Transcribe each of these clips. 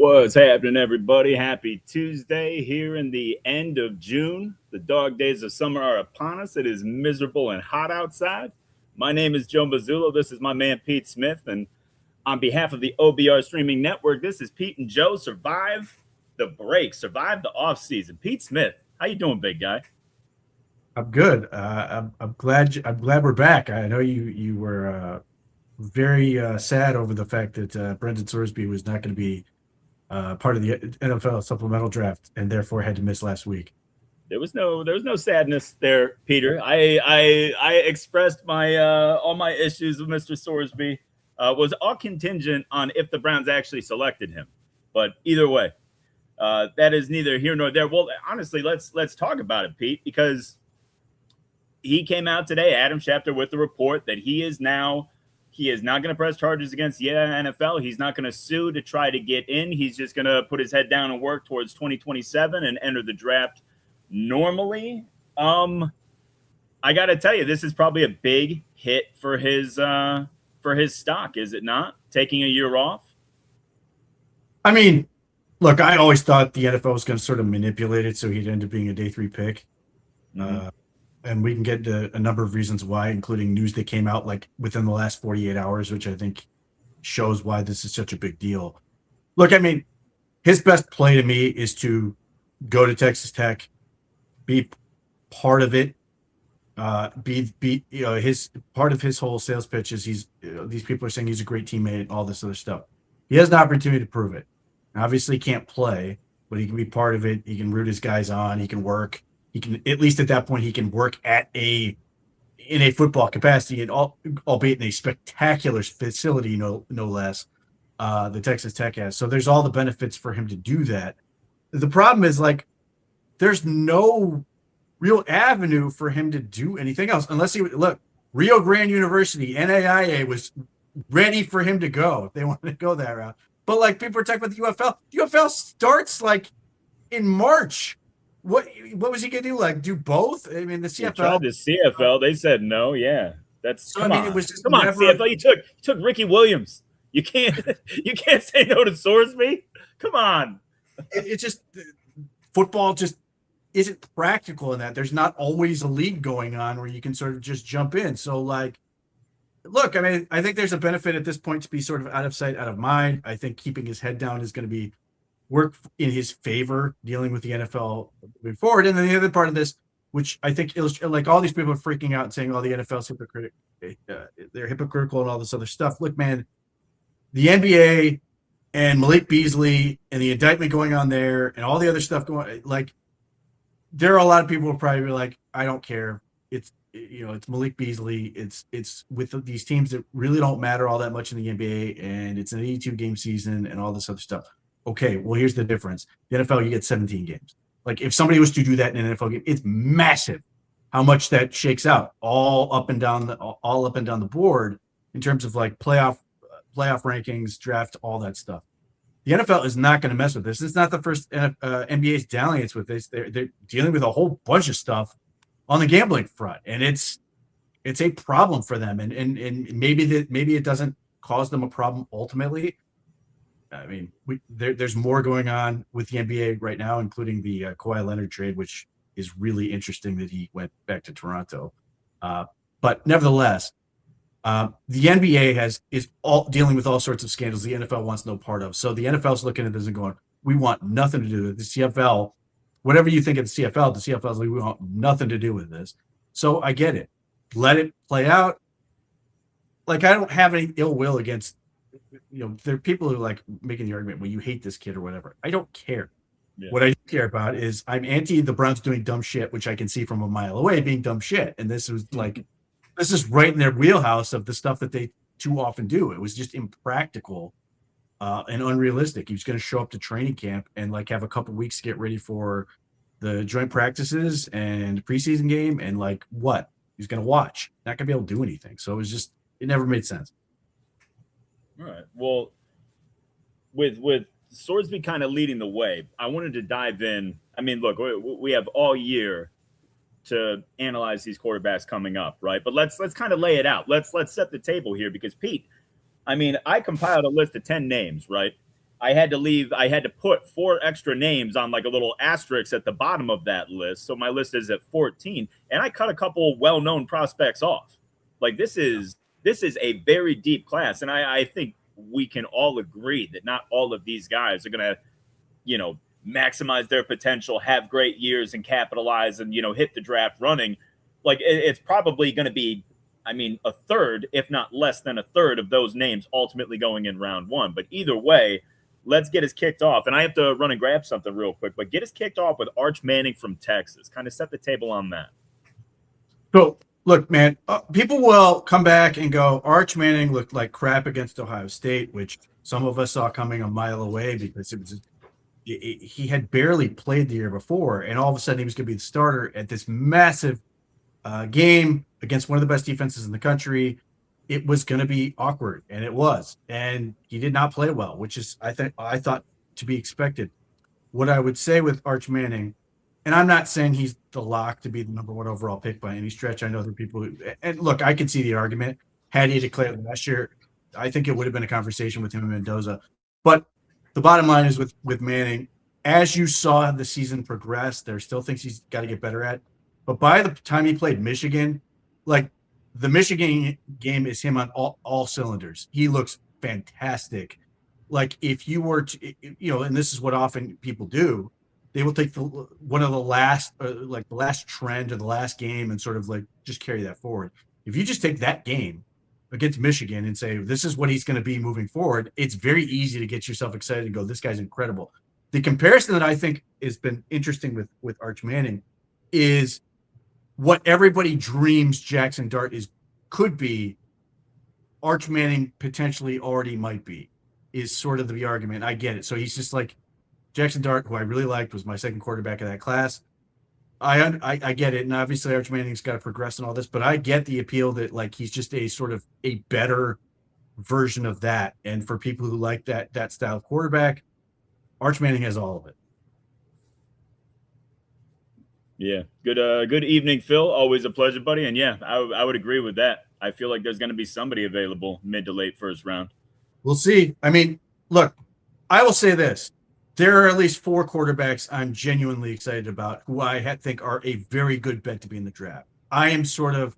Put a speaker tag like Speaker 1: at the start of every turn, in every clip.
Speaker 1: What's happening, everybody? Happy Tuesday here in the end of June. The dog days of summer are upon us. It is miserable and hot outside. My name is Joe Mazzulo. This is my man, Pete Smith. And on behalf of the OBR Streaming Network, this is Pete and Joe. Survive the break, survive the off season. Pete Smith, how you doing, big guy?
Speaker 2: I'm good. I'm glad. I'm glad we're back. I know you were very sad over the fact that Brendan Sorsby was not going to be part of the NFL supplemental draft and therefore had to miss last week.
Speaker 1: There was no sadness there, Peter. I expressed my all my issues with Mr. Sorsby. Was all contingent on if the Browns actually selected him. But either way, that is neither here nor there. Well, honestly, let's talk about it, Pete, because he came out today, Adam Schefter, with the report that he is not going to press charges against the NFL. He's not going to sue to try to get in. He's just going to put his head down and work towards 2027 and enter the draft normally. I got to tell you, this is probably a big hit for his stock, is it not? Taking a year off.
Speaker 2: I mean, look, I always thought the NFL was going to sort of manipulate it so he'd end up being a day 3 pick.
Speaker 1: Mm-hmm.
Speaker 2: And we can get to a number of reasons why, including news that came out like within the last 48 hours, which I think shows why this is such a big deal. Look, I mean, his best play to me is to go to Texas Tech, be part of it, his part of his whole sales pitch is these people are saying he's a great teammate, all this other stuff. He has an opportunity to prove it. Obviously, he can't play, but he can be part of it. He can root his guys on. He can work. He can, at least at that point, he can work in a football capacity, and albeit in a spectacular facility, no less, the Texas Tech has. So there's all the benefits for him to do that. The problem is, like, there's no real avenue for him to do anything else unless look, Rio Grande University, NAIA was ready for him to go if they wanted to go that route. But like people are talking about the UFL. UFL starts like in March. What was he gonna do? Like do both? I mean, the CFL.
Speaker 1: He tried the CFL. They said no. Yeah, that's
Speaker 2: so. I mean, it was just
Speaker 1: come on, CFL. You took Ricky Williams. You can't say no to Sorsby. Come on.
Speaker 2: It just football just isn't practical in that. There's not always a league going on where you can sort of just jump in. So like, look, I mean, I think there's a benefit at this point to be sort of out of sight, out of mind. I think keeping his head down is going to work in his favor dealing with the NFL moving forward. And then the other part of this, which I think like all these people are freaking out and saying, "Oh, the NFL's hypocritical, they're hypocritical and all this other stuff." Look, man, the NBA and Malik Beasley and the indictment going on there and all the other stuff going, like, there are a lot of people who will probably be like, "I don't care. It's Malik Beasley. It's with these teams that really don't matter all that much in the NBA, and it's an 82 game season and all this other stuff." Okay, well, here's the difference. The NFL, you get 17 games. Like, if somebody was to do that in an NFL game, it's massive how much that shakes out all up and down the board in terms of like playoff rankings, draft, all that stuff. The NFL is not going to mess with this. It's not the first NBA's dalliance with this. They're dealing with a whole bunch of stuff on the gambling front, and it's a problem for them. And maybe it doesn't cause them a problem ultimately. I mean, there's more going on with the NBA right now, including the Kawhi Leonard trade, which is really interesting that he went back to Toronto. But nevertheless, the NBA is all dealing with all sorts of scandals the NFL wants no part of. So the NFL is looking at this and going, "We want nothing to do with it." The CFL, whatever you think of the CFL is like, "We want nothing to do with this." So I get it. Let it play out. Like, I don't have any ill will against. There are people who like making the argument, well, you hate this kid or whatever. I don't care. Yeah. What I do care about is I'm anti the Browns doing dumb shit, which I can see from a mile away being dumb shit. And this is right in their wheelhouse of the stuff that they too often do. It was just impractical and unrealistic. He was going to show up to training camp and like have a couple weeks to get ready for the joint practices and preseason game. And like what? He's going to watch. Not going to be able to do anything. So it never made sense.
Speaker 1: All right. Well, with Sorsby kind of leading the way, I wanted to dive in. I mean, look, we have all year to analyze these quarterbacks coming up, right? But let's kind of lay it out. Let's set the table here because, Pete, I mean, I compiled a list of 10 names, right? I had to put 4 extra names on like a little asterisk at the bottom of that list. So my list is at 14. And I cut a couple well-known prospects off. Like this is a very deep class. And I think we can all agree that not all of these guys are gonna, maximize their potential, have great years and capitalize and, hit the draft running. Like it's probably gonna be, I mean, a third, if not less than a third of those names ultimately going in round 1. But either way, let's get us kicked off. And I have to run and grab something real quick, but get us kicked off with Arch Manning from Texas. Kind of set the table on that.
Speaker 2: So, look, man, people will come back and go, Arch Manning looked like crap against Ohio State, which some of us saw coming a mile away because he had barely played the year before, and all of a sudden he was going to be the starter at this massive game against one of the best defenses in the country. It was going to be awkward, and it was. And he did not play well, which is I thought to be expected. What I would say with Arch Manning, and I'm not saying he's the lock to be the number 1 overall pick by any stretch. I know there are people who, and look, I can see the argument. Had he declared last year, I think it would have been a conversation with him and Mendoza. But the bottom line is with Manning, as you saw the season progress, there are still things he's got to get better at. But by the time he played Michigan, like the Michigan game is him on all cylinders. He looks fantastic. Like if you were to, and this is what often people do, they will take one of the last, like the last trend or the last game and sort of like just carry that forward. If you just take that game against Michigan and say, this is what he's going to be moving forward, it's very easy to get yourself excited and go, this guy's incredible. The comparison that I think has been interesting with Arch Manning is what everybody dreams Jackson Dart could be, Arch Manning potentially already might be, is sort of the argument. I get it. So he's just like Jackson Dart, who I really liked, was my second quarterback of that class. I get it. And obviously Arch Manning's got to progress and all this, but I get the appeal that like he's just a sort of a better version of that. And for people who like that style of quarterback, Arch Manning has all of it.
Speaker 1: Yeah. Good evening, Phil. Always a pleasure, buddy. And yeah, I would agree with that. I feel like there's going to be somebody available mid to late first round.
Speaker 2: We'll see. I mean, look, I will say this. There are at least 4 quarterbacks I'm genuinely excited about who I think are a very good bet to be in the draft. I am sort of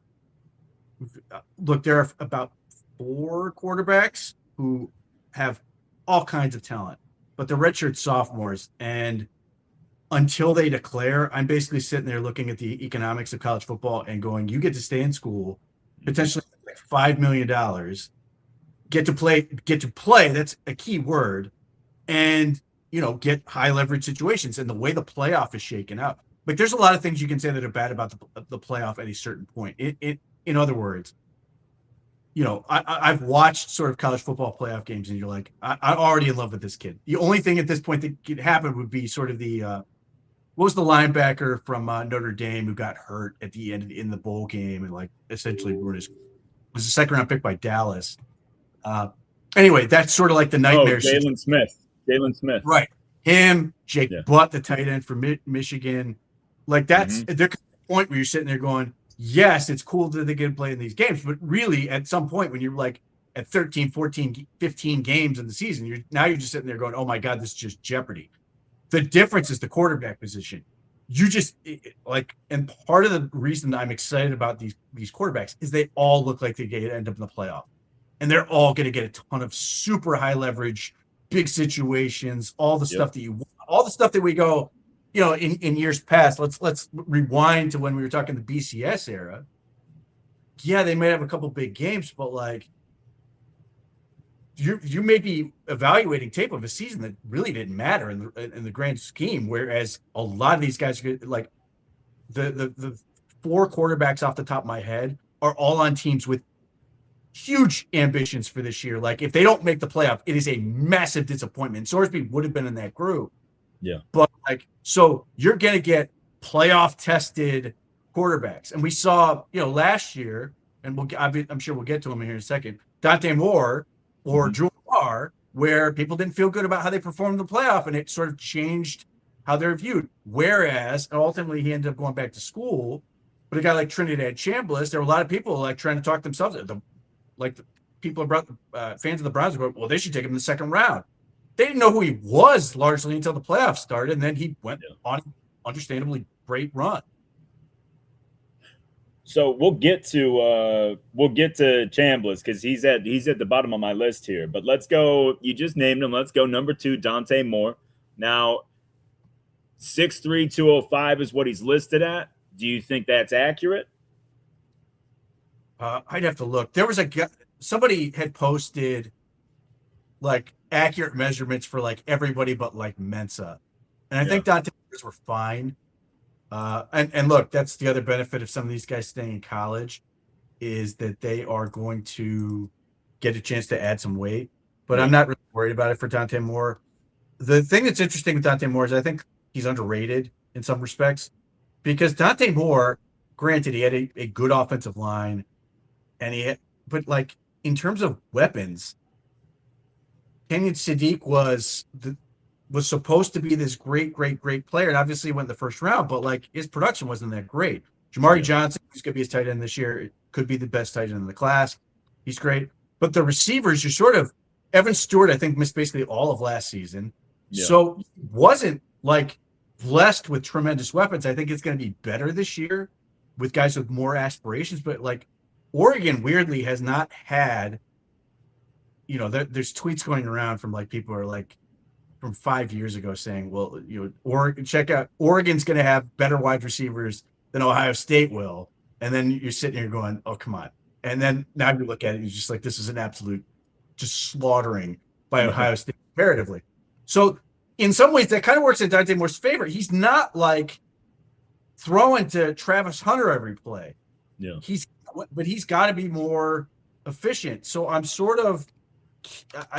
Speaker 2: look, there are about 4 quarterbacks who have all kinds of talent, but the redshirt sophomores, and until they declare, I'm basically sitting there looking at the economics of college football and going, you get to stay in school, potentially like $5 million, get to play. That's a key word. And, get high leverage situations, and the way the playoff is shaken up. Like there's a lot of things you can say that are bad about the playoff at a certain point. In other words, I've watched sort of college football playoff games, and you're like, I'm already in love with this kid. The only thing at this point that could happen would be sort of what was the linebacker from Notre Dame who got hurt at the end in the bowl game and like essentially ruined was a second round pick by Dallas. Anyway, that's sort of like the nightmare.
Speaker 1: Jalen Smith.
Speaker 2: Right. Him, Jake Butt, the tight end from Michigan. Like that's there could be a point where you're sitting there going, yes, it's cool that they get to play in these games, but really at some point when you're like at 13, 14, 15 games in the season, you're just sitting there going, oh my God, this is just jeopardy. The difference is the quarterback position. You just and part of the reason I'm excited about these quarterbacks is they all look like they end up in the playoff, and they're all going to get a ton of super high leverage, big situations, all the stuff that we go, in years past. Let's rewind to when we were talking the BCS era. Yeah, they may have a couple big games, but like you may be evaluating tape of a season that really didn't matter in the grand scheme. Whereas a lot of these guys, like the 4 quarterbacks off the top of my head, are all on teams with huge ambitions for this year. Like if they don't make the playoff, it is a massive disappointment. Sorsby would have been in that group.
Speaker 1: Yeah.
Speaker 2: But so you're going to get playoff tested quarterbacks. And we saw, last year, and I'm sure we'll get to him here in a second, Dante Moore or Drew Carr, where people didn't feel good about how they performed in the playoff, and it sort of changed how they're viewed. Whereas ultimately he ended up going back to school. But a guy like Trinidad Chambliss, there were a lot of people like trying to talk themselves. People about fans of the Browns are going, well, they should take him in the second round. they didn't know who he was largely until the playoffs started, and then he went on an understandably great run.
Speaker 1: So we'll get to Chambliss because he's at the bottom of my list here. But let's go. You just named him. Let's go number 2, Dante Moore. Now, 6'3", 205 is what he's listed at. Do you think that's accurate?
Speaker 2: I'd have to look. There was somebody had posted like accurate measurements for like everybody but like Mensa, and I think Dante Moore's were fine. And look, that's the other benefit of some of these guys staying in college is that they are going to get a chance to add some weight. But I'm not really worried about it for Dante Moore. The thing that's interesting with Dante Moore is I think he's underrated in some respects because Dante Moore, granted, he had a good offensive line, but like in terms of weapons, Kenyon Sadiq was supposed to be this great player, and obviously went in the first round, but like his production wasn't that great. Jamari Johnson, who's going to be his tight end this year, could be the best tight end in the class. He's great. But the receivers, you're sort of Evan Stewart, I think, missed basically all of last season. Yeah. So wasn't like blessed with tremendous weapons. I think it's going to be better this year with guys with more aspirations. But like Oregon weirdly has not had, there's tweets going around from like people are like from 5 years ago saying, well, Oregon, check out Oregon's going to have better wide receivers than Ohio State will. And then you're sitting here going, oh, come on. And then now you look at it, you're just like, this is an absolute just slaughtering by Ohio State comparatively. So in some ways that kind of works in Dante Moore's favor. He's not like throwing to Travis Hunter every play.
Speaker 1: Yeah.
Speaker 2: But he's got to be more efficient. So I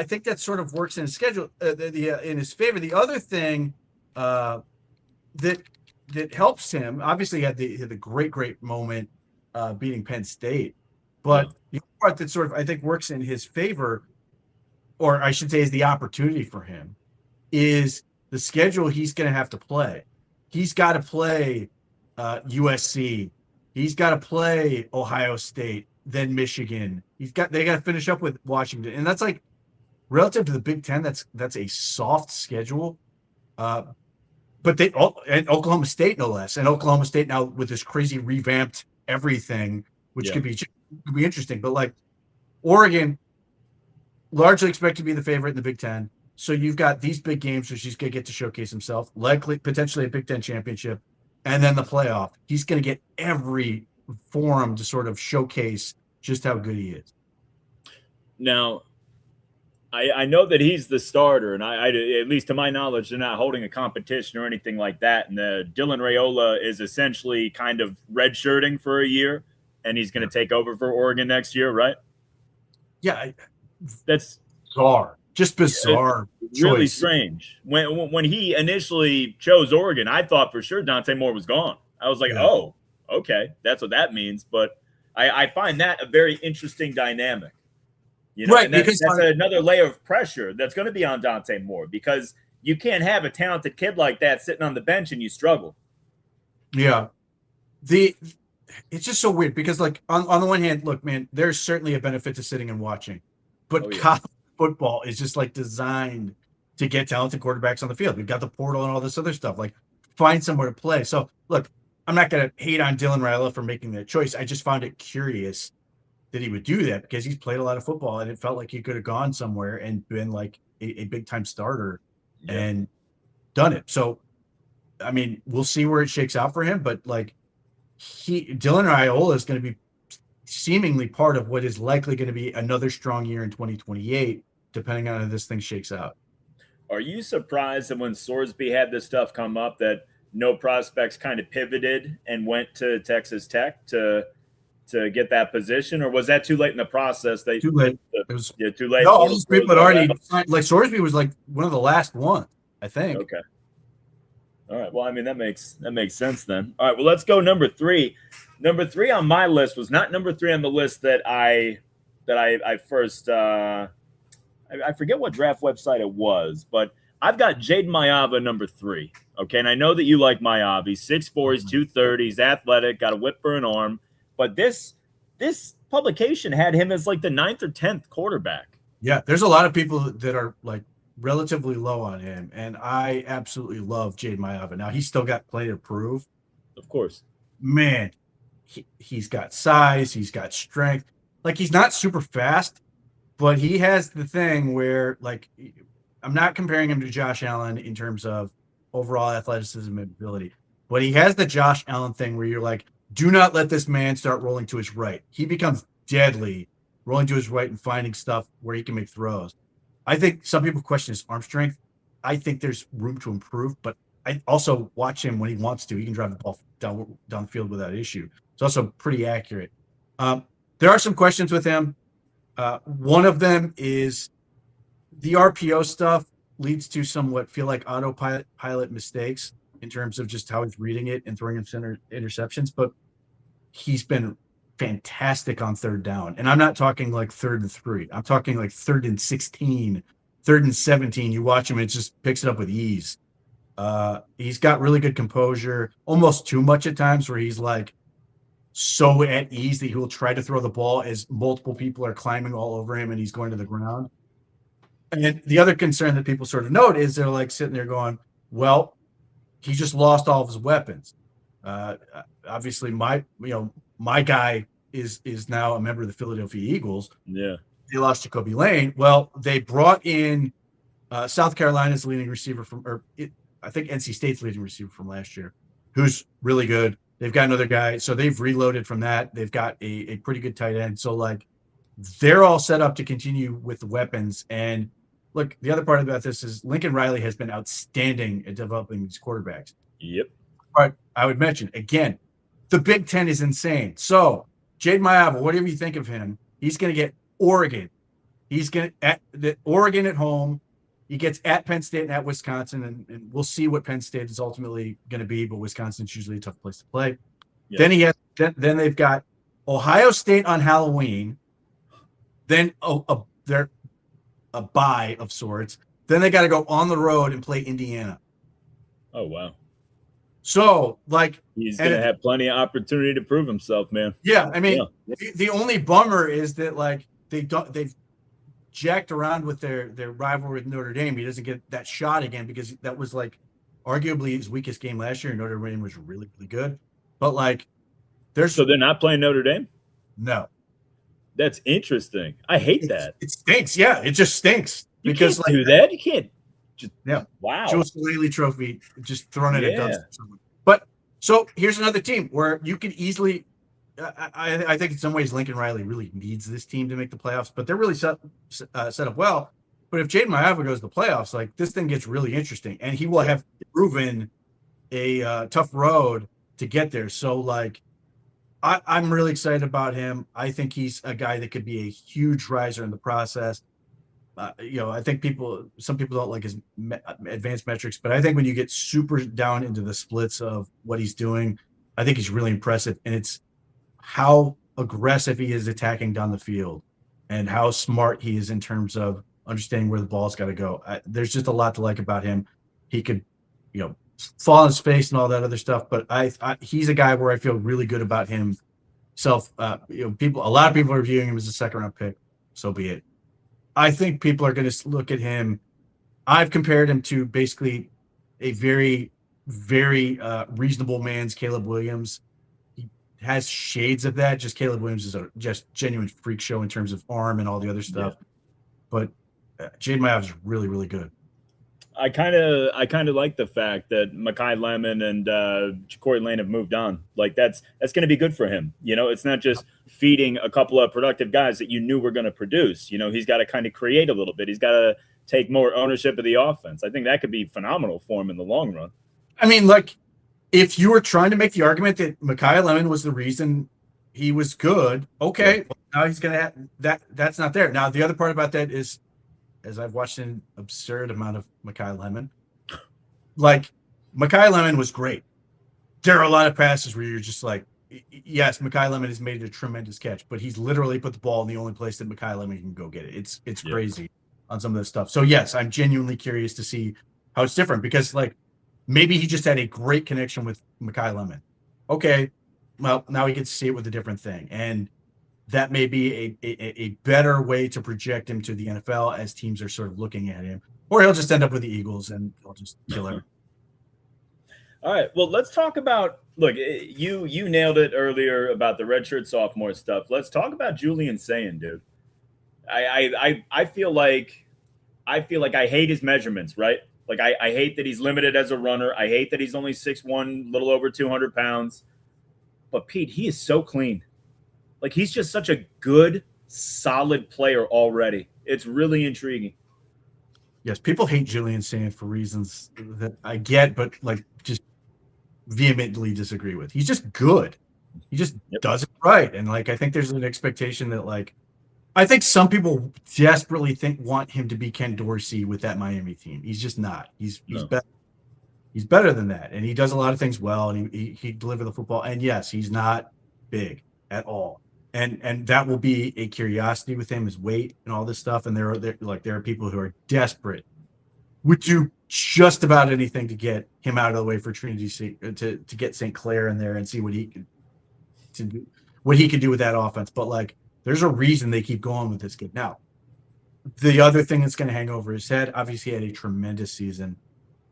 Speaker 2: think that sort of works in his schedule, in his favor. The other thing that helps him, obviously, he had the great moment beating Penn State, but the part that sort of I think works in his favor, or I should say, is the opportunity for him, is the schedule he's going to have to play. He's got to play USC. He's got to play Ohio State, then Michigan. They got to finish up with Washington, and that's like relative to the Big Ten. That's a soft schedule, but and Oklahoma State no less, and Oklahoma State now with this crazy revamped everything, which could be interesting. But like Oregon, largely expected to be the favorite in the Big Ten, so you've got these big games where she's going to get to showcase himself, likely potentially a Big Ten championship, and then the playoff. He's going to get every forum to sort of showcase just how good he is.
Speaker 1: Now, I know that he's the starter, and I at least to my knowledge, they're not holding a competition or anything like that. And Dylan Raiola is essentially kind of redshirting for a year, and he's going to take over for Oregon next year, right?
Speaker 2: Yeah,
Speaker 1: that's
Speaker 2: bizarre, just bizarre.
Speaker 1: Really strange. When he initially chose Oregon, I thought for sure Dante Moore was gone. I was like, oh, okay, that's what that means. But I find that a very interesting dynamic.
Speaker 2: Right,
Speaker 1: because that's another layer of pressure that's going to be on Dante Moore because you can't have a talented kid like that sitting on the bench and you struggle.
Speaker 2: Yeah. It's just so weird because, like, on the one hand, look, man, there's certainly a benefit to sitting and watching, but college football is just like designed to get talented quarterbacks on the field. We've got the portal and all this other stuff. Like, find somewhere to play. So, look, I'm not going to hate on Dylan Raiola for making that choice. I just found it curious that he would do that because he's played a lot of football and it felt like he could have gone somewhere and been like a big time starter and done it. So, I mean, we'll see where it shakes out for him, but like Dylan Raiola is going to be seemingly part of what is likely going to be another strong year in 2028, depending on how this thing shakes out.
Speaker 1: Are you surprised that when Sorsby had this stuff come up that no prospects kind of pivoted and went to Texas Tech to get that position, or was that too late in the process?
Speaker 2: Too late.
Speaker 1: It was too late.
Speaker 2: No, all these people had already signed. Like Sorsby was like one of the last ones, I think.
Speaker 1: Okay. All right. Well, I mean that makes sense then. All right. Well, let's go number 3. Number 3 on my list was not number 3 on the list that I first. I forget what draft website it was, but I've got Jaden Mayava number 3. Okay, and I know that you like Mayava. He's 6'4", he's 230, he's athletic, got a whip for an arm. But this publication had him as like the 9th or 10th quarterback.
Speaker 2: Yeah, there's a lot of people that are like relatively low on him, and I absolutely love Jade Mayava. Now he's still got plenty to prove.
Speaker 1: Of course.
Speaker 2: Man, he's got size, he's got strength. Like he's not super fast, but he has the thing where like I'm not comparing him to Josh Allen in terms of overall athleticism and ability, but he has the Josh Allen thing where you're like, do not let this man start rolling to his right. He becomes deadly rolling to his right and finding stuff where he can make throws. I think some people question his arm strength. I think there's room to improve, but I also watch him when he wants to. He can drive the ball down the field without issue. It's also pretty accurate. There are some questions with him. One of them is the RPO stuff leads to somewhat feel like autopilot mistakes in terms of just how he's reading it and throwing center interceptions. But he's been fantastic on third down. And I'm not talking like 3rd and 3. I'm talking like 3rd and 16, 3rd and 17. You watch him, it just picks it up with ease. He's got really good composure, almost too much at times where he's like so at ease that he will try to throw the ball as multiple people are climbing all over him and he's going to the ground. And the other concern that people sort of note is they're like sitting there going, well, he just lost all of his weapons. Obviously, my guy is now a member of the Philadelphia Eagles.
Speaker 1: Yeah.
Speaker 2: They lost Jacoby Lane. Well, they brought in South Carolina's leading receiver I think NC State's leading receiver from last year, who's really good. They've got another guy. So they've reloaded from that. They've got a pretty good tight end. So, like, they're all set up to continue with the weapons. And, look, the other part about this is Lincoln Riley has been outstanding at developing these quarterbacks.
Speaker 1: Yep.
Speaker 2: But I would mention, again, the Big Ten is insane. So, Jade Mayava, whatever you think of him, he's going to get Oregon. He's going to Oregon at home. He gets at Penn State and at Wisconsin, and we'll see what Penn State is ultimately going to be. But Wisconsin's usually a tough place to play. Yeah. Then they've got Ohio State on Halloween. Then they're a bye of sorts. Then they got to go on the road and play Indiana.
Speaker 1: Oh wow!
Speaker 2: So like
Speaker 1: he's going to have plenty of opportunity to prove himself, man.
Speaker 2: Yeah, I mean, the only bummer is that like they've jacked around with their rivalry with Notre Dame. He doesn't get that shot again because that was like arguably his weakest game last year. Notre Dame was really, really good. But like
Speaker 1: they're not playing Notre Dame?
Speaker 2: No.
Speaker 1: That's interesting. I hate that.
Speaker 2: It stinks. Yeah, it just stinks.
Speaker 1: You because can't do that. You can't just wow.
Speaker 2: Joe Staley trophy just thrown at a dumpster. But so here's another team where you could easily I think in some ways Lincoln Riley really needs this team to make the playoffs, but they're really set up well. But if Jade Mayava goes to the playoffs, like this thing gets really interesting, and he will have proven a tough road to get there. So like, I'm really excited about him. I think he's a guy that could be a huge riser in the process. I think some people don't like his advanced metrics, but I think when you get super down into the splits of what he's doing, I think he's really impressive, and it's how aggressive he is attacking down the field and how smart he is in terms of understanding where the ball's got to go. There's just a lot to like about him. He could, fall on his face and all that other stuff, but he's a guy where I feel really good about himself. A lot of people are viewing him as a second-round pick. So be it. I think people are going to look at him. I've compared him to basically a very, very reasonable man's Caleb Williams. Has shades of that. Just Caleb Williams is a just genuine freak show in terms of arm and all the other stuff. Yeah. But Jade Mayava is really, really good.
Speaker 1: I kind of like the fact that Mekhi Lemon and Corey Lane have moved on. Like that's going to be good for him. It's not just feeding a couple of productive guys that you knew were going to produce. He's got to kind of create a little bit. He's got to take more ownership of the offense. I think that could be phenomenal for him in the long run.
Speaker 2: I mean, like, if you were trying to make the argument that Mekhi Lemon was the reason he was good, okay, well, now he's going to have that. That's not there. Now, the other part about that is, as I've watched an absurd amount of Mekhi Lemon, like, Mekhi Lemon was great. There are a lot of passes where you're just like, yes, Mekhi Lemon has made a tremendous catch, but he's literally put the ball in the only place that Mekhi Lemon can go get it. It's crazy on some of this stuff. So, yes, I'm genuinely curious to see how it's different because, like, maybe he just had a great connection with Mekhi Lemon. Okay, well, now he gets to see it with a different thing. And that may be a better way to project him to the NFL as teams are sort of looking at him. Or he'll just end up with the Eagles and he'll just kill everything.
Speaker 1: All right. Well, let's talk about look. You nailed it earlier about the redshirt sophomore stuff. Let's talk about Julian Sayin, dude. I feel like I hate his measurements, right? Like I hate that he's limited as a runner. I hate that he's only 6'1", little over 200 pounds. But Pete, he is so clean. Like he's just such a good, solid player already. It's really intriguing.
Speaker 2: Yes, people hate Julian Sayin for reasons that I get, but like just vehemently disagree with. He's just good. He just does it right. And like I think there's an expectation that like I think some people desperately want him to be Ken Dorsey with that Miami team. He's just not. He's better. He's better than that. And he does a lot of things well and he delivered the football. And yes, he's not big at all. And that will be a curiosity with him, his weight and all this stuff. And there are people who are desperate, would do just about anything to get him out of the way for Trinity to get St. Clair in there and see what he could do with that offense. But like, there's a reason they keep going with this kid. Now, the other thing that's going to hang over his head, obviously, he had a tremendous season,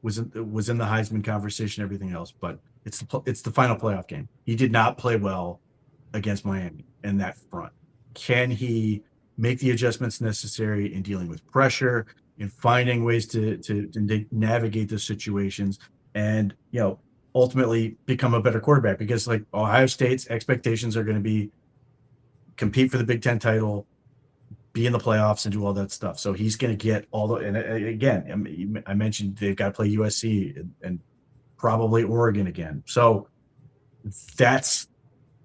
Speaker 2: was in the Heisman conversation, everything else. But it's the final playoff game. He did not play well against Miami in that front. Can he make the adjustments necessary in dealing with pressure, in finding ways to navigate those situations, and ultimately become a better quarterback? Because like Ohio State's expectations are going to be compete for the Big Ten title, be in the playoffs, and do all that stuff. So he's going to get all the. And again, I mentioned they've got to play USC and probably Oregon again. So that's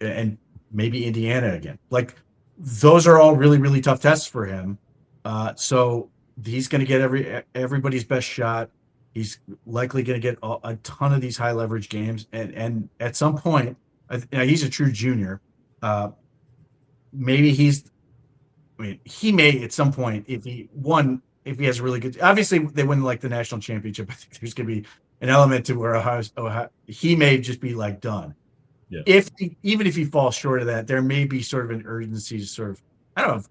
Speaker 2: and maybe Indiana again. Like those are all really, really tough tests for him. So he's going to get everybody's best shot. He's likely going to get a ton of these high leverage games. And at some point, he's a true junior. Maybe he may at some point, if he has a really good, obviously they win like the national championship. I think there's going to be an element to where Ohio, he may just be like done. Yeah. Even if he falls short of that, there may be sort of an urgency to sort of, I don't know if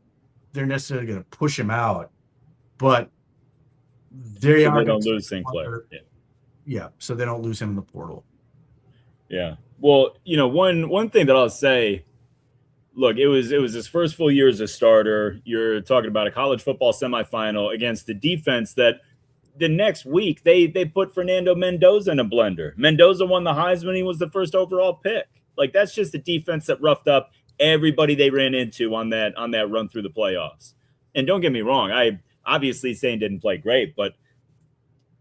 Speaker 2: they're necessarily going to push him out, but they
Speaker 1: don't lose St. Clair.
Speaker 2: Yeah, so they don't lose him in the portal.
Speaker 1: Yeah. Well, one thing that I'll say, look, it was his first full year as a starter. You're talking about a college football semifinal against the defense that the next week they put Fernando Mendoza in a blender. Mendoza won the Heisman. He was the first overall pick. Like that's just a defense that roughed up everybody they ran into on that run through the playoffs. And don't get me wrong, I obviously Sayin didn't play great, but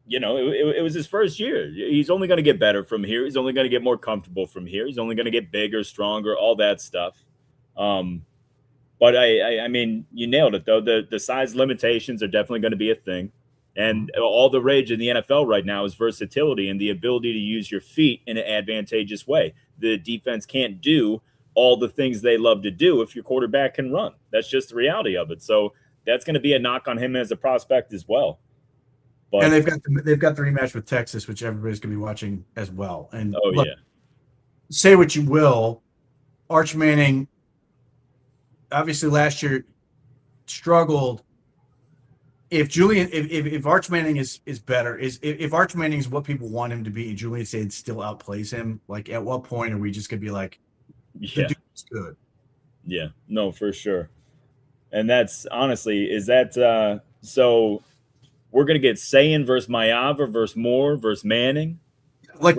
Speaker 1: it was his first year. He's only going to get better from here. He's only going to get more comfortable from here. He's only going to get bigger, stronger, all that stuff. But I mean, you nailed it though. The size limitations are definitely going to be a thing. And all the rage in the NFL right now is versatility and the ability to use your feet in an advantageous way. The defense can't do all the things they love to do if your quarterback can run. That's just the reality of it. So that's going to be a knock on him as a prospect as well. But,
Speaker 2: and they've got the rematch with Texas, which everybody's going to be watching as well. And look, say what you will, Arch Manning obviously last year struggled. If Arch Manning is better, if Arch Manning is what people want him to be, and Julian Sayin still outplays him, like at what point are we just gonna be like, the dude's good?
Speaker 1: Yeah, no, for sure. And that's honestly, is that so? We're gonna get Sayin versus Mayava versus Moore versus Manning.
Speaker 2: Like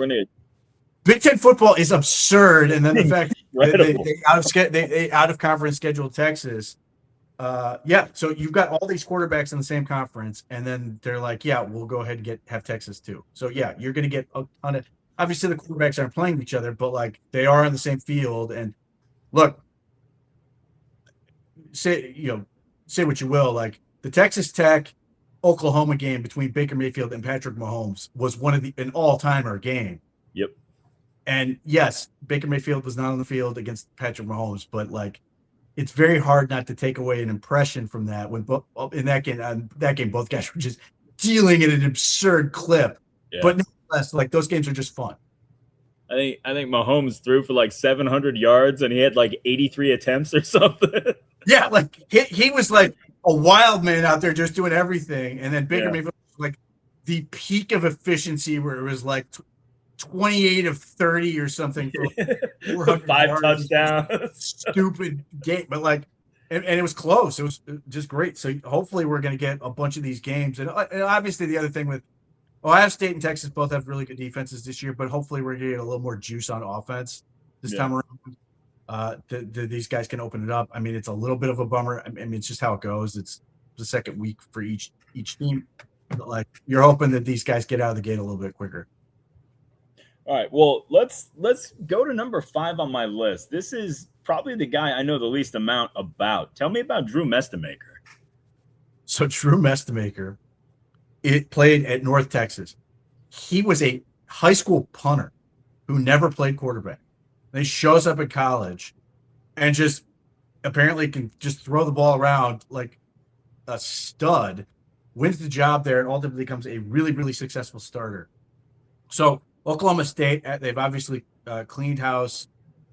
Speaker 2: Big Ten football is absurd, and then the fact that they out of conference scheduled Texas. So you've got all these quarterbacks in the same conference, and then they're like, yeah, we'll go ahead and have Texas too. So yeah, you're going to get a ton of. Obviously, the quarterbacks aren't playing each other, but like they are on the same field. And look, say what you will, like the Texas Tech Oklahoma game between Baker Mayfield and Patrick Mahomes was an all-timer game.
Speaker 1: Yep.
Speaker 2: And yes, Baker Mayfield was not on the field against Patrick Mahomes, but like. It's very hard not to take away an impression from that when in that game, both guys were just dealing at an absurd clip. Yeah. But nevertheless, like those games are just fun.
Speaker 1: I think Mahomes threw for like 700 yards and he had like 83 attempts or something.
Speaker 2: Yeah, like he was like a wild man out there just doing everything. And then Baker Mayfield like the peak of efficiency where it was like 28 of 30 or something for like 400
Speaker 1: 5
Speaker 2: yards.
Speaker 1: touchdowns.
Speaker 2: Stupid game, but like, and it was close. It was just great. So hopefully we're going to get a bunch of these games. And obviously the other thing with Ohio State and Texas both have really good defenses this year, but hopefully we're going to get a little more juice on offense this time around. These guys can open it up. I mean, it's a little bit of a bummer. I mean, it's just how it goes. It's the second week for each team. But like, you're hoping that these guys get out of the gate a little bit quicker.
Speaker 1: All right. Well, let's go to number 5 on my list. This is probably the guy I know the least amount about. Tell me about Drew Mestemaker.
Speaker 2: So Drew Mestemaker, it played at North Texas. He was a high school punter who never played quarterback. And he shows up at college and just apparently can just throw the ball around like a stud, wins the job there, and ultimately becomes a really, really successful starter. So Oklahoma State, they've obviously cleaned house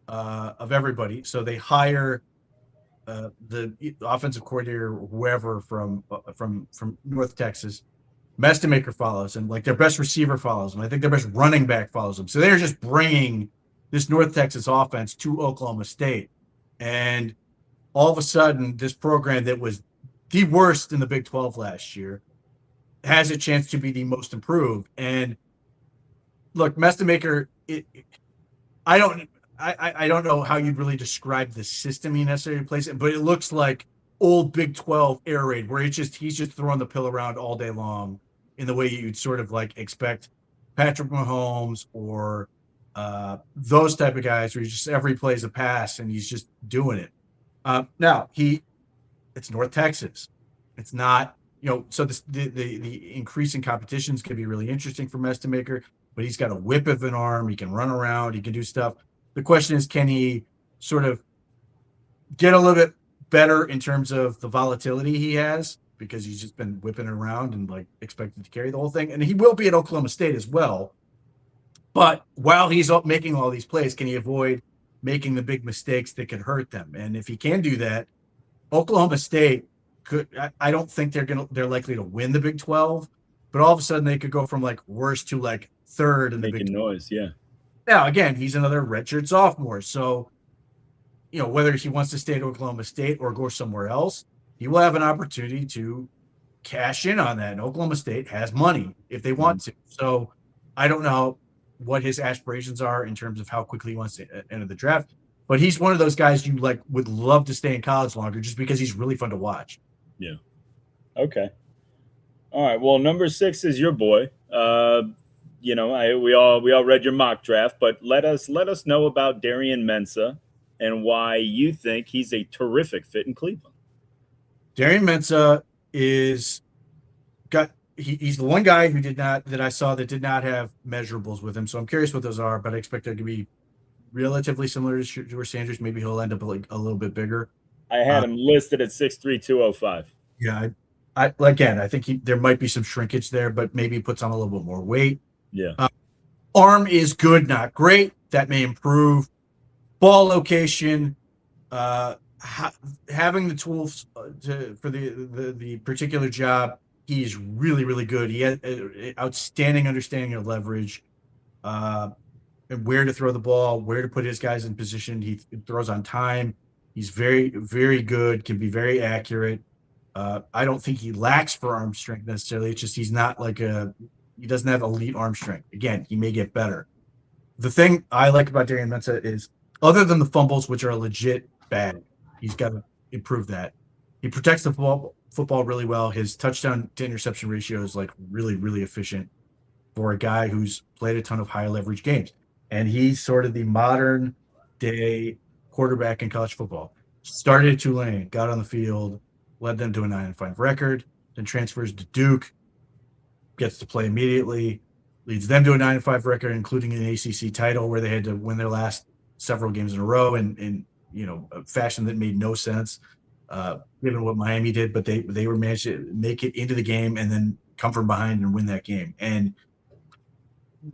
Speaker 2: of everybody. So they hire the offensive coordinator, whoever from North Texas. Mestemaker follows him, like their best receiver follows him. I think their best running back follows him. So they're just bringing this North Texas offense to Oklahoma State. And all of a sudden, this program that was the worst in the Big 12 last year has a chance to be the most improved. And look, Mestemaker, I don't know how you'd really describe the system he necessarily plays in, but it looks like old Big 12 air raid where he's just throwing the pill around all day long in the way you'd sort of like expect Patrick Mahomes or those type of guys where he just every play is a pass and he's just doing it. Now it's North Texas. It's not, so the increasing competitions can be really interesting for Mestemaker, but he's got a whip of an arm. He can run around. He can do stuff. The question is, can he sort of get a little bit better in terms of the volatility he has, because he's just been whipping around and like expected to carry the whole thing. And he will be at Oklahoma State as well. But while he's making all these plays, can he avoid making the big mistakes that could hurt them? And if he can do that, Oklahoma State could, I don't think they're likely to win the Big 12, but all of a sudden they could go from like worst to like third in the
Speaker 1: Making
Speaker 2: Big 12.
Speaker 1: Noise. Yeah.
Speaker 2: Now, again, he's another redshirt sophomore. So, whether he wants to stay at Oklahoma State or go somewhere else, he will have an opportunity to cash in on that. And Oklahoma State has money if they want to. So I don't know what his aspirations are in terms of how quickly he wants to enter the draft. But he's one of those guys you like would love to stay in college longer just because he's really fun to watch.
Speaker 1: Yeah. Okay. All right. Well, number 6 is your boy. We all read your mock draft, but let us know about Darian Mensah and why you think he's a terrific fit in Cleveland.
Speaker 2: Darian Mensah he's the one guy that I saw that did not have measurables with him. So I'm curious what those are, but I expect they're going to be relatively similar to Shedeur Sanders. Maybe he'll end up like a little bit bigger.
Speaker 1: I had him listed at 6'3", 205.
Speaker 2: Yeah. I think there might be some shrinkage there, but maybe he puts on a little bit more weight.
Speaker 1: Yeah.
Speaker 2: Arm is good, not great. That may improve. Ball location, having the tools for the particular job, he's really, really good. He has an outstanding understanding of leverage, and where to throw the ball, where to put his guys in position. He throws on time. He's very, very good, can be very accurate. I don't think he lacks for arm strength necessarily. It's just he's not like he doesn't have elite arm strength. Again, he may get better. The thing I like about Darian Mensah is, other than the fumbles, which are legit bad, he's got to improve that. He protects the football really well. His touchdown to interception ratio is like really, really efficient for a guy who's played a ton of high leverage games. And he's sort of the modern day quarterback in college football. Started at Tulane, got on the field, led them to a 9-5 record, then transfers to Duke, gets to play immediately, leads them to a 9-5 record, including an ACC title where they had to win their last several games in a row in a fashion that made no sense, given what Miami did. But they were managed to make it into the game and then come from behind and win that game. And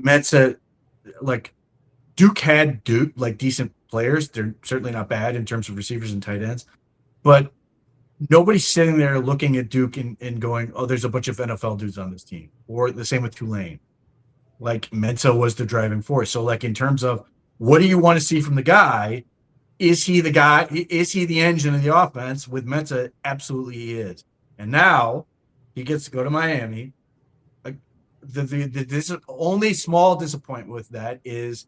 Speaker 2: Mensah, like Duke had decent players. They're certainly not bad in terms of receivers and tight ends, but nobody's sitting there looking at Duke and going, oh, there's a bunch of NFL dudes on this team. Or the same with Tulane. Like Mensah was the driving force. So like in terms of what do you want to see from the guy? Is he the guy? Is he the engine of the offense? With Mensah, absolutely he is. And now he gets to go to Miami. Like this only small disappointment with that is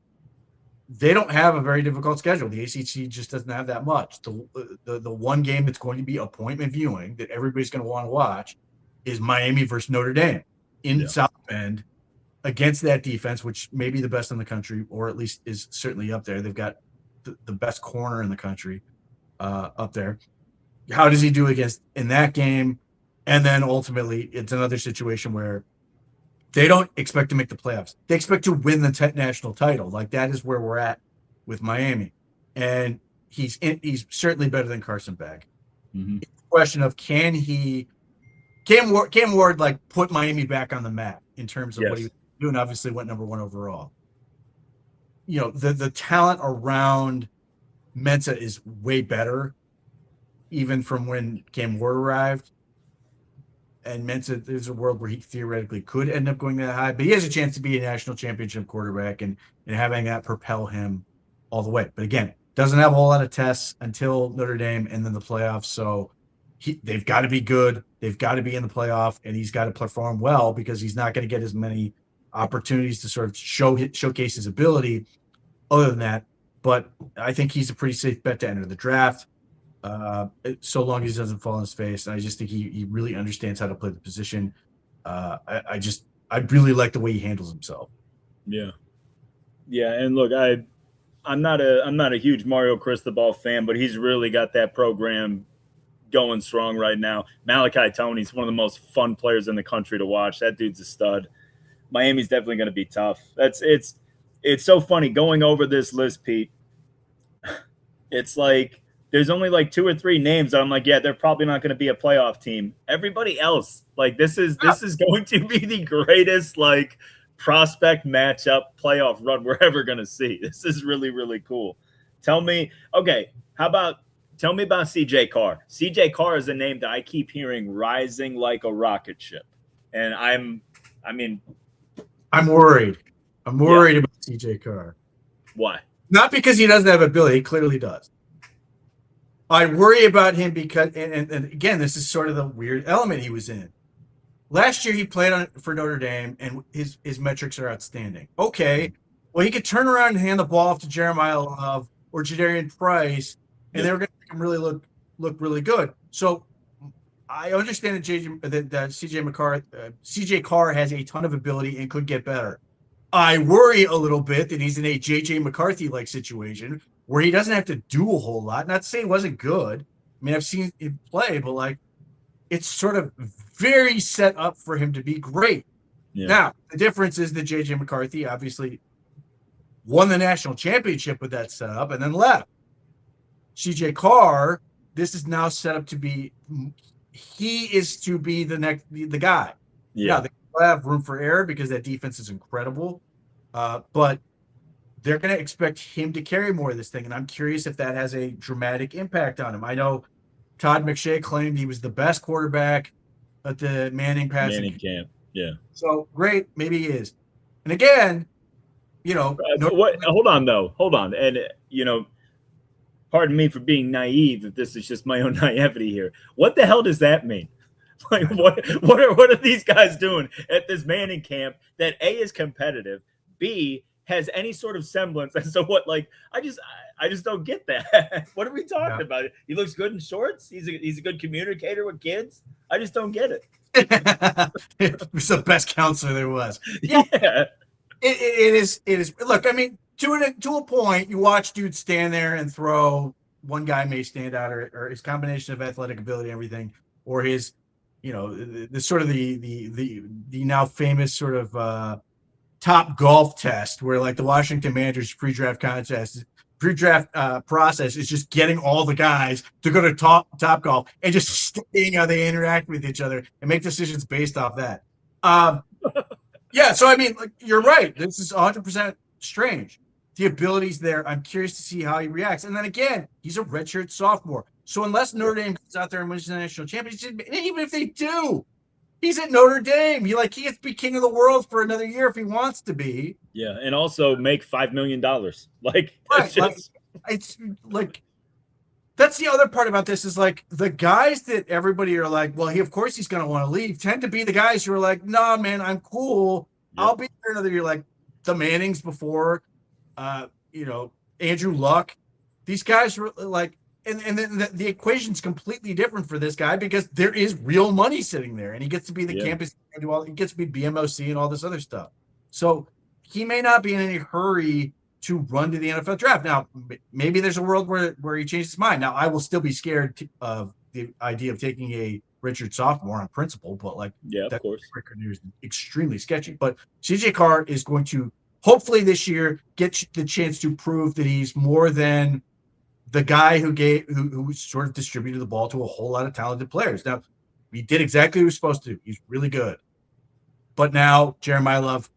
Speaker 2: they don't have a very difficult schedule. The ACC just doesn't have that much. The one game that's going to be appointment viewing that everybody's going to want to watch is Miami versus Notre Dame in South Bend against that defense, which may be the best in the country, or at least is certainly up there. They've got the best corner in the country up there. How does he do in that game? And then ultimately, it's another situation where they don't expect to make the playoffs. They expect to win the national title. Like that is where we're at with Miami, and he's certainly better than Carson Beck.
Speaker 1: Mm-hmm.
Speaker 2: It's a question of can Cam Ward like put Miami back on the map in terms of what he was doing. Obviously, went number 1 overall. You know, the talent around Mensah is way better, even from when Cam Ward arrived. And Mensah, there's a world where he theoretically could end up going that high, but he has a chance to be a national championship quarterback and having that propel him all the way. But again, doesn't have a whole lot of tests until Notre Dame and then the playoffs. So they've got to be good. They've got to be in the playoff, and he's got to perform well because he's not going to get as many opportunities to sort of showcase his ability other than that. But I think he's a pretty safe bet to enter the draft. So long as he doesn't fall on his face. And I just think he really understands how to play the position. I really like the way he handles himself.
Speaker 1: Yeah. And look, I'm not a huge Mario Cristobal fan, but he's really got that program going strong right now. Malachi Toney's one of the most fun players in the country to watch. That dude's a stud. Miami's definitely going to be tough. It's so funny going over this list, Pete. It's like there's only like 2 or 3 names that I'm like, yeah, they're probably not going to be a playoff team. Everybody else, like this is going to be the greatest like prospect matchup playoff run we're ever going to see. This is really, really cool. Tell me about CJ Carr. CJ Carr is a name that I keep hearing rising like a rocket ship. And I'm worried.
Speaker 2: I'm worried about CJ Carr.
Speaker 1: Why?
Speaker 2: Not because he doesn't have ability. He clearly does. I worry about him because, and again, this is sort of the weird element he was in. Last year, he played for Notre Dame, and his metrics are outstanding. Okay, well, he could turn around and hand the ball off to Jeremiah Love or Jadarian Price, and they were going to make him really look really good. So I understand that CJ Carr has a ton of ability and could get better. I worry a little bit that he's in a J.J. McCarthy-like situation where he doesn't have to do a whole lot. Not to say he wasn't good. I mean, I've seen him play, but like it's sort of very set up for him to be great. Yeah. Now, the difference is that J.J. McCarthy obviously won the national championship with that setup and then left. CJ Carr, this is now set up to be he is to be the guy. Yeah. Now, they have room for error because that defense is incredible. But they're going to expect him to carry more of this thing. And I'm curious if that has a dramatic impact on him. I know Todd McShay claimed he was the best quarterback at the Manning
Speaker 1: camp. Yeah.
Speaker 2: So great. Maybe he is. And again,
Speaker 1: hold on. And, pardon me for being naive if this is just my own naivety here. What the hell does that mean? Like, what are these guys doing at this Manning camp that A, is competitive, B, has any sort of semblance as to what, like, I just don't get that. What are we talking about? He looks good in shorts. He's a good communicator with kids. I just don't get it.
Speaker 2: He's the best counselor there was. Yeah. It is. Look, I mean, to a point, you watch dudes stand there and throw. One guy may stand out, or his combination of athletic ability and everything, or his, the sort of the now famous sort of top golf test where like the Washington Managers pre-draft process is just getting all the guys to go to top golf and just studying how they interact with each other and make decisions based off that. So I mean, like, you're right. This is 100% strange. The ability's there. I'm curious to see how he reacts. And then again, he's a redshirt sophomore. So unless Notre Dame goes out there and wins the national championship, and even if they do, he's at Notre Dame. He gets to be king of the world for another year if he wants to be.
Speaker 1: Yeah, and also make $5 million. Like,
Speaker 2: right, it's like that's the other part about this is like the guys that everybody are like, well, of course he's going to want to leave, tend to be the guys who are like, nah, man, I'm cool. Yep. I'll be here another year. Like the Mannings before, Andrew Luck. These guys were like, and then the equation's completely different for this guy because there is real money sitting there, and he gets to be the campus, he gets to be BMOC and all this other stuff. So he may not be in any hurry to run to the NFL draft. Now, maybe there's a world where he changes his mind. Now, I will still be scared of the idea of taking a redshirt sophomore on principle, but
Speaker 1: of course,
Speaker 2: record is extremely sketchy. But CJ Carr is going to hopefully this year get the chance to prove that he's more than the guy who sort of distributed the ball to a whole lot of talented players. Now, he did exactly what he was supposed to do. He's really good. But now Jeremiah Love,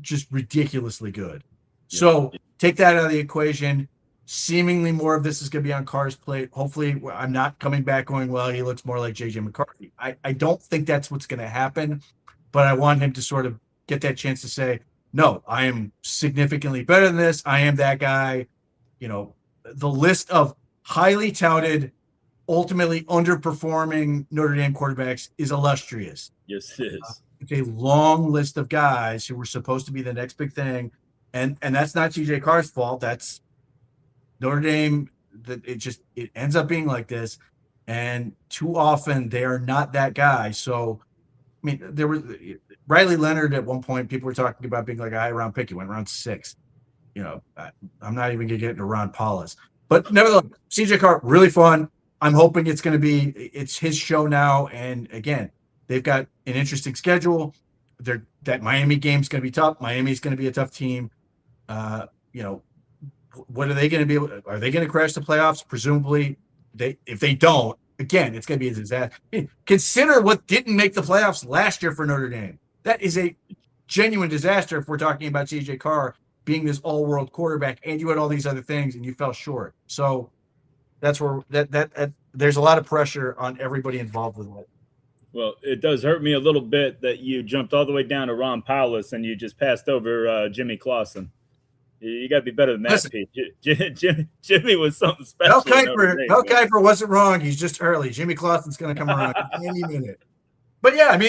Speaker 2: just ridiculously good. Yeah. So take that out of the equation. Seemingly more of this is going to be on Carr's plate. Hopefully, I'm not coming back going, well, he looks more like J.J. McCarthy. I don't think that's what's going to happen, but I want him to sort of get that chance to say, no, I am significantly better than this. I am that guy. The list of highly touted, ultimately underperforming Notre Dame quarterbacks is illustrious.
Speaker 1: Yes, it is.
Speaker 2: It's a long list of guys who were supposed to be the next big thing. And that's not CJ Carr's fault. That's Notre Dame. That it ends up being like this. And too often they are not that guy. So, there was Riley Leonard at one point. People were talking about being like a high round pick. He went round 6. I'm not even going to get into Ron Paulus. But nevertheless, CJ Carr, really fun. I'm hoping it's his show now. And again, they've got an interesting schedule. That Miami game's going to be tough. Miami's going to be a tough team. What are they going to be able to, are they going to crash the playoffs? Presumably, if they don't, again, it's going to be a disaster. Consider what didn't make the playoffs last year for Notre Dame. That is a genuine disaster if we're talking about CJ Carr being this all-world quarterback, and you had all these other things, and you fell short. So that's where that there's a lot of pressure on everybody involved with it.
Speaker 1: Well, it does hurt me a little bit that you jumped all the way down to Ron Paulus and you just passed over Jimmy Clausen. You got to be better than that, Pete. Jimmy was something special.
Speaker 2: Mel Kiper wasn't wrong. He's just early. Jimmy Clausen's going to come around any minute. But yeah,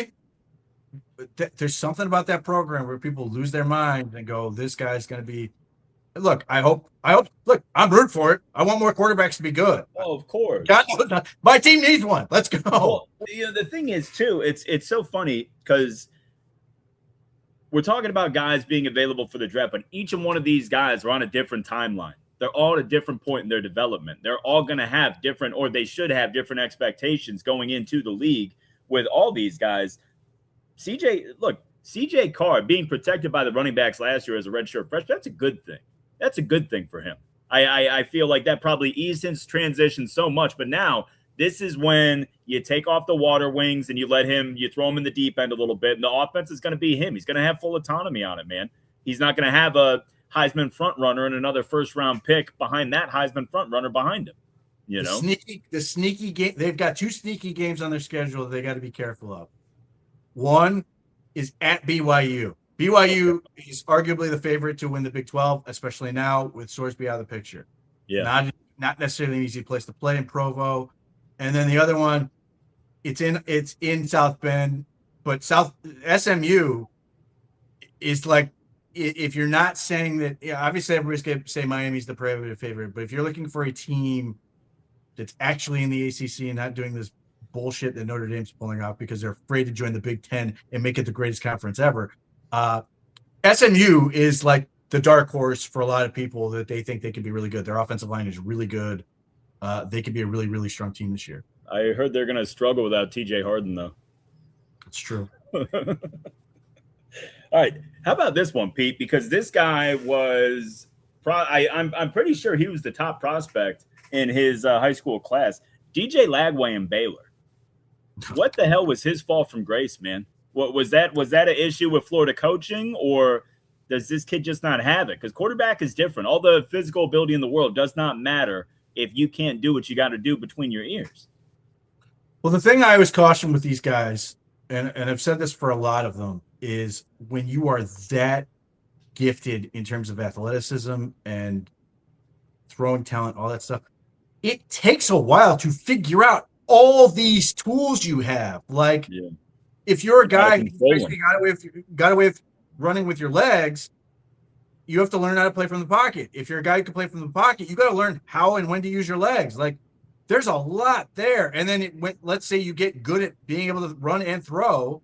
Speaker 2: there's something about that program where people lose their mind and go, this guy's going to be – look, I hope – look, I'm rooting for it. I want more quarterbacks to be good.
Speaker 1: Oh, of course.
Speaker 2: My team needs one. Let's go.
Speaker 1: Well, the thing is, too, it's so funny because we're talking about guys being available for the draft, but each and one of these guys are on a different timeline. They're all at a different point in their development. They're all going to have different – or they should have different expectations going into the league with all these guys. CJ Carr being protected by the running backs last year as a redshirt freshman, that's a good thing. That's a good thing for him. I feel like that probably eased his transition so much, but now this is when you take off the water wings and you throw him in the deep end a little bit, and the offense is going to be him. He's going to have full autonomy on it, man. He's not going to have a Heisman front runner and another first-round pick behind that Heisman front runner behind him.
Speaker 2: The sneaky game. They've got 2 sneaky games on their schedule that they got to be careful of. One is at BYU. BYU is arguably the favorite to win the Big 12, especially now with Sorsby out of the picture.
Speaker 1: Yeah,
Speaker 2: not necessarily an easy place to play in Provo. And then the other one, it's in South Bend, but SMU is like, if you're not saying that, obviously everybody's going to say Miami's the prohibitive favorite, but if you're looking for a team that's actually in the ACC and not doing this bullshit that Notre Dame's pulling off because they're afraid to join the Big Ten and make it the greatest conference ever. SMU is like the dark horse for a lot of people that they think they could be really good. Their offensive line is really good. They could be a really, really strong team this year.
Speaker 1: I heard they're going to struggle without TJ Harden, though.
Speaker 2: It's true.
Speaker 1: All right. How about this one, Pete? Because this guy was I'm pretty sure he was the top prospect in his high school class. DJ Lagway in Baylor. What the hell was his fall from grace, man? What was that? Was that an issue with Florida coaching, or does this kid just not have it? Because quarterback is different. All the physical ability in the world does not matter if you can't do what you got to do between your ears.
Speaker 2: Well, the thing I always caution with these guys, and I've said this for a lot of them, is when you are that gifted in terms of athleticism and throwing talent, all that stuff, it takes a while to figure out all these tools you have. Like, if you're a guy who basically got away with running with your legs, you have to learn how to play from the pocket. If you're a guy who can play from the pocket, you got to learn how and when to use your legs. Like, there's a lot there. And then let's say you get good at being able to run and throw,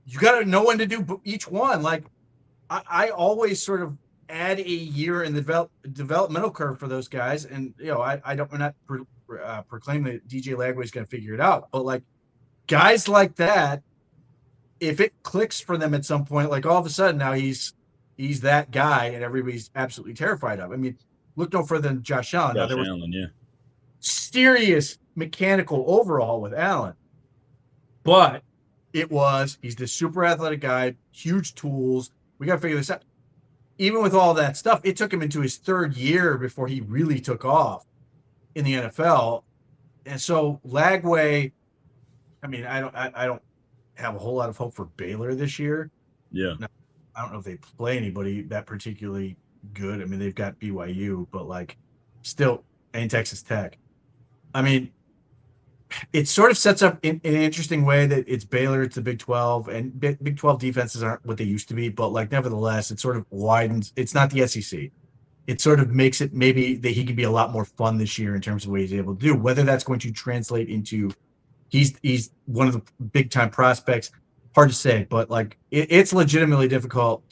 Speaker 2: you got to know when to do each one. Like, I always sort of add a year in the developmental curve for those guys. And, you know, we're not proclaiming that DJ Lagway is going to figure it out, but like guys like that, if it clicks for them at some point, like all of a sudden now he's that guy and everybody's absolutely terrified of. I mean, look no further than Josh Allen. Now, there was serious mechanical overhaul with Allen, but he's this super athletic guy, huge tools. We got to figure this out. Even with all that stuff, it took him into his third year before he really took off in the NFL. And so Lagway, I mean, I don't have a whole lot of hope for Baylor this year.
Speaker 1: Yeah.
Speaker 2: Now, I don't know if they play anybody that particularly good. I mean, they've got BYU, but like still, and Texas Tech. I mean, it sort of sets up in an interesting way that it's Baylor, it's the Big 12, and Big 12 defenses aren't what they used to be, but like nevertheless, it sort of widens. It's not the SEC. It sort of makes it maybe that he can be a lot more fun this year in terms of what he's able to do. Whether that's going to translate into he's one of the big time prospects, hard to say, but like it's legitimately difficult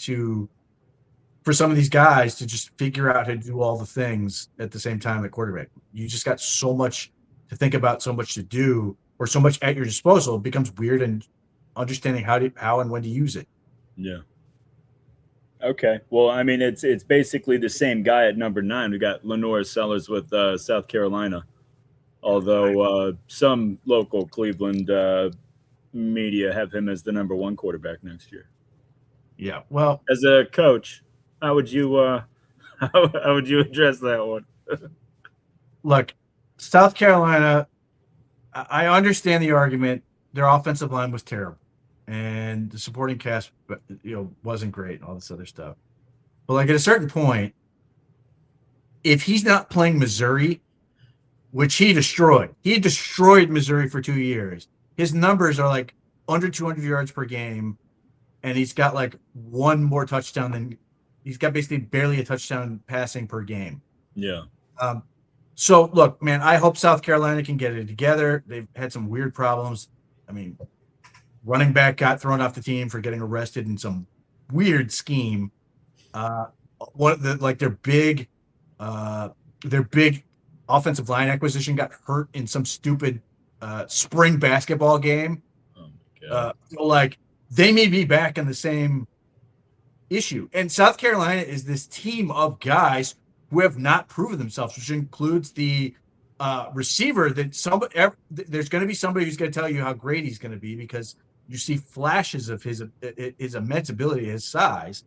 Speaker 2: for some of these guys to just figure out how to do all the things at the same time at quarterback. You just got so much to think about, so much to do, or so much at your disposal. It becomes weird and understanding how and when to use it.
Speaker 1: Yeah. Okay. Well, I mean, it's basically the same guy at number 9. We got Lenore Sellers with South Carolina, although some local Cleveland media have him as the number 1 quarterback next year.
Speaker 2: Yeah. Well,
Speaker 1: as a coach, how would you address that one?
Speaker 2: Look, South Carolina, I understand the argument. Their offensive line was terrible, and the supporting cast, wasn't great, and all this other stuff. But like at a certain point, if he's not playing Missouri, which he destroyed Missouri for 2 years. His numbers are like under 200 yards per game, and he's got like one more touchdown than he's got basically barely a touchdown passing per game.
Speaker 1: Yeah.
Speaker 2: So, look, man, I hope South Carolina can get it together. They've had some weird problems. I mean, running back got thrown off the team for getting arrested in some weird scheme. Their big offensive line acquisition got hurt in some stupid spring basketball game.
Speaker 1: Oh my God.
Speaker 2: So, they may be back in the same issue. And South Carolina is this team of guys who have not proven themselves, which includes the receiver that there's going to be somebody who's going to tell you how great he's going to be because you see flashes of his immense ability, his size,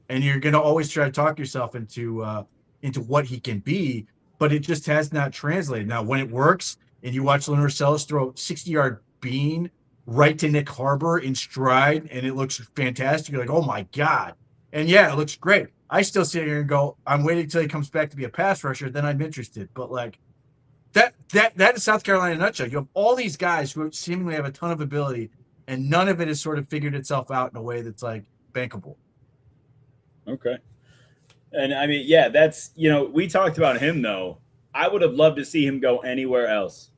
Speaker 2: and you're going to always try to talk yourself into what he can be, but it just has not translated. Now, when it works and you watch Lenore Sellers throw a 60-yard bean right to Nick Harbor in stride, and it looks fantastic, you're like, oh my God. And yeah, it looks great. I still sit here and go, I'm waiting until he comes back to be a pass rusher, then I'm interested. But like that is South Carolina in a nutshell. You have all these guys who seemingly have a ton of ability, and none of it has sort of figured itself out in a way that's like bankable.
Speaker 1: Okay. And I mean, yeah, that's, we talked about him though. I would have loved to see him go anywhere else.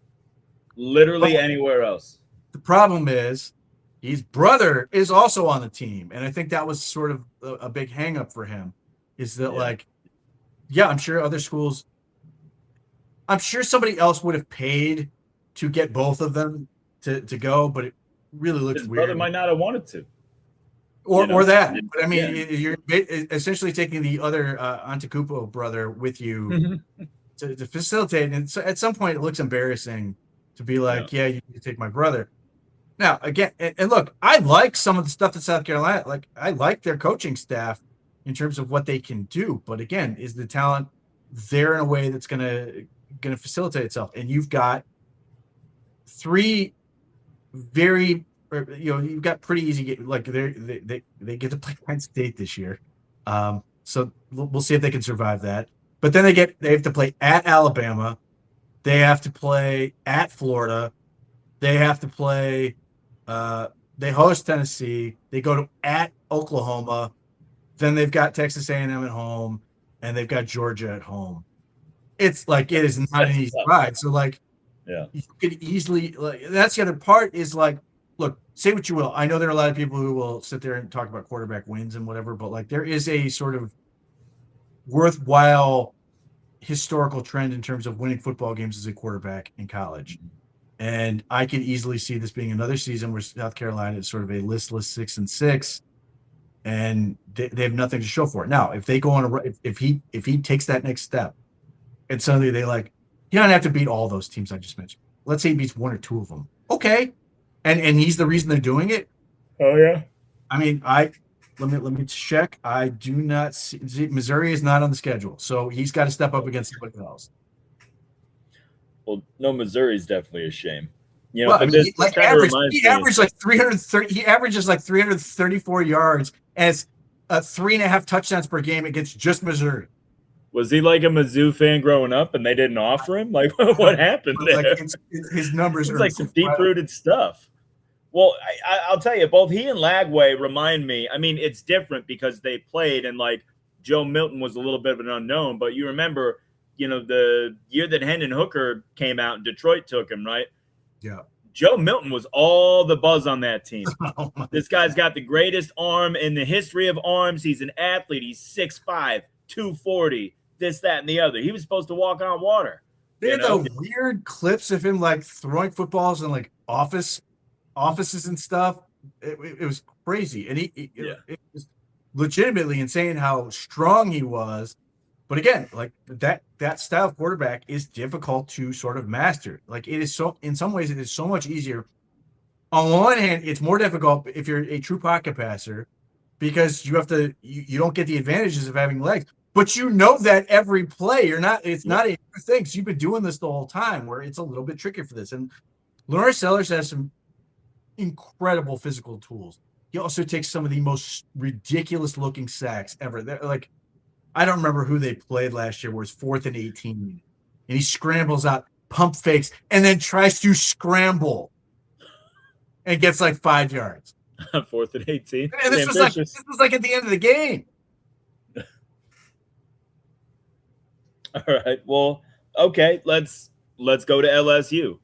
Speaker 1: Literally anywhere else.
Speaker 2: The problem is his brother is also on the team. And I think that was sort of a big hang up for him is that I'm sure other schools, I'm sure somebody else would have paid to get both of them to go, but it really looks
Speaker 1: his
Speaker 2: weird.
Speaker 1: Brother might not have wanted to.
Speaker 2: Or that. But I mean, you're essentially taking the other Antetokounmpo brother with you to facilitate. And so at some point it looks embarrassing to be like, you need to take my brother. Now, again, and look, I like some of the stuff that South Carolina, like I like their coaching staff in terms of what they can do. But again, is the talent there in a way that's going to going to facilitate itself. And you've got three very, you've got pretty easy. Like they get to play Penn State this year, so we'll see if they can survive that. But then they have to play at Alabama, they have to play at Florida, they have to play. They host Tennessee, they go to at Oklahoma, then they've got Texas A&M at home, and they've got Georgia at home. It's like it is not an easy ride. So like,
Speaker 1: yeah,
Speaker 2: you could easily that's the other part is like, look, say what you will. I know there are a lot of people who will sit there and talk about quarterback wins and whatever, but like there is a sort of worthwhile historical trend in terms of winning football games as a quarterback in college. And I could easily see this being another season where South Carolina is sort of a listless 6-6, and they have nothing to show for it. Now, if they go on if he takes that next step, and suddenly they like, you don't have to beat all those teams I just mentioned. Let's say he beats one or two of them. Okay. And he's the reason they're doing it.
Speaker 1: Oh yeah.
Speaker 2: I mean, let me check. I do not see Missouri is not on the schedule. So he's got to step up against somebody else.
Speaker 1: Well, no, Missouri's definitely a shame. You know,
Speaker 2: well,
Speaker 1: but
Speaker 2: I mean,
Speaker 1: this kind of reminds
Speaker 2: he averaged like 330. He averages like 334 yards and it's 3.5 touchdowns per game against just Missouri.
Speaker 1: Was he like a Mizzou fan growing up and they didn't offer him? Like, what happened there?
Speaker 2: Like his numbers are
Speaker 1: like some deep-rooted stuff. Well, I'll tell you, both he and Lagway remind me. I mean, it's different because they played, and like Joe Milton was a little bit of an unknown. But you remember, you know, the year that Hendon Hooker came out and Detroit took him, right?
Speaker 2: Yeah.
Speaker 1: Joe Milton was all the buzz on that team. This guy's got the greatest arm in the history of arms. He's an athlete. He's 6'5", 240. This, that, and the other. He was supposed to walk on water.
Speaker 2: They had the weird clips of him like throwing footballs in like offices and stuff. It was crazy, and it was legitimately insane how strong he was. But again, like that style of quarterback is difficult to sort of master. Like it is so, in some ways, it is so much easier. On one hand, it's more difficult if you're a true pocket passer because you have to you don't get the advantages of having legs. But you know that every play, it's not a new thing. So you've been doing this the whole time where it's a little bit tricky for this. And Lawrence Sellers has some incredible physical tools. He also takes some of the most ridiculous looking sacks ever. They're like, I don't remember who they played last year where it's 4th and 18. And he scrambles out, pump fakes, and then tries to scramble and gets like 5 yards.
Speaker 1: 4th and 18.
Speaker 2: And this was like at the end of the game.
Speaker 1: All right. Well, okay. Let's go to LSU.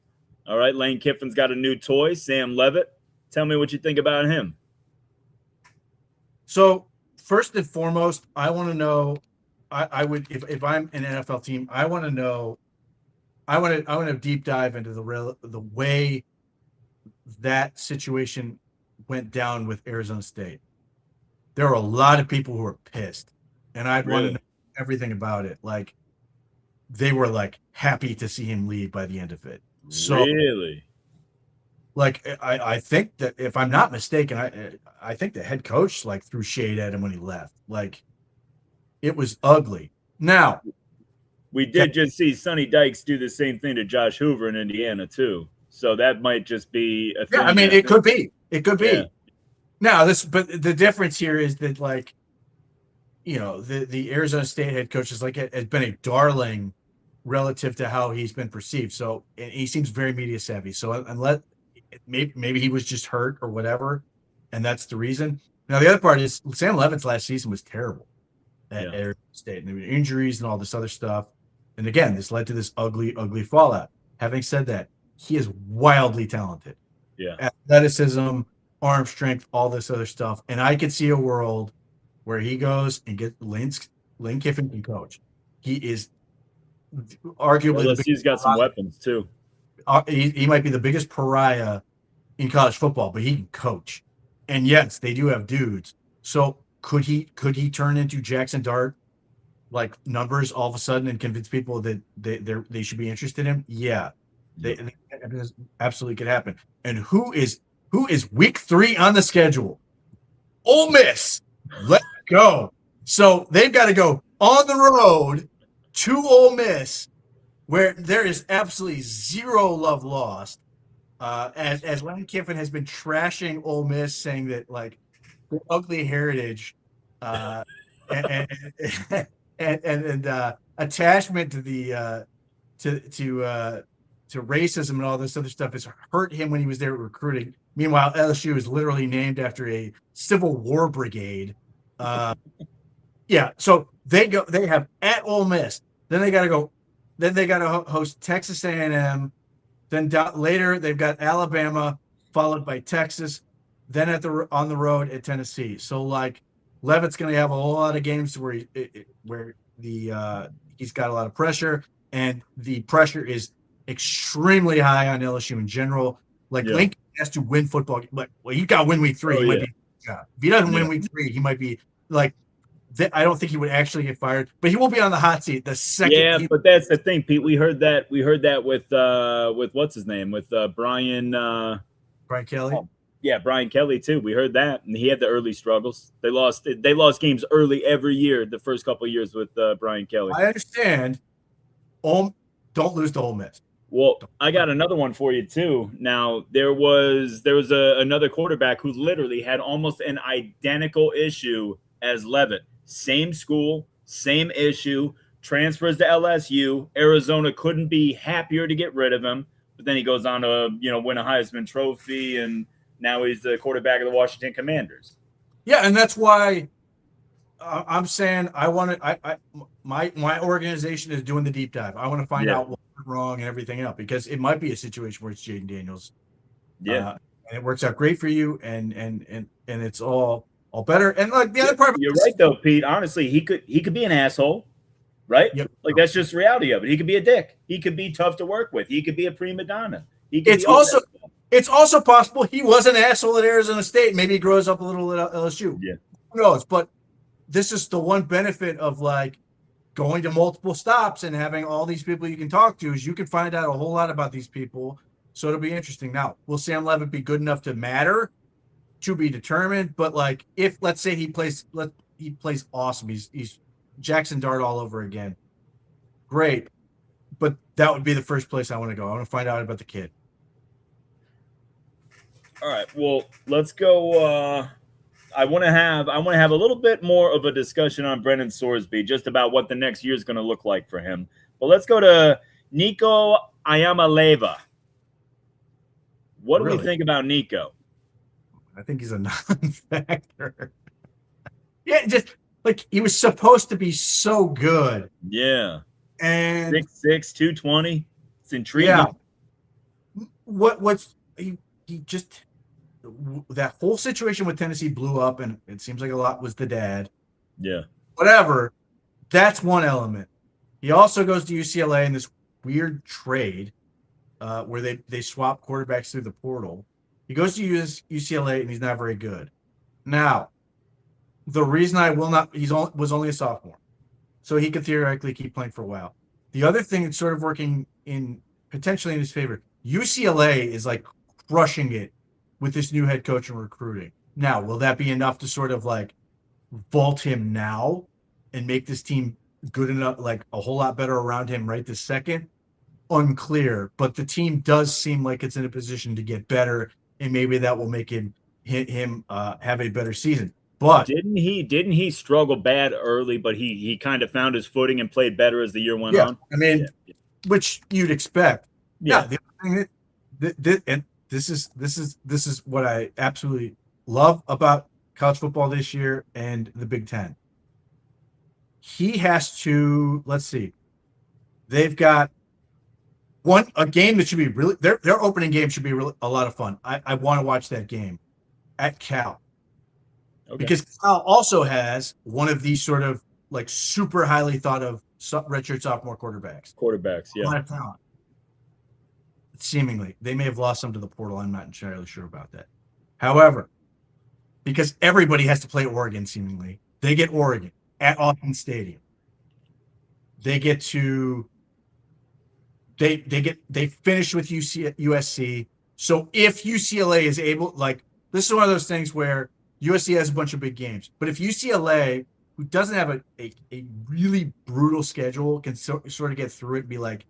Speaker 1: All right. Lane Kiffin's got a new toy, Sam Levitt. Tell me what you think about him.
Speaker 2: So first and foremost, I want to know. I would if I'm an NFL team, I want to know. I want to deep dive into the way that situation went down with Arizona State. There are a lot of people who are pissed, and I'd want to know everything about it. Like, they were like happy to see him leave by the end of it. So,
Speaker 1: really?
Speaker 2: Like, I think that if I'm not mistaken, I think the head coach like threw shade at him when he left. Like, it was ugly. Now,
Speaker 1: we did just see Sonny Dykes do the same thing to Josh Hoover in Indiana too. So that might just be a thing.
Speaker 2: Yeah, I mean, it could be. It could be.
Speaker 1: Yeah.
Speaker 2: Now, but the difference here is that, like, you know, the Arizona State head coach has been a darling relative to how he's been perceived. So, and he seems very media savvy. So unless maybe he was just hurt or whatever, and that's the reason. Now, the other part is Sam Levitt's last season was terrible at Arizona State, and there were injuries and all this other stuff. And again, this led to this ugly, ugly fallout. Having said that, he is wildly talented.
Speaker 1: Yeah,
Speaker 2: athleticism, arm strength, all this other stuff. And I could see a world where he goes and get Lane Kiffin can coach. He is arguably
Speaker 1: LSU's got some weapons too.
Speaker 2: He might be the biggest pariah in college football, but he can coach. And yes, they do have dudes. So could he turn into Jackson Dart like numbers all of a sudden and convince people that they should be interested in him? Yeah. It absolutely could happen. And who is week 3 on the schedule? Ole Miss. Let's go. So they've got to go on the road to Ole Miss, where there is absolutely zero love lost. As Lane Kiffin has been trashing Ole Miss, saying that like the ugly heritage, uh, and and attachment to the to to uh, to racism and all this other stuff has hurt him when he was there recruiting. Meanwhile, LSU is literally named after a Civil War brigade. Uh, yeah, so they have at Ole Miss, then they got to go, then they got to host Texas A&M. Then later they've got Alabama, followed by Texas, then on the road at Tennessee. So like Levitt's going to have a whole lot of games where he's got a lot of pressure, and the pressure is extremely high on LSU in general. Like Lincoln has to win football. Like, well, you got to win week 3. He might be. If he doesn't win week 3, he might be like. I don't think he would actually get fired, but he will be on the hot seat the second.
Speaker 1: Yeah, but that's the thing, Pete. We heard that with what's his name, with Brian
Speaker 2: Kelly.
Speaker 1: Oh, yeah, Brian Kelly too. We heard that, and he had the early struggles. They lost games early every year. The first couple of years with Brian Kelly.
Speaker 2: I understand. Don't lose to Ole Miss.
Speaker 1: Well, I got another one for you too. Now there was another quarterback who literally had almost an identical issue as Levitt. Same school, same issue, transfers to LSU. Arizona couldn't be happier to get rid of him, but then he goes on to, win a Heisman Trophy, and now he's the quarterback of the Washington Commanders.
Speaker 2: Yeah, and that's why I'm saying my organization is doing the deep dive. I want to find out what went wrong and everything else, because it might be a situation where it's Jaden Daniels.
Speaker 1: Yeah.
Speaker 2: And it works out great for you, and it's all better. And like the other part,
Speaker 1: you're right though, Pete. Honestly, he could be an asshole, right?
Speaker 2: Yep.
Speaker 1: Like that's just the reality of it. He could be a dick. He could be tough to work with. He could be a prima donna.
Speaker 2: It's also possible he was an asshole at Arizona State. Maybe he grows up a little at LSU.
Speaker 1: Yeah,
Speaker 2: who knows? But this is the one benefit of like going to multiple stops and having all these people you can talk to, is you can find out a whole lot about these people. So it'll be interesting. Now, will Sam Levitt be good enough to matter? To be determined, but like if let's say he plays awesome, he's Jackson Dart all over again, great, but that would be the first place I want to go. I want to find out about the kid.
Speaker 1: All right, well, let's go. I want to have a little bit more of a discussion on Brennan Sorsby, just about what the next year is going to look like for him. But let's go to Nico Ayamaleva. What do we think about Nico?
Speaker 2: I think he's a non-factor. Yeah, just like he was supposed to be so good.
Speaker 1: Yeah.
Speaker 2: And
Speaker 1: 6'6", 220. It's intriguing.
Speaker 2: Yeah. What's he just, that whole situation with Tennessee blew up, and it seems like a lot was the dad.
Speaker 1: Yeah.
Speaker 2: Whatever. That's one element. He also goes to UCLA in this weird trade where they swap quarterbacks through the portal. He goes to UCLA, and he's not very good. Now, the reason was only a sophomore, so he could theoretically keep playing for a while. The other thing that's sort of working potentially in his favor, UCLA is like crushing it with this new head coach and recruiting. Now, will that be enough to sort of like vault him now and make this team good enough, like a whole lot better around him right this second? Unclear, but the team does seem like it's in a position to get better, and maybe that will make him have a better season. But
Speaker 1: didn't he struggle bad early, but he kind of found his footing and played better as the year went on?
Speaker 2: I mean, which you'd expect.
Speaker 1: Yeah.
Speaker 2: The other thing and this is what I absolutely love about college football this year and the Big Ten. He has to, let's see, they've got a game that should be really, their opening game should be really a lot of fun. I want to watch that game at Cal. Okay. Because Cal also has one of these sort of like super highly thought of redshirt sophomore quarterbacks.
Speaker 1: Yeah.
Speaker 2: A lot of talent. Seemingly. They may have lost some to the portal. I'm not entirely sure about that. However, because everybody has to play Oregon seemingly, they get Oregon at Autzen Stadium. They get to they finish with USC. So if UCLA is able, like, this is one of those things where USC has a bunch of big games, but if UCLA, who doesn't have a really brutal schedule, can sort of get through it and be like,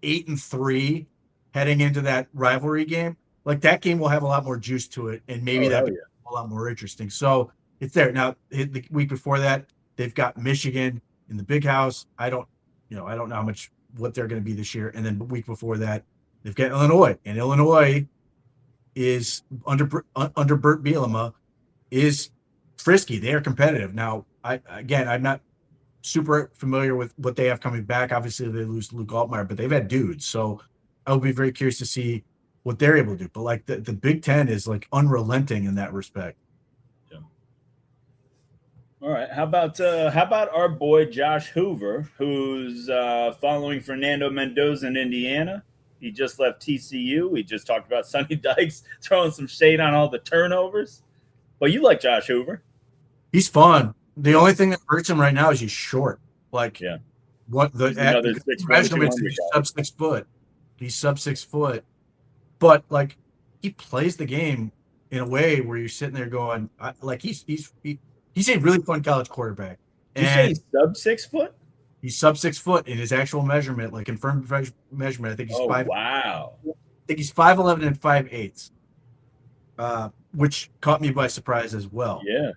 Speaker 2: 8-3 heading into that rivalry game, like that game will have a lot more juice to it, and maybe
Speaker 1: Oh,
Speaker 2: that
Speaker 1: hell
Speaker 2: be
Speaker 1: yeah.
Speaker 2: a lot more interesting. So it's there now. The week before that, they've got Michigan in the Big House. I don't know how much what they're going to be this year, and then the week before that, they've got Illinois, and Illinois is under Burt Bielema is frisky. They are competitive. Now, I'm not super familiar with what they have coming back. Obviously, they lose Luke Altmaier, but they've had dudes. So I will be very curious to see what they're able to do. But like the Big Ten is like unrelenting in that respect.
Speaker 1: Yeah. All right. How about our boy Josh Hoover, who's following Fernando Mendoza in Indiana? He just left TCU. We just talked about Sonny Dykes throwing some shade on all the turnovers. But you like Josh Hoover?
Speaker 2: He's fun. The only thing that hurts him right now is he's short. Like
Speaker 1: Yeah.
Speaker 2: what
Speaker 1: He's another
Speaker 2: the
Speaker 1: 6'1",
Speaker 2: measurements,
Speaker 1: 200
Speaker 2: he's
Speaker 1: guy.
Speaker 2: sub 6 foot. He's sub 6 foot. But like he plays the game in a way where you're sitting there going, like he's a really fun college quarterback,
Speaker 1: Did you say
Speaker 2: and
Speaker 1: he's sub 6 foot?
Speaker 2: he's sub 6 foot in his actual measurement, like confirmed measurement. I think he's
Speaker 1: Oh,
Speaker 2: five.
Speaker 1: wow.
Speaker 2: I think he's 5'11" and 5'8", which caught me by surprise as well.
Speaker 1: Yeah.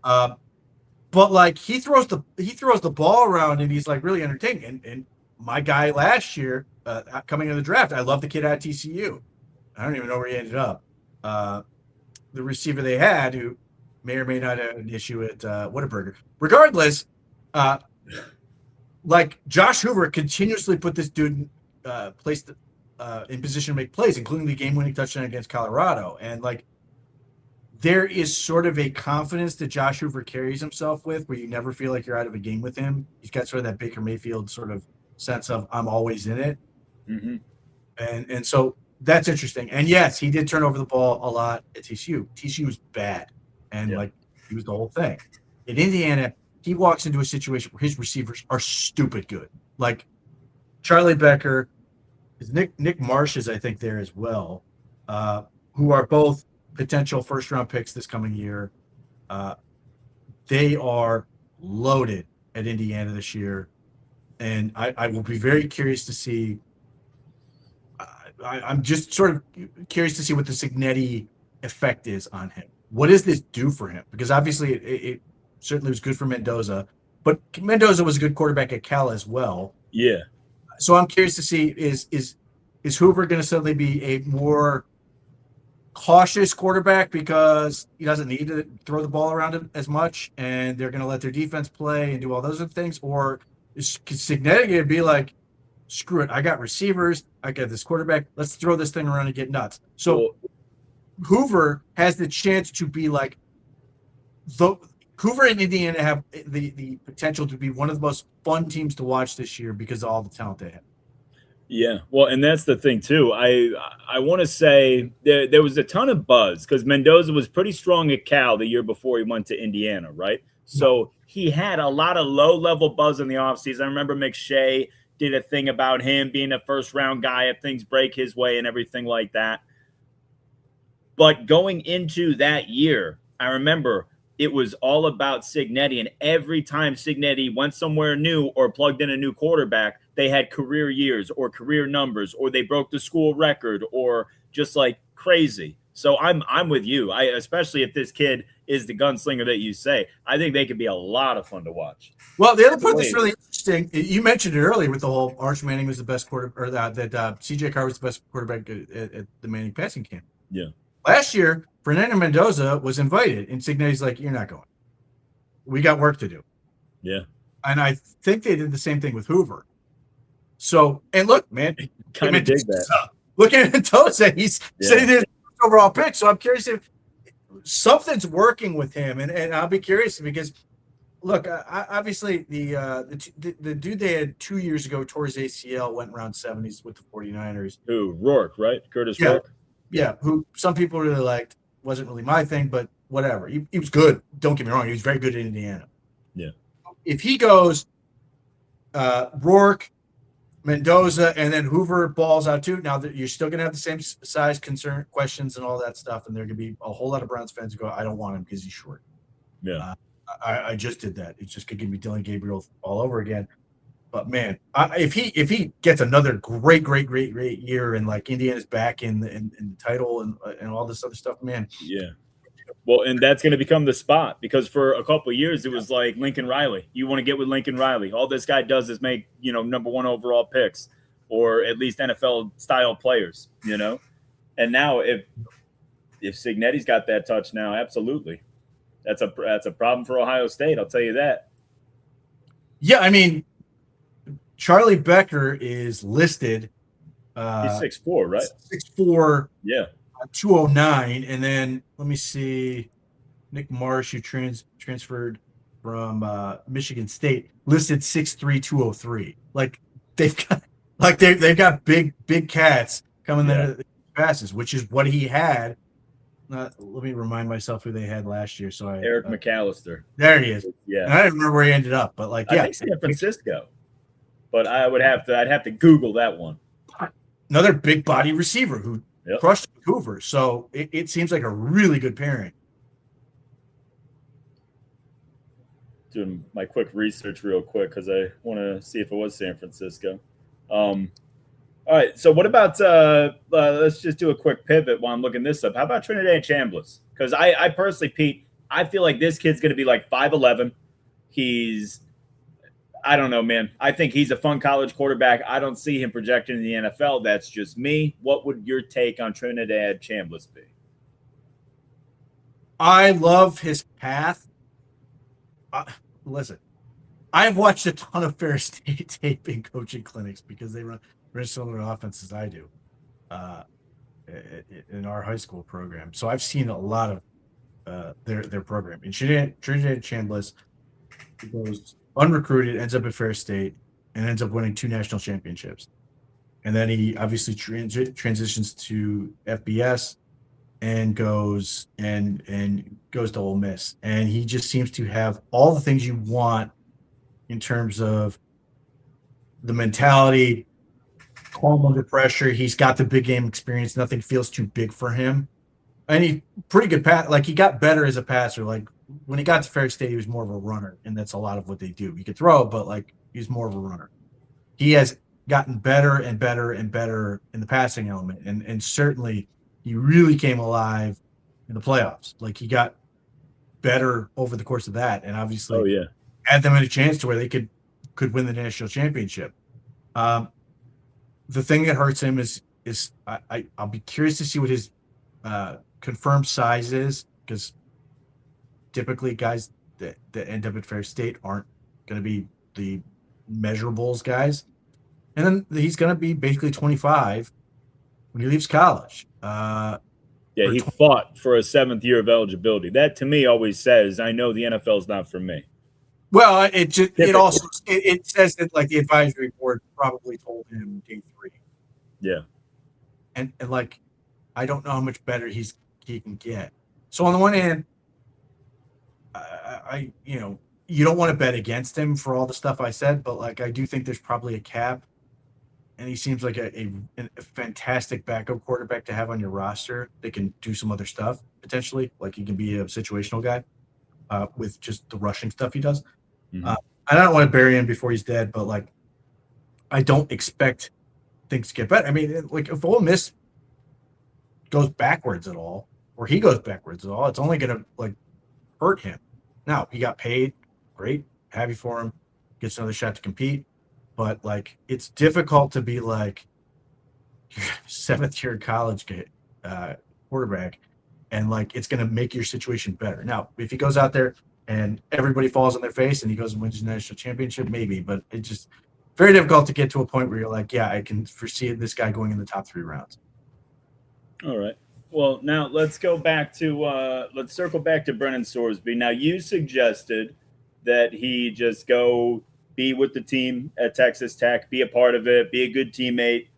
Speaker 2: Uh, but like he throws the ball around and he's like really entertaining. And my guy last year, coming in the draft, I love the kid at TCU. I don't even know where he ended up. The receiver they had, who may or may not have an issue at Whataburger. Regardless, like Josh Hoover continuously put this dude placed in position to make plays, including the game-winning touchdown against Colorado. And like there is sort of a confidence that Josh Hoover carries himself with, where you never feel like you're out of a game with him. He's got sort of that Baker Mayfield sort of sense of I'm always in it.
Speaker 1: Mm-hmm.
Speaker 2: And so that's interesting. And yes, he did turn over the ball a lot at TCU. TCU was bad, and like he was the whole thing. In Indiana, he walks into a situation where his receivers are stupid good. Like Charlie Becker, Nick Marsh is I think there as well, who are both potential first-round picks this coming year. They are loaded at Indiana this year, and I will be very curious to see. I'm just sort of curious to see what the Cignetti effect is on him. What does this do for him? Because obviously it certainly was good for Mendoza, but Mendoza was a good quarterback at Cal as well.
Speaker 1: Yeah.
Speaker 2: So I'm curious to see is Hoover going to suddenly be a more cautious quarterback because he doesn't need to throw the ball around him as much, and they're going to let their defense play and do all those other things, or is Cignetti going to be like, screw it, I got receivers, I got this quarterback, let's throw this thing around and get nuts. So
Speaker 1: Well,
Speaker 2: Hoover has the chance to be like Hoover and Indiana have the potential to be one of the most fun teams to watch this year because of all the talent they have.
Speaker 1: yeah. Well, and that's the thing too. I want to say there was a ton of buzz because Mendoza was pretty strong at Cal the year before he went to Indiana, right? So he had a lot of low-level buzz in the offseason. I remember McShay did a thing about him being a first-round guy if things break his way and everything like that. But going into that year, I remember it was all about Cignetti, and every time Cignetti went somewhere new or plugged in a new quarterback, they had career years or career numbers, or they broke the school record, or just like crazy. So I'm with you. Especially if this kid is the gunslinger that you say, I think they could be a lot of fun to watch.
Speaker 2: Well, the other part that's really interesting, you mentioned it earlier with the whole Arch Manning was the best quarterback, or that CJ Carr was the best quarterback at the Manning passing camp.
Speaker 1: Yeah.
Speaker 2: Last year, Fernando Mendoza was invited, and Cignetti's like, "You're not going. We got work to do."
Speaker 1: Yeah.
Speaker 2: And I think they did the same thing with Hoover. So, and look, man,
Speaker 1: Kind of dig that.
Speaker 2: Looking at Mendoza, he's sitting there overall pick. So I'm curious if something's working with him, and I'll be curious because, look, obviously the dude they had 2 years ago tore his ACL, went around 70s with the 49ers.
Speaker 1: Who? Rourke, right? Curtis
Speaker 2: Yeah.
Speaker 1: Rourke?
Speaker 2: Yeah, who some people really liked. Wasn't really my thing, but whatever. He was good. Don't get me wrong. He was very good in Indiana.
Speaker 1: Yeah.
Speaker 2: If he goes Rourke, Mendoza, and then Hoover balls out too, now that you're still going to have the same size concern questions and all that stuff, and there going to be a whole lot of Browns fans who go, I don't want him because he's short.
Speaker 1: Yeah.
Speaker 2: I just did that. It's just going to give me Dylan Gabriel all over again. But man, if he gets another great year and like Indiana's back in the title and all this other stuff, man.
Speaker 1: Yeah. Well, and that's going to become the spot because for a couple of years it was like Lincoln Riley. You want to get with Lincoln Riley. All this guy does is make, number one overall picks or at least NFL style players, And now if Cignetti's got that touch now, absolutely. That's a problem for Ohio State, I'll tell you that.
Speaker 2: Yeah, I mean, Charlie Becker is listed.
Speaker 1: He's 6'4", right?
Speaker 2: 6'4".
Speaker 1: Yeah.
Speaker 2: 209, and then let me see, Nick Marsh, who transferred from Michigan State, listed 6'3", 203. Like they've got big cats coming there passes, which is what he had. Let me remind myself who they had last year. So
Speaker 1: Eric McAllister.
Speaker 2: There he is.
Speaker 1: Yeah,
Speaker 2: and I don't remember where he ended up, but
Speaker 1: I think San Francisco. But I'd have to Google that one.
Speaker 2: Another big body receiver who crushed Vancouver. So it seems like a really good pairing.
Speaker 1: Doing my quick research real quick because I want to see if it was San Francisco. All right. So what about let's just do a quick pivot while I'm looking this up. How about Trinidad Chambliss? Because I personally, Pete, I feel like this kid's going to be like 5'11". I don't know, man. I think he's a fun college quarterback. I don't see him projecting in the NFL. That's just me. What would your take on Trinidad Chambliss be?
Speaker 2: I love his path. Listen, I've watched a ton of Fair State tape in coaching clinics because they run similar offenses I do in our high school program. So I've seen a lot of their program. And Trinidad Chambliss goes unrecruited, ends up at Fair State, and ends up winning 2 national championships. And then he obviously transitions to FBS and goes to Ole Miss. And he just seems to have all the things you want in terms of the mentality, calm under pressure. He's got the big game experience. Nothing feels too big for him. And he's pretty good pass. Like he got better as a passer. Like when he got to Fair State, he was more of a runner, and that's a lot of what they do. He could throw, but like he's more of a runner. He has gotten better and better and better in the passing element, and certainly he really came alive in the playoffs. Like he got better over the course of that, and obviously had them in a chance to where they could win the national championship. The thing that hurts him is I'll be curious to see what his confirmed size is, because typically guys that end up at Fair State aren't going to be the measurables guys. And then he's going to be basically 25 when he leaves college.
Speaker 1: He fought for a 7th year of eligibility. That to me always says, I know the NFL is not for me.
Speaker 2: Well, it says that like the advisory board probably told him day 3.
Speaker 1: Yeah.
Speaker 2: And like, I don't know how much better he can get. So on the one hand, you don't want to bet against him for all the stuff I said, but like I do think there's probably a cap, and he seems like a fantastic backup quarterback to have on your roster that can do some other stuff potentially. Like he can be a situational guy with just the rushing stuff he does. Mm-hmm. I don't want to bury him before he's dead, but like I don't expect things to get better. I mean, like if Ole Miss goes backwards at all, or he goes backwards at all, it's only going to like hurt him. Now he got paid, great, happy for him, gets another shot to compete, but like it's difficult to be like 7th year college quarterback, and like it's going to make your situation better. Now, if he goes out there and everybody falls on their face and he goes and wins the national championship, maybe, but it's just very difficult to get to a point where you're like, yeah, I can foresee this guy going in the top 3 rounds.
Speaker 1: All right. Well, now let's go back to let's circle back to Brennan Sorsby. Now, you suggested that he just go be with the team at Texas Tech, be a part of it, be a good teammate,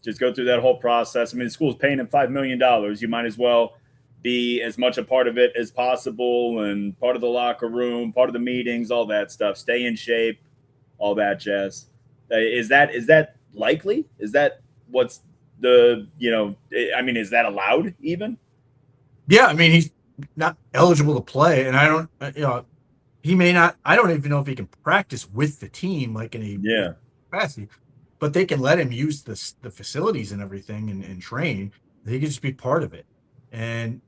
Speaker 1: just go through that whole process. I mean, the school's paying him $5 million. You might as well be as much a part of it as possible and part of the locker room, part of the meetings, all that stuff. Stay in shape, all that jazz. Is that likely? Is that what's is that allowed even?
Speaker 2: Yeah, I mean, he's not eligible to play, and I don't, he may not. I don't even know if he can practice with the team like in a capacity, but they can let him use the facilities and everything and train. They can just be part of it. And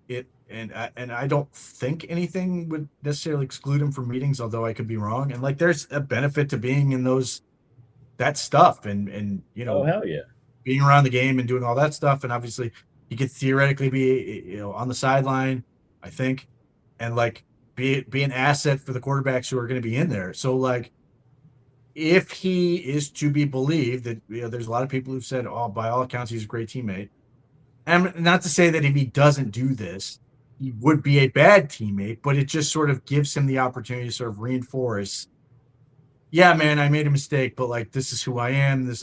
Speaker 2: I don't think anything would necessarily exclude him from meetings, although I could be wrong. And like, there's a benefit to being in that stuff and
Speaker 1: Oh, hell yeah.
Speaker 2: being around the game and doing all that stuff. And obviously he could theoretically be, on the sideline, I think, and like be an asset for the quarterbacks who are going to be in there. So like, if he is to be believed, that there's a lot of people who've said, oh, by all accounts, he's a great teammate. And not to say that if he doesn't do this, he would be a bad teammate, but it just sort of gives him the opportunity to sort of reinforce, yeah, man, I made a mistake, but like, this is who I am.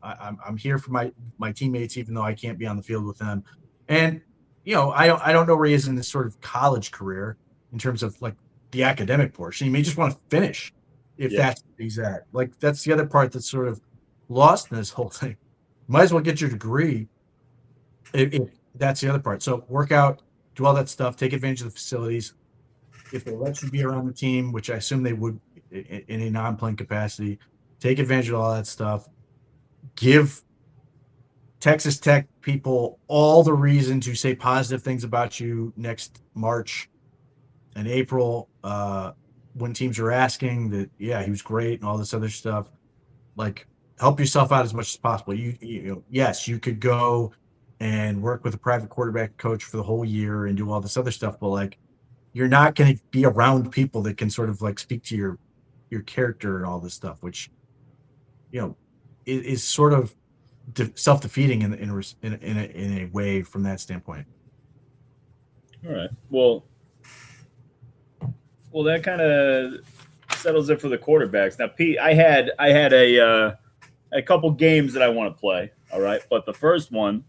Speaker 2: I'm here for my teammates, even though I can't be on the field with them. And, I don't know where he is in this sort of college career in terms of like the academic portion. He may just want to finish if that's where he's at. Like, that's the other part that's sort of lost in this whole thing. Might as well get your degree. If that's the other part. So work out, do all that stuff, take advantage of the facilities. If they let you be around the team, which I assume they would in a non-playing capacity, take advantage of all that stuff. Give Texas Tech people all the reason to say positive things about you next March and April, when teams are asking that, yeah, he was great and all this other stuff. Like, help yourself out as much as possible. Yes, you could go and work with a private quarterback coach for the whole year and do all this other stuff, but like, you're not going to be around people that can sort of like speak to your character and all this stuff, which is sort of self-defeating in a way from that standpoint.
Speaker 1: All right. Well, that kind of settles it for the quarterbacks. Now, Pete, I had a couple games that I want to play. All right, but the first one.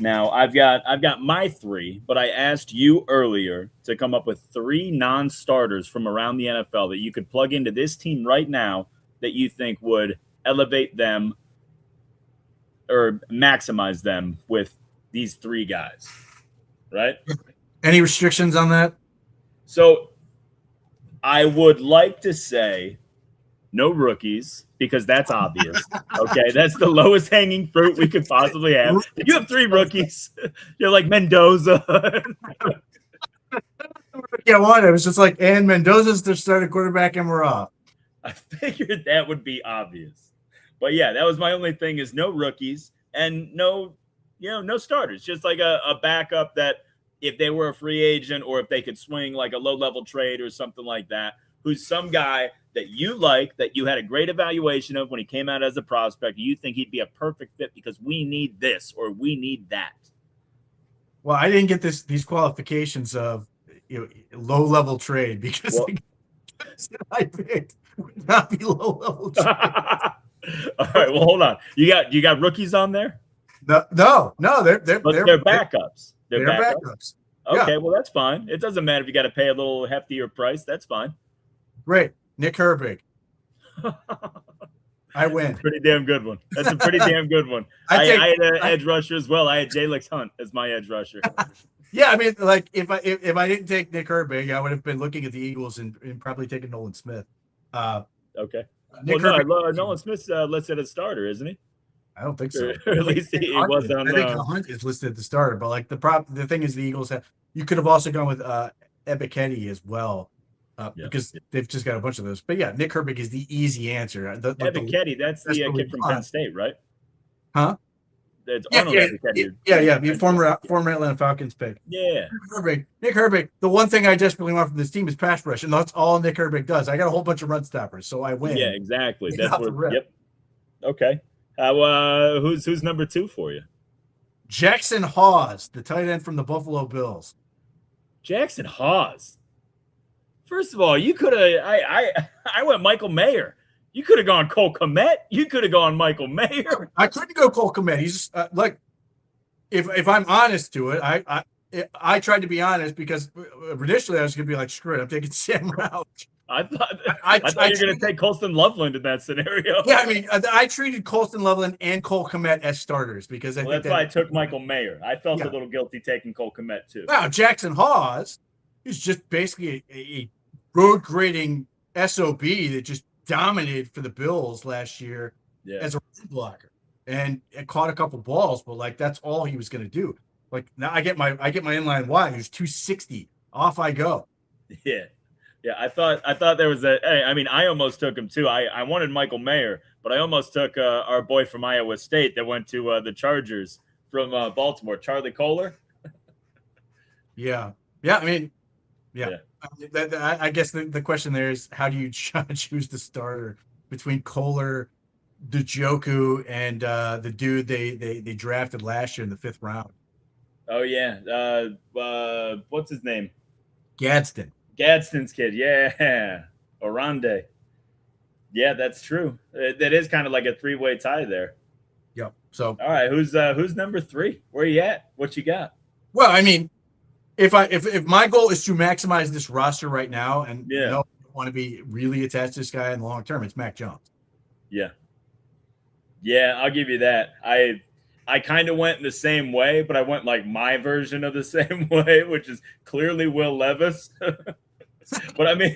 Speaker 1: Now, I've got my three, but I asked you earlier to come up with three non-starters from around the NFL that you could plug into this team right now that you think would elevate them or maximize them with these three guys, right?
Speaker 2: Any restrictions on that?
Speaker 1: So I would like to say no rookies, because that's obvious. Okay, that's the lowest hanging fruit we could possibly have. If you have three rookies, you're like Mendoza.
Speaker 2: Yeah, one. It was just like, and Mendoza's the starting quarterback, and we're off.
Speaker 1: I figured that would be obvious, but yeah, that was my only thing: is no rookies and no starters. Just like a backup that if they were a free agent or if they could swing like a low-level trade or something like that, who's some guy that you like, that you had a great evaluation of when he came out as a prospect, you think he'd be a perfect fit because we need this or we need that.
Speaker 2: Well, I didn't get these qualifications of low-level trade because I picked would not be low-level trade.
Speaker 1: All right, well, hold on. You got rookies on there?
Speaker 2: No, they're
Speaker 1: backups. They're
Speaker 2: backups.
Speaker 1: Okay,
Speaker 2: yeah.
Speaker 1: Well, that's fine. It doesn't matter if you got to pay a little heftier price. That's fine.
Speaker 2: Great. Nick Herbig. I win.
Speaker 1: That's a pretty damn good one. That's a pretty damn good one. I had an edge rusher as well. I had Jalix Hunt as my edge rusher.
Speaker 2: Yeah, I mean, like if I didn't take Nick Herbig, I would have been looking at the Eagles and probably taking Nolan Smith.
Speaker 1: Okay. Nolan Smith's listed as starter, isn't he?
Speaker 2: I don't think so.
Speaker 1: Or at least he was on.
Speaker 2: I think Hunt is listed at the starter, but like the thing is, the Eagles you could have also gone with Ebiketie as well. Because they've just got a bunch of those. But yeah, Nick Herbig is the easy answer.
Speaker 1: Ebiketie, that's the kid from Penn State, right?
Speaker 2: Huh?
Speaker 1: It's Arnold Ebiketie.
Speaker 2: Yeah. The former Atlanta Falcons pick.
Speaker 1: Yeah.
Speaker 2: Nick Herbig. The one thing I desperately want from this team is pass rush, and that's all Nick Herbig does. I got a whole bunch of run stoppers, so I win.
Speaker 1: Yeah, exactly. That's what. Yep. Okay. Who's number two for you?
Speaker 2: Jackson Hawes, the tight end from the Buffalo Bills.
Speaker 1: Jackson Hawes. First of all, you could have. I went Michael Mayer. You could have gone Cole Kmet. You could have gone Michael Mayer.
Speaker 2: I couldn't go Cole Kmet. He's just like, if I'm honest to it, I tried to be honest because initially I was going to be like, screw it, I'm taking Sam Rouch.
Speaker 1: I thought you were going to take Colston Loveland in that scenario.
Speaker 2: Yeah, I mean, I treated Colston Loveland and Cole Kmet as starters because
Speaker 1: that's why I took Michael Mayer. I felt a little guilty taking Cole Kmet too.
Speaker 2: Now Jackson Hawes is just basically a road grading SOB that just dominated for the Bills last year as a run blocker, and it caught a couple balls, but like that's all he was going to do. Like now I get my inline wide, who's 260. Off I go.
Speaker 1: Yeah. Yeah, I thought there was a. Hey, I mean, I almost took him too. I wanted Michael Mayer, but I almost took our boy from Iowa State that went to the Chargers from Baltimore, Charlie Kohler.
Speaker 2: Yeah, I mean, yeah. I guess the question there is how do you choose the starter between Kohler, Njoku, and the dude they drafted last year in the 5th round?
Speaker 1: Oh yeah, what's his name?
Speaker 2: Gadsden.
Speaker 1: Gadsden's kid. Yeah, Orande. Yeah, that's true. That is kind of like a 3-way tie there.
Speaker 2: Yep. So
Speaker 1: all right, who's number 3? Where you at? What you got?
Speaker 2: Well, I mean, if my goal is to maximize this roster right now, and
Speaker 1: I
Speaker 2: don't want to be really attached to this guy in the long term, it's Mac Jones.
Speaker 1: Yeah, I'll give you that. I kind of went in the same way, but I went like my version of the same way, which is clearly Will Levis. But I mean,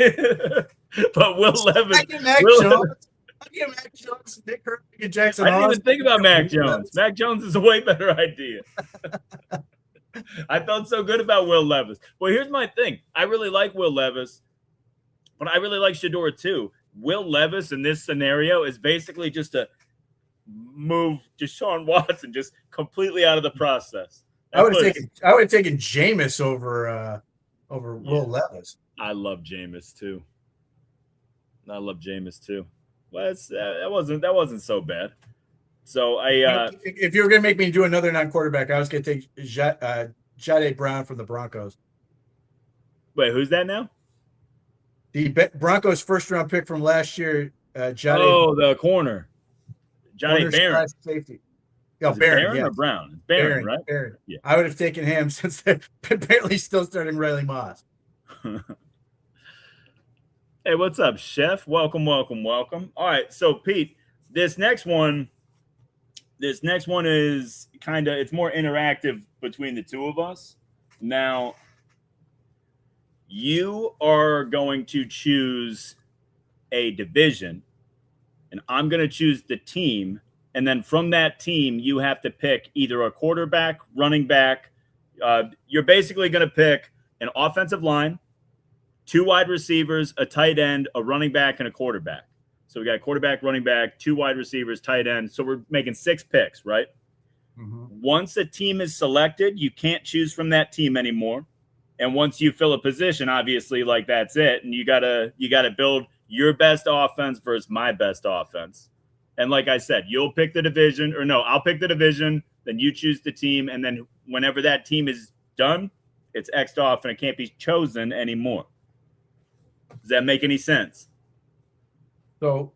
Speaker 1: but Will Levis.
Speaker 2: I get Mac Jones, Nick Herbig, and Jackson.
Speaker 1: I didn't even think about Mac Jones. Mac Jones is a way better idea. I felt so good about Will Levis. Well, here's my thing. I really like Will Levis, but I really like Shedeur too. Will Levis in this scenario is basically just a move Deshaun Watson just completely out of the process.
Speaker 2: I would have taken Jameis over Will Levis.
Speaker 1: I love Jameis too. Well, that wasn't so bad. So
Speaker 2: if you were gonna make me do another non-quarterback, I was gonna take Jahdae Brown from the Broncos.
Speaker 1: Wait, who's that now?
Speaker 2: The Broncos' 1st-round pick from last year.
Speaker 1: The corner. Jahdae Barron.
Speaker 2: Safety.
Speaker 1: Yeah, Barron or Brown? Barron, right?
Speaker 2: Barron. Yeah. I would have taken him since they're apparently still starting Riley Moss.
Speaker 1: Hey, what's up, Chef? Welcome. All right, so Pete, this next one is it's more interactive between the two of us. Now, you are going to choose a division, and I'm going to choose the team. And then from that team, you have to pick either a quarterback, running back. You're basically going to pick an offensive line, 2 wide receivers, a tight end, a running back, and a quarterback. So we got quarterback, running back, 2 wide receivers, tight end. So we're making 6 picks, right? Mm-hmm. Once a team is selected, you can't choose from that team anymore. And once you fill a position, obviously, like that's it. And you gotta build your best offense versus my best offense. And like I said, you'll pick the division, or no, I'll pick the division, then you choose the team, and then whenever that team is done, it's X'd off and it can't be chosen anymore. Does that make any sense?
Speaker 2: So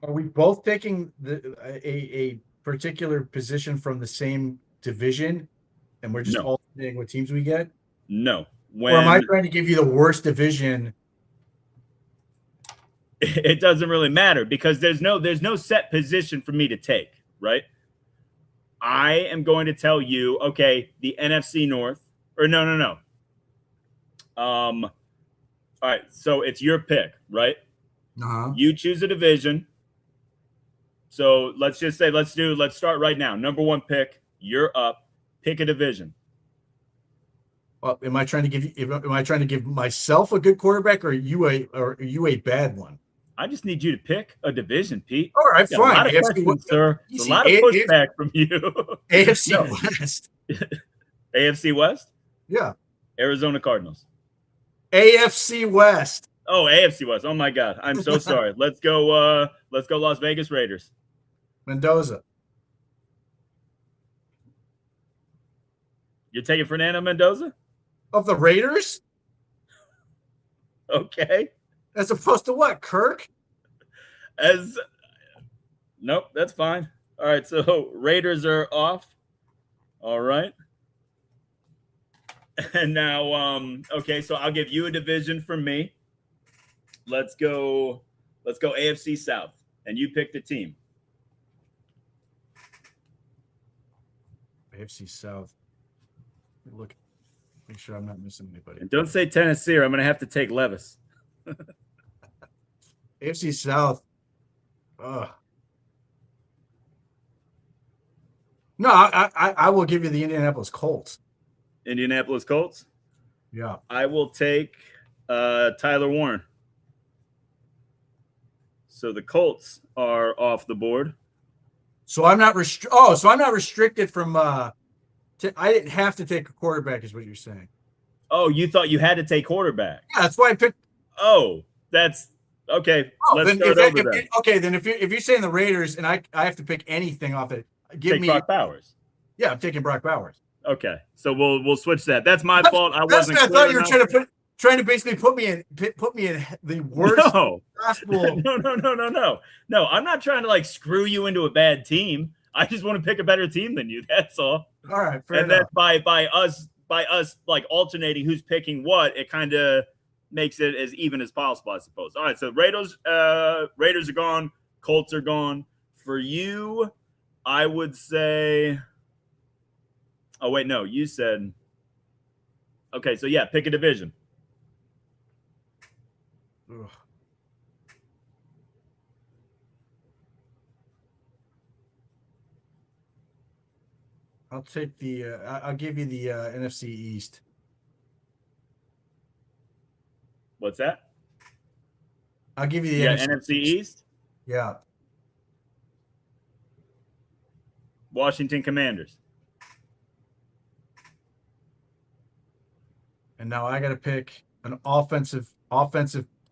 Speaker 2: are we both taking a particular position from the same division, and we're just alternating what teams we get?
Speaker 1: No.
Speaker 2: Or am I trying to give you the worst division?
Speaker 1: It doesn't really matter because there's no set position for me to take, right? I am going to tell you, okay, the NFC North, or no. All right, so it's your pick, right?
Speaker 2: Uh-huh.
Speaker 1: You choose a division. So let's just say, let's start right now. Number 1 pick, you're up. Pick a division.
Speaker 2: Well, am I trying to give myself a good quarterback, or are you a bad one?
Speaker 1: I just need you to pick a division, Pete.
Speaker 2: All right, fine.
Speaker 1: A lot of questions, sir. It's a lot of pushback from you.
Speaker 2: AFC West.
Speaker 1: AFC West?
Speaker 2: Yeah.
Speaker 1: Arizona Cardinals.
Speaker 2: AFC West.
Speaker 1: Oh, AFC West. Oh my God. I'm so sorry. Let's go Las Vegas Raiders.
Speaker 2: Mendoza.
Speaker 1: You're taking Fernando Mendoza?
Speaker 2: Of the Raiders?
Speaker 1: Okay.
Speaker 2: As opposed to what, Kirk?
Speaker 1: Nope, that's fine. All right, so Raiders are off. All right. And now, okay, so I'll give you a division from me. Let's go AFC South, and you pick the team.
Speaker 2: AFC South. Look, make sure I'm not missing anybody.
Speaker 1: And don't say Tennessee, or I'm going to have to take Levis.
Speaker 2: AFC South. No, I will give you the Indianapolis Colts.
Speaker 1: Indianapolis Colts.
Speaker 2: Yeah.
Speaker 1: I will take Tyler Warren. So the Colts are off the board.
Speaker 2: So I'm not so I'm not restricted from I didn't have to take a quarterback, is what you're saying.
Speaker 1: Oh, you thought you had to take quarterback.
Speaker 2: Yeah, that's why I picked.
Speaker 1: Oh, that's okay. Let's start over then.
Speaker 2: Okay, then if you're saying the Raiders and I have to pick anything off it, give me
Speaker 1: Brock Bowers.
Speaker 2: Yeah, I'm taking Brock Bowers.
Speaker 1: Okay, so we'll switch that. That's my fault. I wasn't.
Speaker 2: I thought you were trying to basically put me in the worst possible.
Speaker 1: No. I'm not trying to like screw you into a bad team. I just want to pick a better team than you. That's all.
Speaker 2: All right, fair
Speaker 1: and
Speaker 2: enough.
Speaker 1: then by us like alternating who's picking what, it kind of makes it as even as possible, I suppose. All right, so Raiders are gone, Colts are gone. For you, I would say. Oh wait, no, you said. Okay, so yeah, pick a division.
Speaker 2: Ugh. I'll take the. I'll give you the NFC East.
Speaker 1: What's that?
Speaker 2: I'll give you the
Speaker 1: NFC East.
Speaker 2: Yeah.
Speaker 1: Washington Commanders.
Speaker 2: And now I got to pick an offensive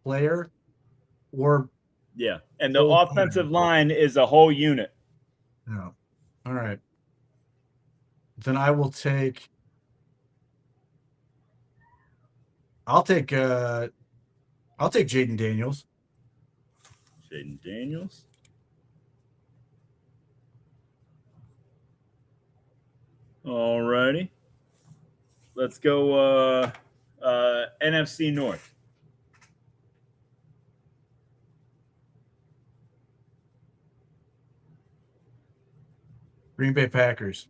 Speaker 2: player, or
Speaker 1: and the offensive line is a whole unit.
Speaker 2: No. All right. Then I will take. I'll take Jaden Daniels.
Speaker 1: Jaden Daniels. All righty. Let's go NFC North.
Speaker 2: Green Bay Packers.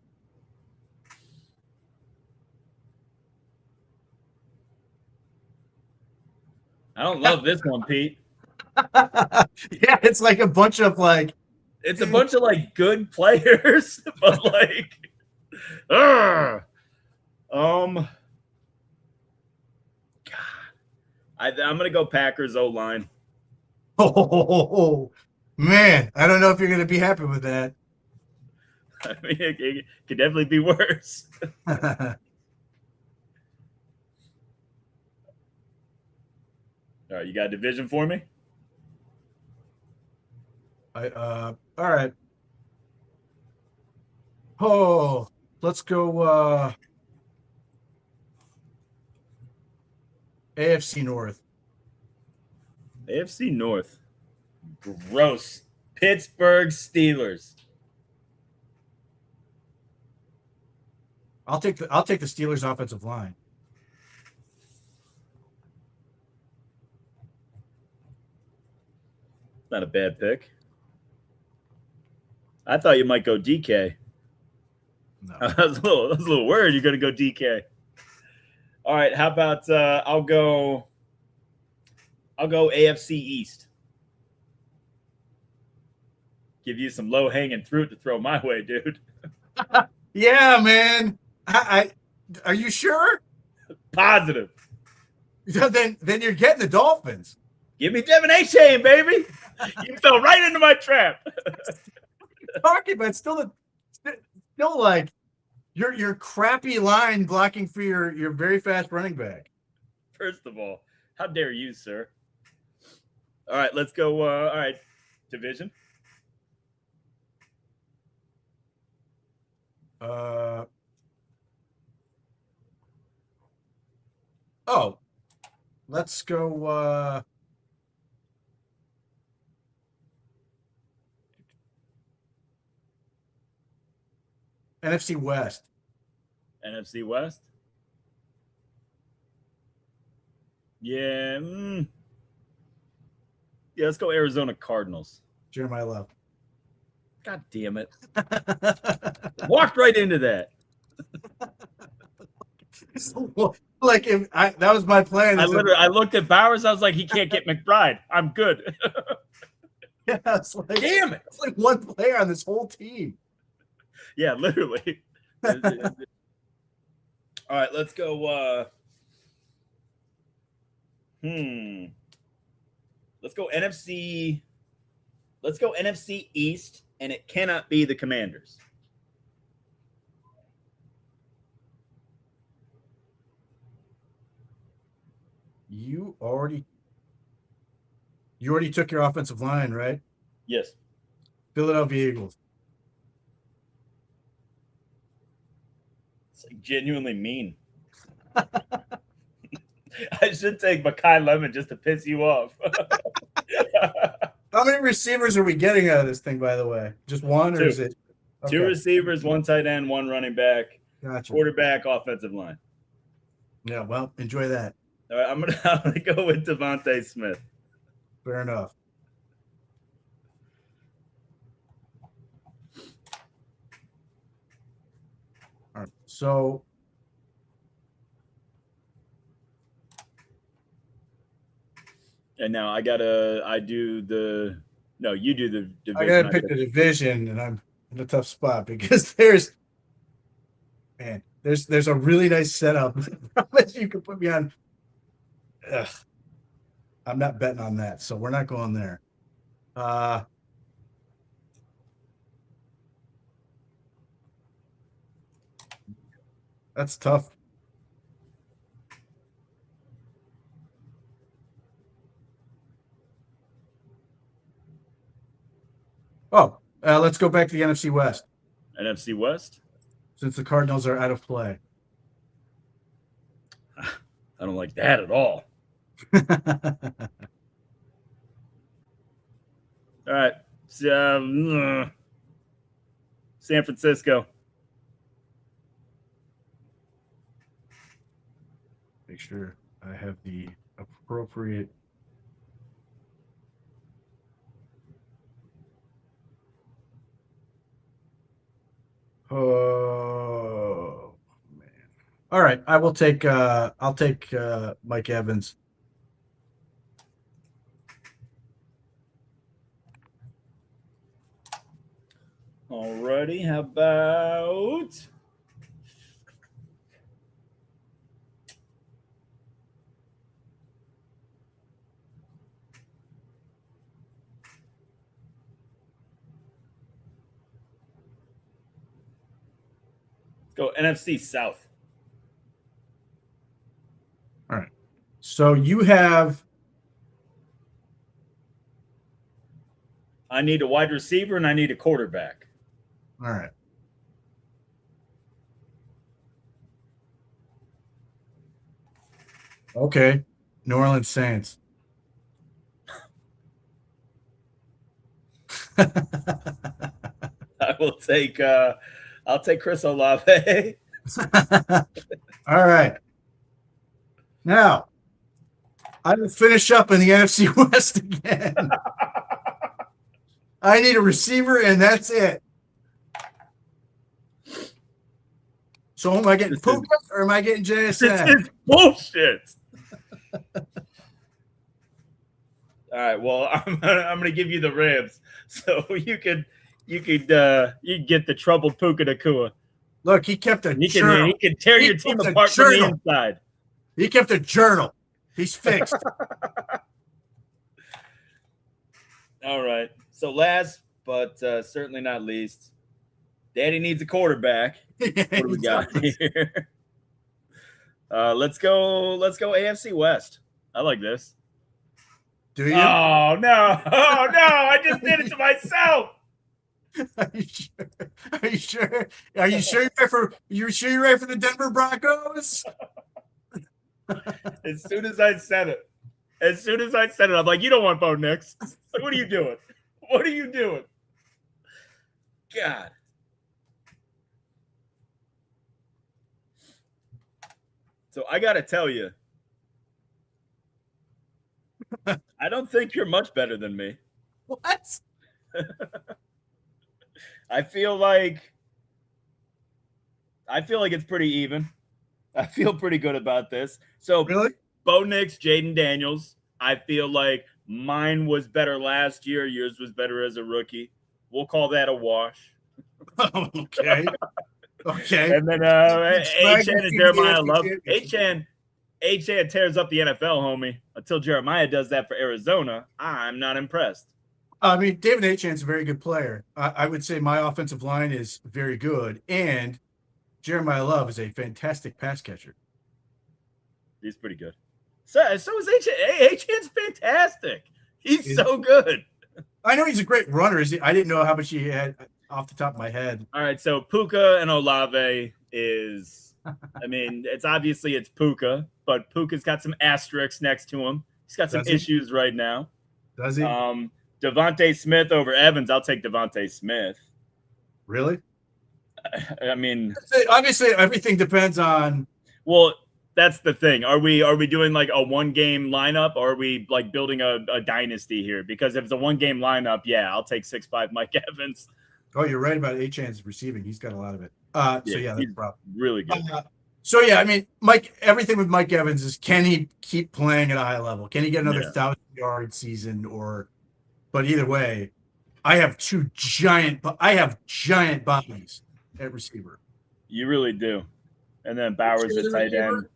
Speaker 1: I don't love this one, Pete.
Speaker 2: Yeah, it's like a bunch of like.
Speaker 1: It's a bunch of like good players, but like, God. I'm gonna go Packers O-line.
Speaker 2: Oh man, I don't know if you're gonna be happy with that.
Speaker 1: I mean, it could definitely be worse. All right, you got a division for me?
Speaker 2: All right. Oh, let's go AFC North.
Speaker 1: AFC North. Gross. Pittsburgh Steelers.
Speaker 2: I'll take the Steelers offensive line.
Speaker 1: Not a bad pick. I thought you might go DK.
Speaker 2: No.
Speaker 1: I was a little worried you're going to go DK. All right, how about I'll go AFC East. Give you some low-hanging fruit to throw my way, dude.
Speaker 2: Yeah, man. Are you sure?
Speaker 1: Positive.
Speaker 2: Then you're getting the Dolphins.
Speaker 1: Give me Devin A-Chain, baby. You fell right into my trap.
Speaker 2: Talking about still like your crappy line blocking for your very fast running back.
Speaker 1: First of all, how dare you, sir? All right, let's go. All right, division.
Speaker 2: Let's go. NFC West.
Speaker 1: NFC West. Yeah. Yeah, let's go Arizona Cardinals.
Speaker 2: Jeremiah Love.
Speaker 1: God damn it. Walked right into that.
Speaker 2: Like that was my plan.
Speaker 1: I looked at Bowers. I was like, he can't get McBride. I'm good.
Speaker 2: Yeah, it's like,
Speaker 1: damn it!
Speaker 2: It's like one player on this whole team.
Speaker 1: Yeah, literally. All right, let's go. Let's go NFC. Let's go NFC East, and it cannot be the Commanders.
Speaker 2: You already took your offensive line, right?
Speaker 1: Yes.
Speaker 2: Philadelphia Eagles.
Speaker 1: It's like genuinely mean. I should take Makai Lemon just to piss you off.
Speaker 2: How many receivers are we getting out of this thing, by the way? Just one, or is it
Speaker 1: two receivers, one tight end, one running back,
Speaker 2: gotcha.
Speaker 1: Quarterback, offensive line?
Speaker 2: Yeah, well, enjoy that.
Speaker 1: All right, I'm gonna go with Devontae Smith.
Speaker 2: Fair enough. All right, so
Speaker 1: and now you do the division.
Speaker 2: I gotta pick the division, and I'm in a tough spot because there's a really nice setup. I promise you can put me on. Ugh. I'm not betting on that, so we're not going there. That's tough. Oh, let's go back to the NFC West.
Speaker 1: NFC West?
Speaker 2: Since the Cardinals are out of play.
Speaker 1: I don't like that at all. All right. San Francisco.
Speaker 2: Make sure I have the appropriate. Oh man! All right, I will take. I'll take Mike Evans.
Speaker 1: Alrighty, how about let's go NFC South.
Speaker 2: All right. So you have.
Speaker 1: I need a wide receiver and I need a quarterback.
Speaker 2: All right. Okay. New Orleans Saints.
Speaker 1: I'll take Chris Olave.
Speaker 2: All right. Now, I will finish up in the NFC West again. I need a receiver, and that's it. So am I getting Puka or am I getting JSN?
Speaker 1: This is bullshit. All right. Well, I'm gonna give you the ribs, so you could get the troubled Puka Nacua.
Speaker 2: Look, he kept a
Speaker 1: journal. He can tear your team apart from the inside.
Speaker 2: He kept a journal. He's fixed.
Speaker 1: All right. So last, but certainly not least, Daddy needs a quarterback. What do we got here? Let's go AFC West. I like this.
Speaker 2: Do you?
Speaker 1: Oh no! Oh no! I just did it to myself.
Speaker 2: Are you sure? Are you sure? Are you sure you're ready for the Denver Broncos?
Speaker 1: As soon as I said it, I'm like, you don't want Bo Nix. Like, what are you doing? What are you doing? God. So I got to tell you, I don't think you're much better than me.
Speaker 2: What?
Speaker 1: I feel like it's pretty even. I feel pretty good about this. So,
Speaker 2: Really?
Speaker 1: Bo Nix, Jaden Daniels. I feel like mine was better last year. Yours was better as a rookie. We'll call that a wash.
Speaker 2: Okay. Okay.
Speaker 1: And then
Speaker 2: Swag
Speaker 1: Achan and
Speaker 2: receiving the
Speaker 1: Jeremiah
Speaker 2: AFC
Speaker 1: Love.
Speaker 2: Championship.
Speaker 1: Achan tears up the NFL, homie. Until Jeremiah does that for Arizona, I'm not impressed.
Speaker 2: I mean, David Achan's a very good player. I would say my offensive line is very good, and Jeremiah Love is a fantastic pass catcher.
Speaker 1: He's pretty good. So is Achan. Achan's fantastic. He's so good.
Speaker 2: I know he's a great runner. I didn't know how much he had off the top of my head.
Speaker 1: All right, so Puka and Olave is, I mean, it's Puka, but Puka's got some asterisks next to him. He's got some issues right now.
Speaker 2: Does he?
Speaker 1: Devontae Smith over Evans. I'll take Devontae Smith.
Speaker 2: Really?
Speaker 1: I mean,
Speaker 2: obviously everything depends on.
Speaker 1: Well, that's the thing. Are we doing like a 1-game lineup, or are we like building a dynasty here? Because if it's a 1-game lineup, yeah, I'll take 6'5" Mike Evans.
Speaker 2: Oh, you're right about Achan's receiving. He's got a lot of it. So yeah, that's a problem.
Speaker 1: Really good.
Speaker 2: So yeah, I mean, everything with Mike Evans is, can he keep playing at a high level? Can he get another 1,000-yard season? But either way, I have giant bodies at receiver.
Speaker 1: You really do. And then Bowers at tight end.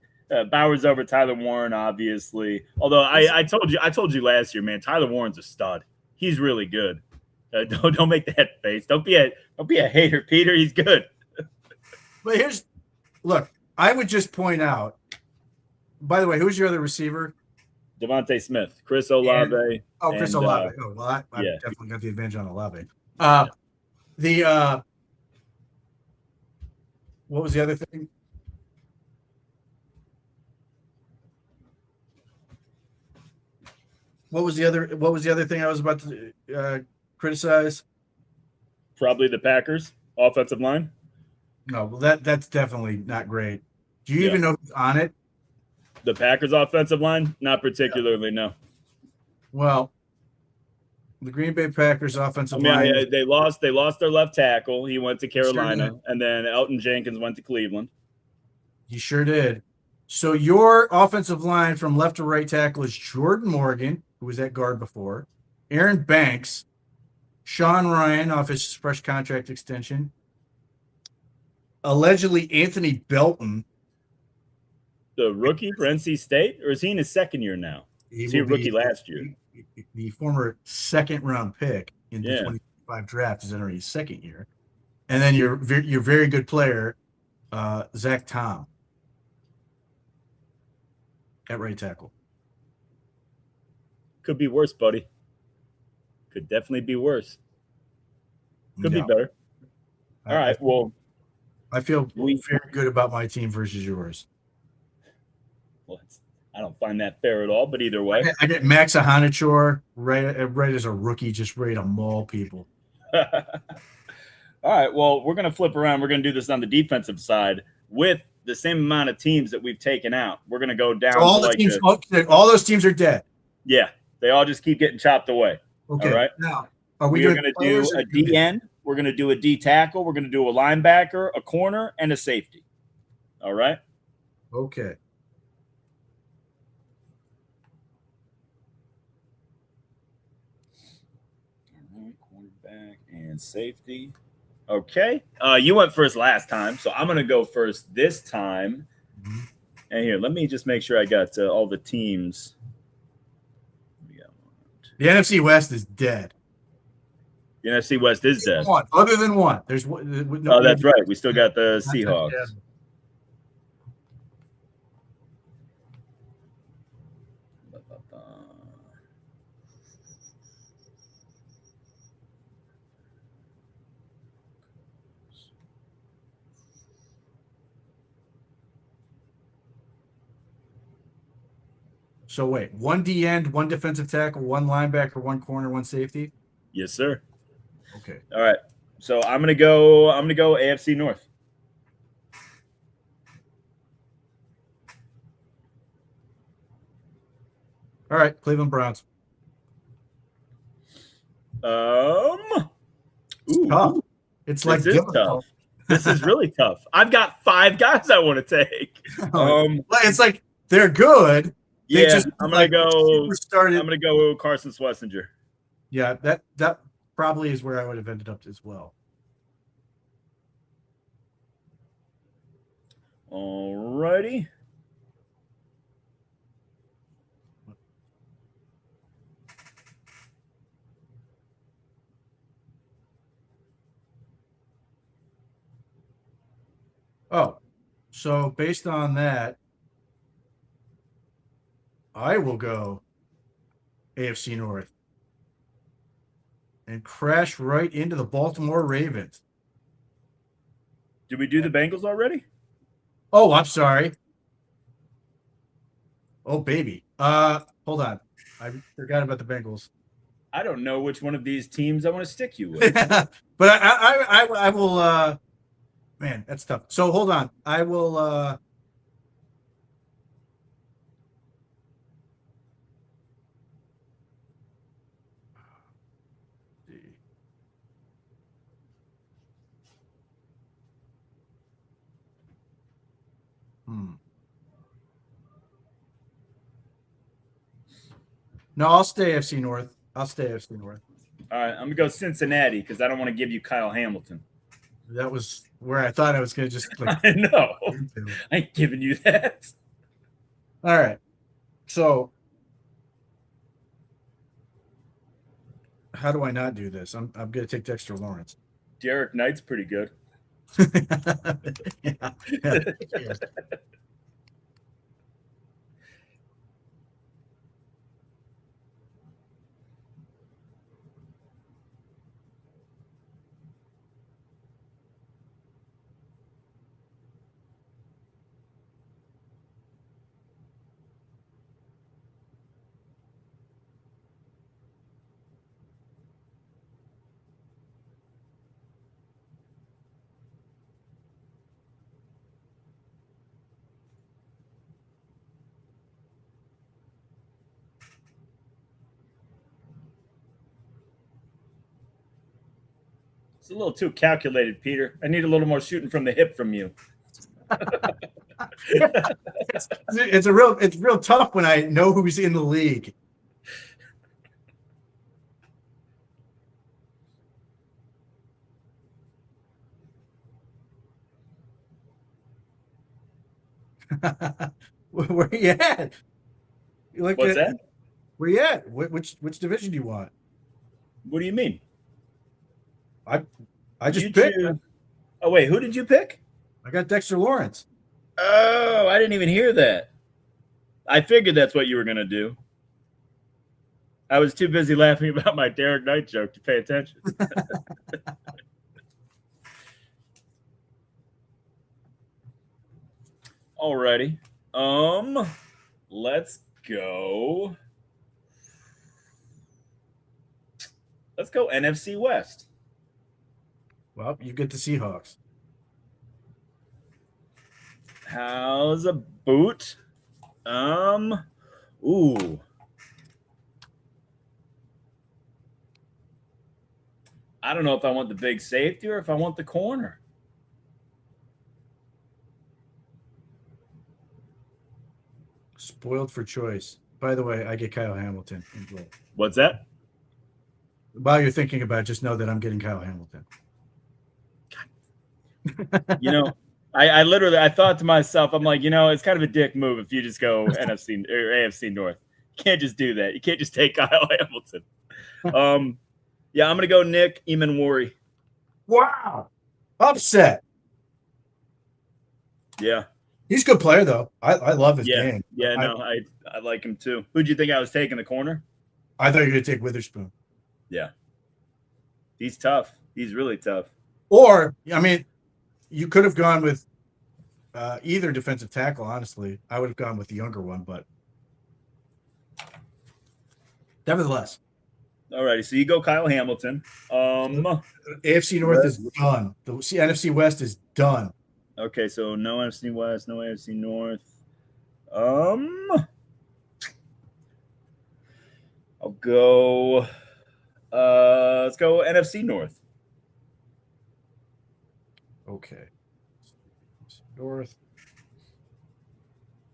Speaker 1: Bowers over Tyler Warren, obviously. Although I told you last year, man, Tyler Warren's a stud. He's really good. Don't make that face. Don't be a hater, Peter. He's good.
Speaker 2: But look, I would just point out. By the way, who's your other receiver?
Speaker 1: Devontae Smith, Chris Olave.
Speaker 2: Chris Olave. I definitely got the advantage on Olave. What was the other thing? What was the other thing I was about to criticize?
Speaker 1: Probably the Packers offensive line.
Speaker 2: No, well, that's definitely not great. Do you even know who's on it?
Speaker 1: The Packers offensive line? Not particularly, no.
Speaker 2: Well, the Green Bay Packers offensive line.
Speaker 1: They lost their left tackle. He went to Carolina, and then Elton Jenkins went to Cleveland.
Speaker 2: He sure did. So your offensive line from left to right tackle is Jordan Morgan, who was at guard before, Aaron Banks, Sean Ryan off his fresh contract extension, allegedly Anthony Belton.
Speaker 1: The rookie for NC State? Or is he in his second year now? Was he a rookie last year?
Speaker 2: The former second-round pick in the 2025 draft is entering his second year. And then your very good player, Zach Tom, at right tackle.
Speaker 1: Could be worse, buddy. Could definitely be worse. Could be better. All right, well.
Speaker 2: I feel very good about my team versus yours.
Speaker 1: Well, I don't find that fair at all, but either way.
Speaker 2: I get Max Ahanichor right as a rookie, just ready to maul people.
Speaker 1: All right, well, we're going to flip around. We're going to do this on the defensive side with the same amount of teams that we've taken out. We're going to go down. So
Speaker 2: all those teams are dead.
Speaker 1: Yeah, they all just keep getting chopped away.
Speaker 2: Okay.
Speaker 1: All right.
Speaker 2: Now,
Speaker 1: we are going to do a D end. We're going to do a D tackle. We're going to do a linebacker, a corner, and a safety. All right.
Speaker 2: Okay.
Speaker 1: All right, cornerback and safety. Okay. You went first last time, so I'm going to go first this time. Mm-hmm. And here, let me just make sure I got all the teams.
Speaker 2: The NFC West is dead.
Speaker 1: The NFC West is dead.
Speaker 2: Other than one. There's one.
Speaker 1: Oh, that's right. We still got the Seahawks.
Speaker 2: So wait, one D end, one defensive tackle, one linebacker, one corner, one safety?
Speaker 1: Yes, sir.
Speaker 2: Okay.
Speaker 1: All right. So I'm gonna go AFC North.
Speaker 2: All right, Cleveland Browns.
Speaker 1: Ooh.
Speaker 2: It's tough. It's like difficult.
Speaker 1: This is really tough. I've got 5 guys I want to take.
Speaker 2: It's like they're good. They
Speaker 1: Yeah,
Speaker 2: just
Speaker 1: I'm gonna go.
Speaker 2: started.
Speaker 1: I'm gonna go Carson Schlesinger.
Speaker 2: Yeah, that probably is where I would have ended up as well.
Speaker 1: Alrighty.
Speaker 2: Oh, so based on that, I will go AFC North and crash right into the Baltimore Ravens.
Speaker 1: Did we do the Bengals already?
Speaker 2: Oh, I'm sorry. Oh, baby. Hold on. I forgot about the Bengals.
Speaker 1: I don't know which one of these teams I want to stick you with.
Speaker 2: But I will. Man, that's tough. So hold on. I will. Hmm. No, I'll stay AFC North. I'll stay AFC North.
Speaker 1: All right, I'm gonna go Cincinnati because I don't want to give you Kyle Hamilton.
Speaker 2: That was where I thought I was going to just click.
Speaker 1: I know. I ain't giving you that.
Speaker 2: All right. So how do I not do this? I'm going to take Dexter Lawrence.
Speaker 1: Derek Knight's pretty good.
Speaker 2: Yeah.
Speaker 1: It's a little too calculated, Peter. I need a little more shooting from the hip from you.
Speaker 2: It's real tough when I know who's in the league. Where you at?
Speaker 1: What's that?
Speaker 2: Where you at? Which division do you want?
Speaker 1: What do you mean?
Speaker 2: I just picked.
Speaker 1: Oh wait, who did you pick?
Speaker 2: I got Dexter Lawrence.
Speaker 1: Oh, I didn't even hear that. I figured that's what you were gonna do. I was too busy laughing about my Derek Knight joke to pay attention. Alrighty. Let's go. Let's go NFC West.
Speaker 2: Well, you get the Seahawks.
Speaker 1: How's a boot? Ooh. I don't know if I want the big safety or if I want the corner.
Speaker 2: Spoiled for choice. By the way, I get Kyle Hamilton.
Speaker 1: What's that?
Speaker 2: While you're thinking about it, just know that I'm getting Kyle Hamilton.
Speaker 1: You know, I literally I thought to myself, I'm like, it's kind of a dick move if you just go NFC or AFC North. You can't just do that. You can't just take Kyle Hamilton. Yeah, I'm gonna go Nick Emanwari.
Speaker 2: Wow. Upset.
Speaker 1: Yeah.
Speaker 2: He's a good player though. I love his game.
Speaker 1: Yeah, no, I like him too. Who'd you think I was taking the corner?
Speaker 2: I thought you were gonna take Witherspoon.
Speaker 1: Yeah. He's tough. He's really tough.
Speaker 2: Or, I mean, you could have gone with either defensive tackle, honestly. I would have gone with the younger one, but nevertheless.
Speaker 1: Alrighty, so you go Kyle Hamilton.
Speaker 2: AFC North is done. The NFC West is done.
Speaker 1: Okay, so no NFC West, no AFC North. I'll go. Let's go NFC North.
Speaker 2: Okay. North.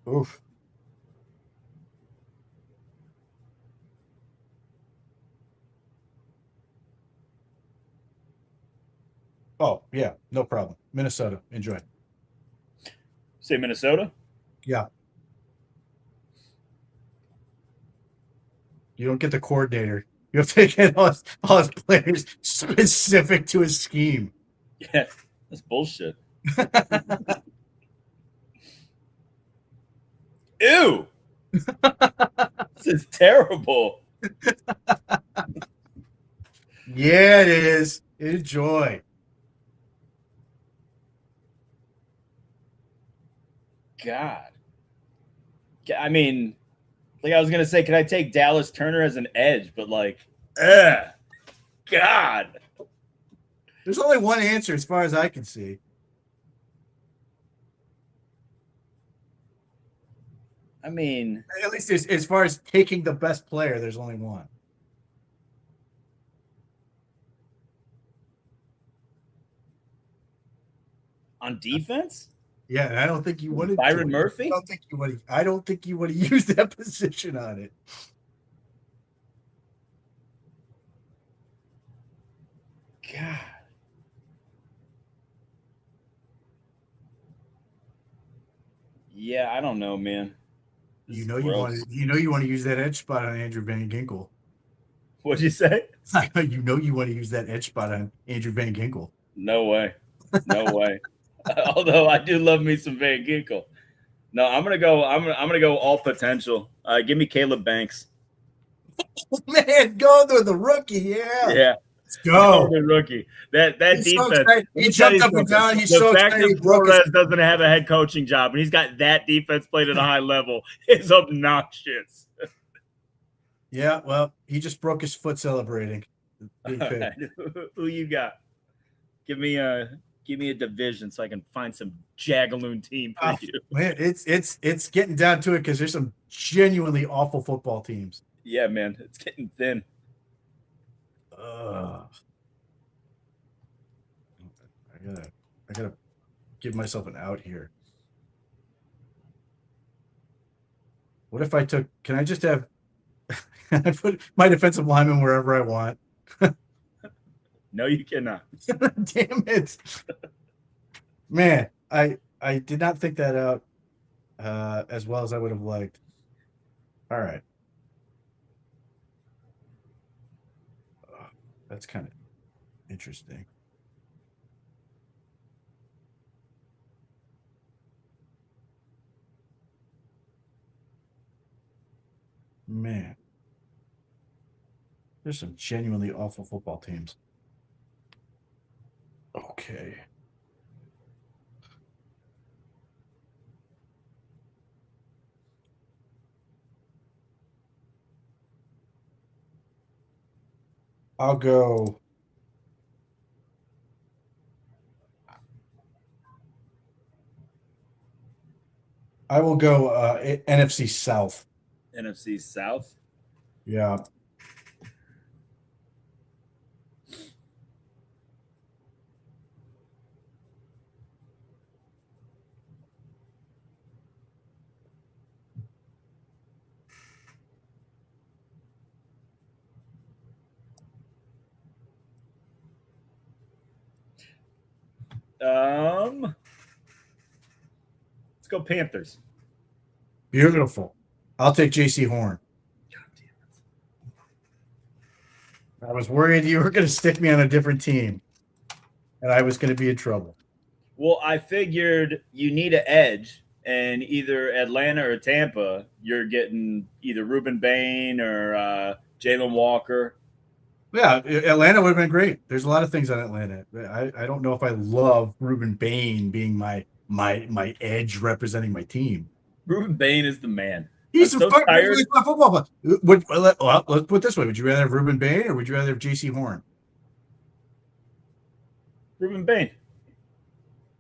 Speaker 2: Oof. Oh, yeah, no problem. Minnesota. Enjoy.
Speaker 1: Say Minnesota.
Speaker 2: Yeah. You don't get the coordinator. You have to get all his players specific to his scheme.
Speaker 1: Yeah, that's bullshit. Ew. This is terrible.
Speaker 2: Yeah, it is. Enjoy.
Speaker 1: God. I mean, like I was gonna say, could I take Dallas Turner as an edge? But like, God.
Speaker 2: There's only one answer as far as I can see.
Speaker 1: I mean,
Speaker 2: At least as far as taking the best player, there's only one.
Speaker 1: on defense,
Speaker 2: Yeah, and I don't think you wanted to.
Speaker 1: Byron Murphy.
Speaker 2: I don't think you would have used that position on it.
Speaker 1: God. Yeah, I don't know, man. This
Speaker 2: You
Speaker 1: is
Speaker 2: know
Speaker 1: gross.
Speaker 2: you want to use that edge spot on Andrew Van Ginkel.
Speaker 1: What'd you say?
Speaker 2: You know you want to use that edge spot on Andrew Van Ginkel.
Speaker 1: No way. No way. Although I do love me some Van Ginkel. No, I'm gonna go. I'm gonna go all potential. Give me Caleb Banks.
Speaker 2: Man, go to the rookie. Yeah.
Speaker 1: Yeah,
Speaker 2: Let's
Speaker 1: go
Speaker 2: go.
Speaker 1: the rookie. That
Speaker 2: He's so
Speaker 1: defense.
Speaker 2: excited.
Speaker 1: Let
Speaker 2: He
Speaker 1: me tell
Speaker 2: jumped
Speaker 1: you
Speaker 2: up and
Speaker 1: something.
Speaker 2: down. He's
Speaker 1: The
Speaker 2: so
Speaker 1: fact
Speaker 2: excited. He
Speaker 1: that
Speaker 2: broke his.
Speaker 1: Flores doesn't have a head coaching job and he's got that defense played at a high level is obnoxious.
Speaker 2: Yeah, well, he just broke his foot celebrating. Being picked.
Speaker 1: Right. Who you got? Give me a division so I can find some Jagaloon team for you.
Speaker 2: Man, it's getting down to it because there's some genuinely awful football teams.
Speaker 1: Yeah, man, it's getting thin.
Speaker 2: I gotta give myself an out here. What if I took? Can I just have? I put my defensive lineman wherever I want.
Speaker 1: No, you cannot.
Speaker 2: Damn it, man! I did not think that out as well as I would have liked. All right, that's kind of interesting. Man, there's some genuinely awful football teams. Okay. I'll go. I will go NFC South.
Speaker 1: NFC South.
Speaker 2: Yeah.
Speaker 1: Let's go Panthers.
Speaker 2: Beautiful. I'll take JC Horn.
Speaker 1: God damn it.
Speaker 2: I was worried you were going to stick me on a different team, and I was going to be in trouble.
Speaker 1: Well, I figured you need an edge, and either Atlanta or Tampa, you're getting either Ruben Bain or Jalen Walker.
Speaker 2: Yeah, Atlanta would have been great. There's a lot of things on Atlanta. I don't know if I love Ruben Bain being my edge representing my team.
Speaker 1: Ruben Bain is the man.
Speaker 2: He's
Speaker 1: so tired.
Speaker 2: Football. Let's put it this way: would you rather have Ruben Bain or would you rather have JC Horn?
Speaker 1: Ruben Bain.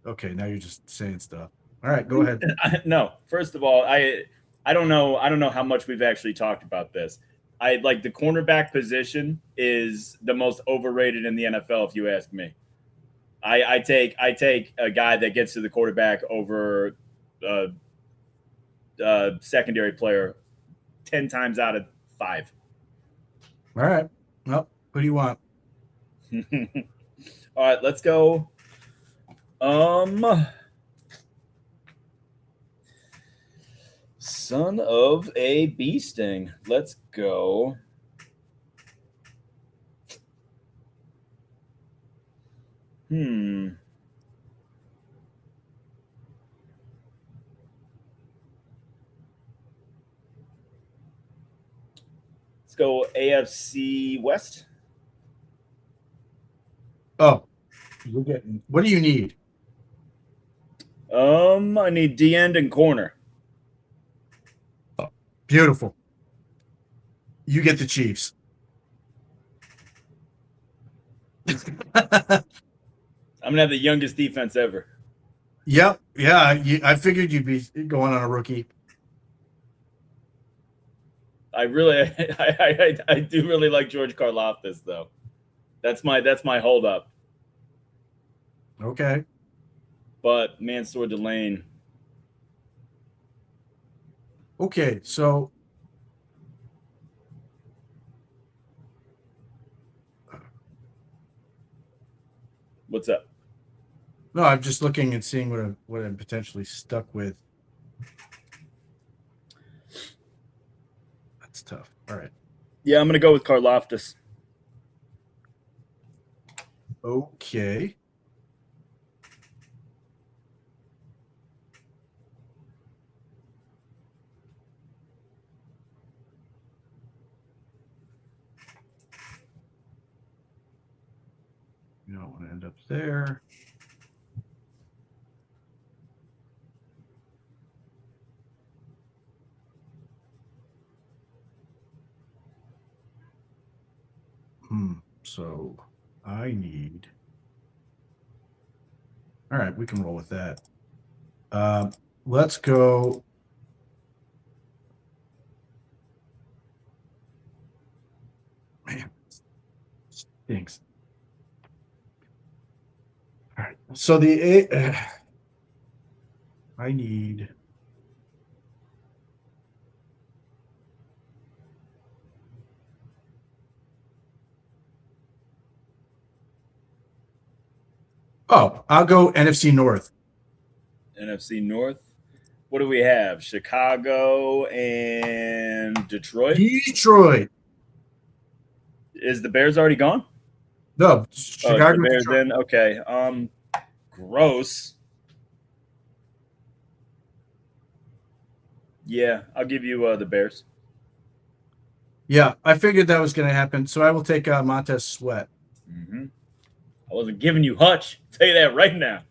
Speaker 2: Okay, now you're just saying stuff. All right, go ahead.
Speaker 1: No, first of all, I don't know how much we've actually talked about this. I like the cornerback position is the most overrated in the NFL, if you ask me. I take a guy that gets to the quarterback over secondary player 10 times out of 5.
Speaker 2: All right. Well, who do you want?
Speaker 1: All right, let's go. Son of a bee sting. Let's go. Let's go AFC West.
Speaker 2: Oh, you're getting. What do you need?
Speaker 1: I need D end and corner.
Speaker 2: Beautiful. You get the Chiefs.
Speaker 1: I'm gonna have the youngest defense ever.
Speaker 2: Yep. Yeah. I figured you'd be going on a rookie.
Speaker 1: I really, I do really like George Karlaftis though. That's my holdup.
Speaker 2: Okay.
Speaker 1: But Mansour Delane.
Speaker 2: Okay. So.
Speaker 1: What's up?
Speaker 2: No, I'm just looking and seeing what I'm potentially stuck with. That's tough. All right.
Speaker 1: Yeah, I'm gonna go with Karlaftis.
Speaker 2: Okay. You don't want to end up there. So I need. All right, we can roll with that. Let's go. Man, stinks. All right. So I need. Oh, I'll go NFC North.
Speaker 1: NFC North. What do we have? Chicago and Detroit.
Speaker 2: Detroit.
Speaker 1: Is the Bears already gone?
Speaker 2: No, Chicago.
Speaker 1: The Bears
Speaker 2: Detroit.
Speaker 1: in. Okay. Gross. Yeah, I'll give you the Bears.
Speaker 2: Yeah, I figured that was going to happen, so I will take Montez Sweat.
Speaker 1: Mm-hmm. I wasn't giving you Hutch. I'll tell you that right now.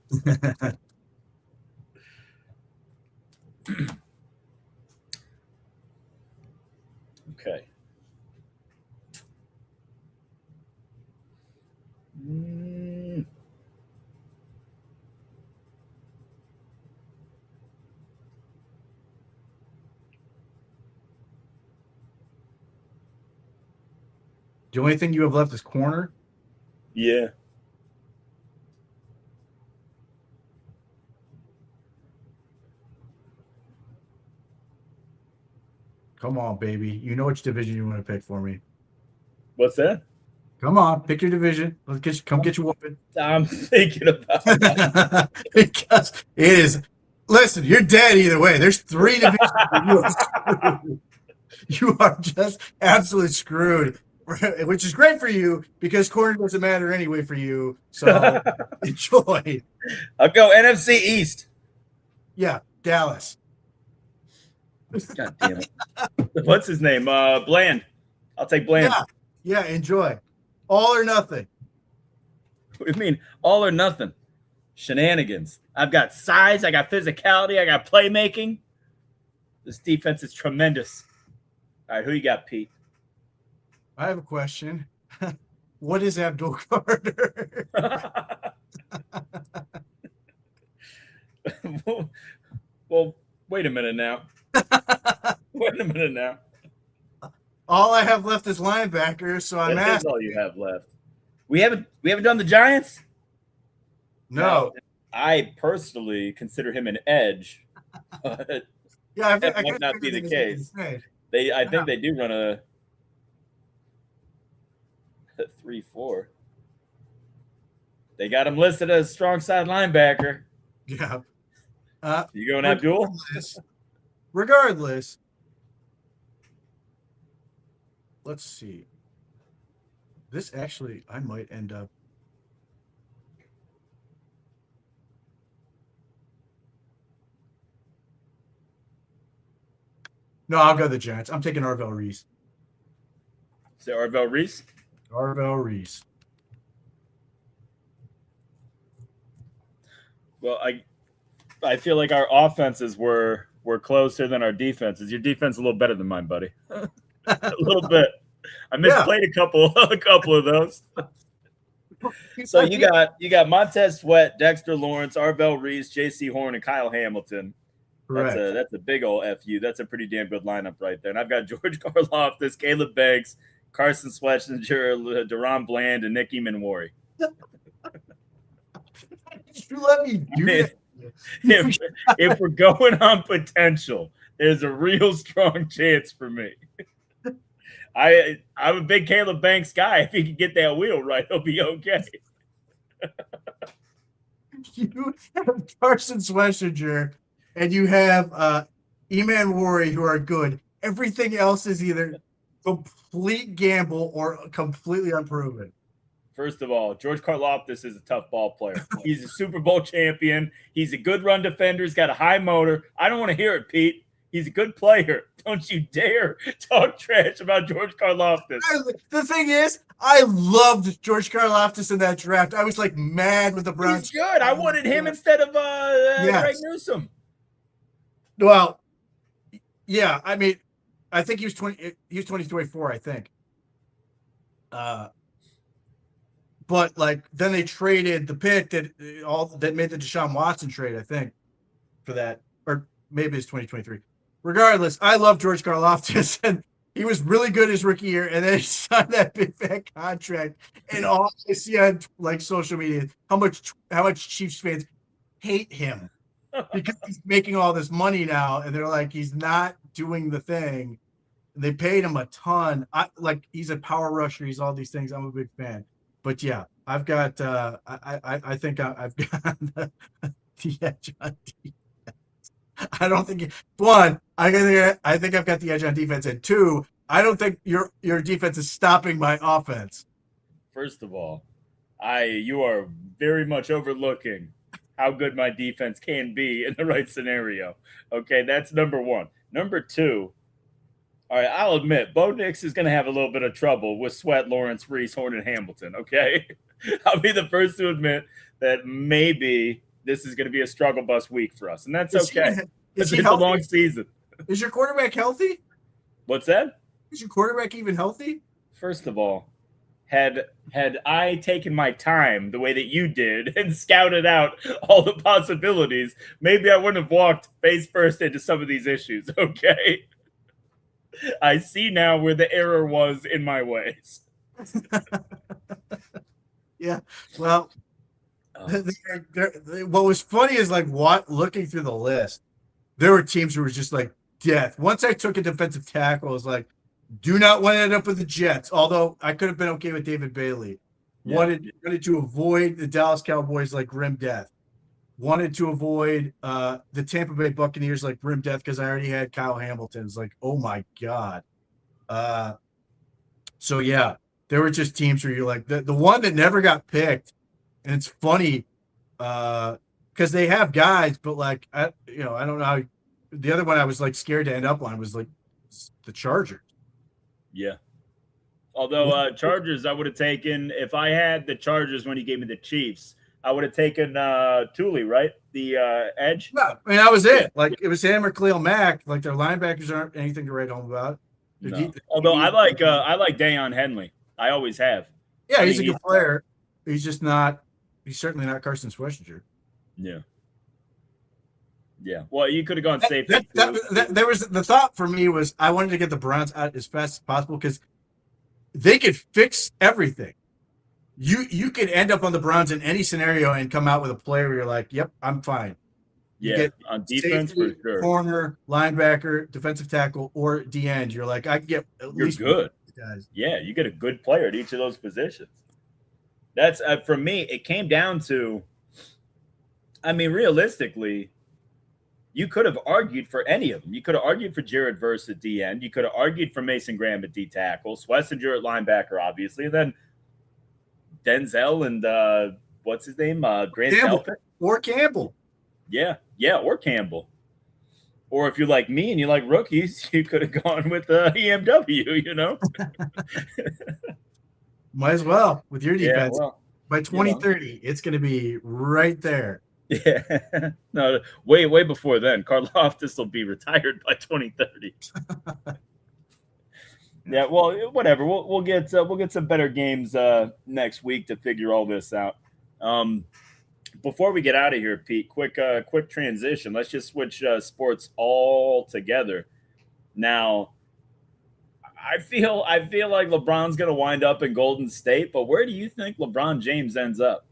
Speaker 1: Okay.
Speaker 2: The only thing you have left is corner.
Speaker 1: Yeah.
Speaker 2: Come on, baby. You know which division you want to pick for me.
Speaker 1: What's that?
Speaker 2: Come on, pick your division. Come get you whooping.
Speaker 1: I'm thinking about that.
Speaker 2: Because it is. Listen, you're dead either way. There's 3 divisions. You are just absolutely screwed, which is great for you because corner doesn't matter anyway for you. So enjoy.
Speaker 1: I'll go NFC East.
Speaker 2: Yeah, Dallas.
Speaker 1: God damn it. What's his name? Bland. I'll take Bland.
Speaker 2: Yeah, enjoy. All or nothing.
Speaker 1: What do you mean? All or nothing. Shenanigans. I've got size. I got physicality. I got playmaking. This defense is tremendous. All right, who you got, Pete?
Speaker 2: I have a question. What is Abdul Carter?
Speaker 1: Well, wait a minute now. Wait a minute now.
Speaker 2: All I have left is linebacker, so I'm
Speaker 1: That is
Speaker 2: asking.
Speaker 1: all you have left. We haven't done the Giants.
Speaker 2: No.
Speaker 1: Now, I personally consider him an edge, but
Speaker 2: Yeah,
Speaker 1: that
Speaker 2: I
Speaker 1: might
Speaker 2: guess
Speaker 1: not be the case.
Speaker 2: I
Speaker 1: I think they do run a 3-4. They got him listed as strong side linebacker.
Speaker 2: Yeah.
Speaker 1: You going Abdul?
Speaker 2: Regardless, let's see. This actually, I might end up. No, I'll go the Giants. I'm taking Arvell Reese.
Speaker 1: Say Arvell Reese?
Speaker 2: Arvell Reese.
Speaker 1: Well, I feel like our offenses were closer than our defenses. Your defense is a little better than mine, buddy. A little bit. I misplayed a couple of those. So you got Montez Sweat, Dexter Lawrence, Arvell Reese, J.C. Horn, and Kyle Hamilton.
Speaker 2: Correct.
Speaker 1: That's a big old FU. That's a pretty damn good lineup right there. And I've got George Karlaftis, Caleb Banks, Carson Schlesinger, Deron Bland, and Nick Emanwari.
Speaker 2: You let me do that.
Speaker 1: If we're going on potential, there's a real strong chance for me. I'm a big Caleb Banks guy. If he can get that wheel right, he'll be okay.
Speaker 2: You have Carson Schlesinger and you have Emanwari, who are good. Everything else is either complete gamble or completely unproven.
Speaker 1: First of all, George Karlaftis is a tough ball player. He's a Super Bowl champion. He's a good run defender. He's got a high motor. I don't want to hear it, Pete. He's a good player. Don't you dare talk trash about George Karlaftis.
Speaker 2: The thing is, I loved George Karlaftis in that draft. I was like mad with the Browns.
Speaker 1: He's good. I wanted him instead of Greg Newsome.
Speaker 2: Well, yeah. I mean, I think he was 20. He was 2024, I think. But like then they traded the pick that made the Deshaun Watson trade, I think, for that, or maybe it's 2023. Regardless, I love George Karlaftis, and he was really good his rookie year, and then he signed that big fat contract. And all I see on like social media how much Chiefs fans hate him because he's making all this money now, and they're like he's not doing the thing. They paid him a ton. He's a power rusher. He's all these things. I'm a big fan. But yeah, I've got. I think I've got the edge on defense. I don't think I think I've got the edge on defense, and two, I don't think your defense is stopping my offense.
Speaker 1: First of all, you are very much overlooking how good my defense can be in the right scenario. Okay, that's number one. Number two. All right, I'll admit, Bo Nix is going to have a little bit of trouble with Sweat, Lawrence, Reese, Horn, and Hamilton, okay? I'll be the first to admit that maybe this is going to be a struggle bus week for us, and that's okay. It's a long season.
Speaker 2: Is your quarterback healthy?
Speaker 1: What's that?
Speaker 2: Is your quarterback even healthy?
Speaker 1: First of all, had I taken my time the way that you did and scouted out all the possibilities, maybe I wouldn't have walked face first into some of these issues, okay? I see now where the error was in my ways.
Speaker 2: Yeah. Well, what was funny is looking through the list, there were teams who were just like death. Once I took a defensive tackle, I was like, do not want to end up with the Jets. Although I could have been okay with David Bailey. Yeah. Wanted to avoid the Dallas Cowboys like grim death. Wanted to avoid the Tampa Bay Buccaneers like grim death because I already had Kyle Hamilton. It's like, oh my God. So yeah, there were just teams where you're like the one that never got picked, and it's funny because they have guys, but like I don't know how. The other one I was like scared to end up on was like the Chargers.
Speaker 1: Yeah. Although Chargers, I would have taken if I had the Chargers when he gave me the Chiefs. I would have taken Thule, right? The edge.
Speaker 2: Yeah, I mean that was it. Like it was him or Khalil Mack. Like their linebackers aren't anything to write home about.
Speaker 1: No. Although I like Dayon Henley. I always have.
Speaker 2: Yeah, he's a good player. He's just not. He's certainly not Carson Schlesinger.
Speaker 1: Yeah. Yeah. Well, you could have gone safety.
Speaker 2: There was the thought for me was I wanted to get the Browns out as fast as possible because they could fix everything. you could end up on the Browns in any scenario and come out with a player where you're like, yep, I'm fine. You get
Speaker 1: on defense
Speaker 2: safety,
Speaker 1: for sure.
Speaker 2: corner, linebacker, defensive tackle, or D end. You're like, I can get at
Speaker 1: You're
Speaker 2: least
Speaker 1: good.
Speaker 2: Guys.
Speaker 1: Yeah, you get a good player at each of those positions. That's for me. It came down to, I mean, realistically, you could have argued for any of them. You could have argued for Jared Verse at D end. You could have argued for Mason Graham at D tackle, Schlesinger at linebacker, obviously, and then Denzel and what's his name, Grant Delpit
Speaker 2: or Campbell.
Speaker 1: Yeah, or Campbell. Or if you're like me and you like rookies, you could have gone with EMW, you know?
Speaker 2: Might as well with your defense.
Speaker 1: Yeah, well,
Speaker 2: by 2030, it's going to be right there.
Speaker 1: Yeah. No, way before then. Karlaftis will be retired by 2030. Yeah, well, whatever. We'll get some better games next week to figure all this out. Before we get out of here, Pete, quick transition. Let's just switch sports all together. Now, I feel like LeBron's going to wind up in Golden State, but where do you think LeBron James ends up?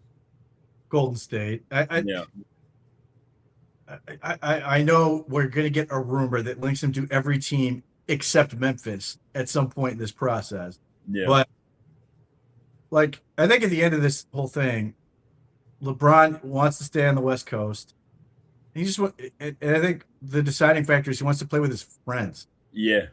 Speaker 2: Golden State. I know we're going to get a rumor that links him to every team except Memphis at some point in this process.
Speaker 1: Yeah.
Speaker 2: But like, I think at the end of this whole thing, LeBron wants to stay on the West Coast. He just and I think the deciding factor is he wants to play with his friends.
Speaker 1: Yeah.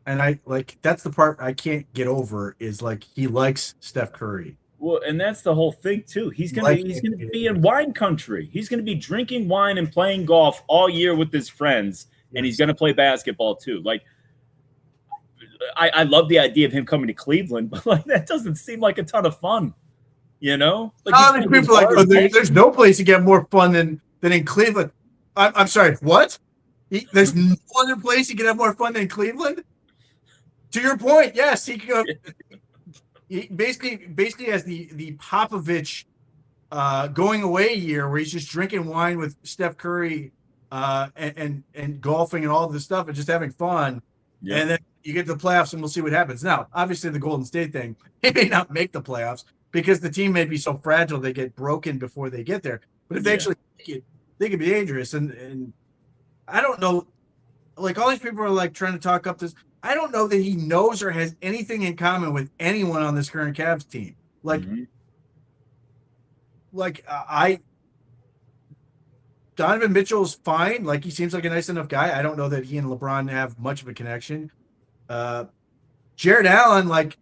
Speaker 2: And I like that's the part I can't get over is like he likes Steph Curry.
Speaker 1: Well, and that's the whole thing too. He's gonna be in wine country. He's gonna be drinking wine and playing golf all year with his friends, and he's gonna play basketball too. Like, I love the idea of him coming to Cleveland, but like that doesn't seem like a ton of fun. You know,
Speaker 2: like people like there's no place to get more fun than in Cleveland. I'm sorry, what? There's no other place you can have more fun than Cleveland. To your point, yes, he can go. He basically has the Popovich going away year where he's just drinking wine with Steph Curry and golfing and all this stuff and just having fun. Yeah. And then you get to the playoffs and we'll see what happens. Now, obviously, the Golden State thing, they may not make the playoffs because the team may be so fragile they get broken before they get there. But if they actually make it, they could be dangerous. And I don't know, like all these people are like trying to talk up this. I don't know that he knows or has anything in common with anyone on this current Cavs team. Like, Donovan Mitchell's fine. Like, he seems like a nice enough guy. I don't know that he and LeBron have much of a connection. Jared Allen, like,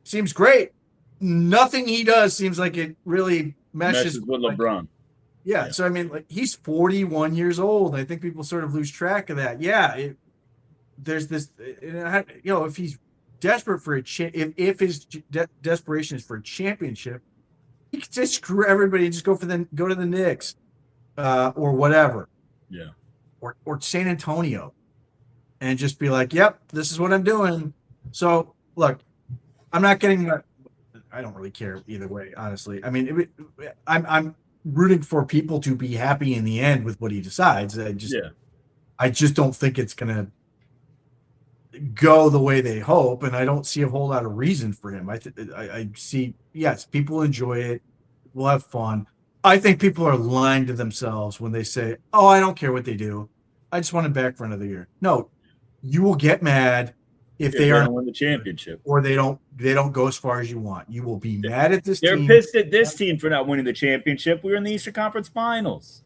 Speaker 2: seems great. Nothing he does seems like it really meshes
Speaker 1: with LeBron.
Speaker 2: Yeah. So, I mean, like, he's 41 years old. I think people sort of lose track of that. Yeah. There's this, if he's desperate for if his desperation is for a championship, he could just screw everybody and just go to the Knicks, or whatever.
Speaker 1: Yeah.
Speaker 2: Or San Antonio, and just be like, "Yep, this is what I'm doing." So look, I'm not getting. I don't really care either way, honestly. I mean, I'm rooting for people to be happy in the end with what he decides. I just don't think it's gonna go the way they hope, and I don't see a whole lot of reason for him. I see, yes, people enjoy it. We'll have fun. I think people are lying to themselves when they say, "Oh, I don't care what they do. I just want him back for another year." No, you will get mad if they aren't
Speaker 1: win the championship,
Speaker 2: or they don't go as far as you want. You will be mad at this team.
Speaker 1: They're pissed at this team for not winning the championship. We were in the Eastern Conference Finals.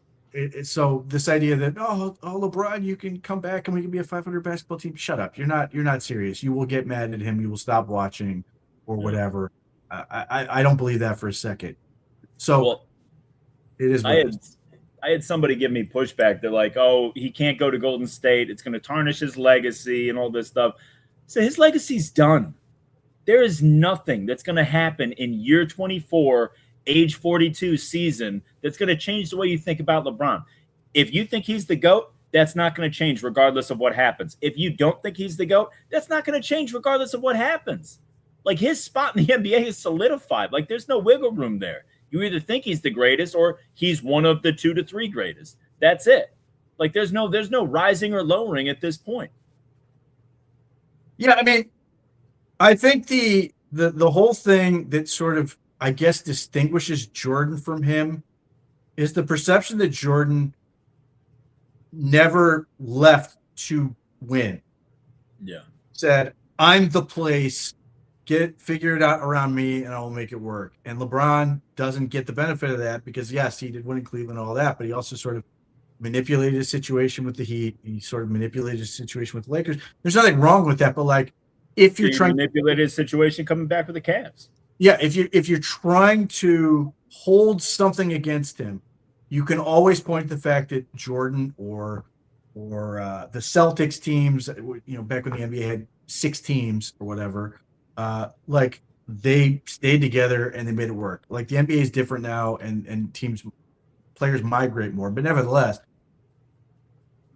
Speaker 2: So this idea that LeBron, you can come back and we can be a 500 basketball team. Shut up. You're not serious. You will get mad at him. You will stop watching or whatever. I don't believe that for a second. So it is.
Speaker 1: I had somebody give me pushback. They're like, "Oh, he can't go to Golden State. It's going to tarnish his legacy and all this stuff." So his legacy's done. There is nothing that's going to happen in year 24, age 42 season that's going to change the way you think about LeBron. If you think he's the GOAT, that's not going to change regardless of what happens. If you don't think he's the GOAT, that's not going to change regardless of what happens. Like, his spot in the NBA is solidified. Like, there's no wiggle room there. You either think he's the greatest or he's one of the 2 to 3 greatest. That's it. Like, there's no rising or lowering at this point.
Speaker 2: Yeah, I mean, I think the whole thing that sort of, I guess, distinguishes Jordan from him is the perception that Jordan never left to win.
Speaker 1: Yeah.
Speaker 2: Said, I'm the place, figure it out around me and I will make it work. And LeBron doesn't get the benefit of that because yes, he did win in Cleveland and all that, but he also sort of manipulated a situation with the Heat. He sort of manipulated a situation with the Lakers. There's nothing wrong with that, but like if you're trying to
Speaker 1: manipulate his situation coming back with the Cavs.
Speaker 2: Yeah, if you're trying to hold something against him, you can always point to the fact that Jordan or the Celtics teams, back when the NBA had 6 teams or whatever, like they stayed together and they made it work. Like the NBA is different now, and players migrate more, but nevertheless,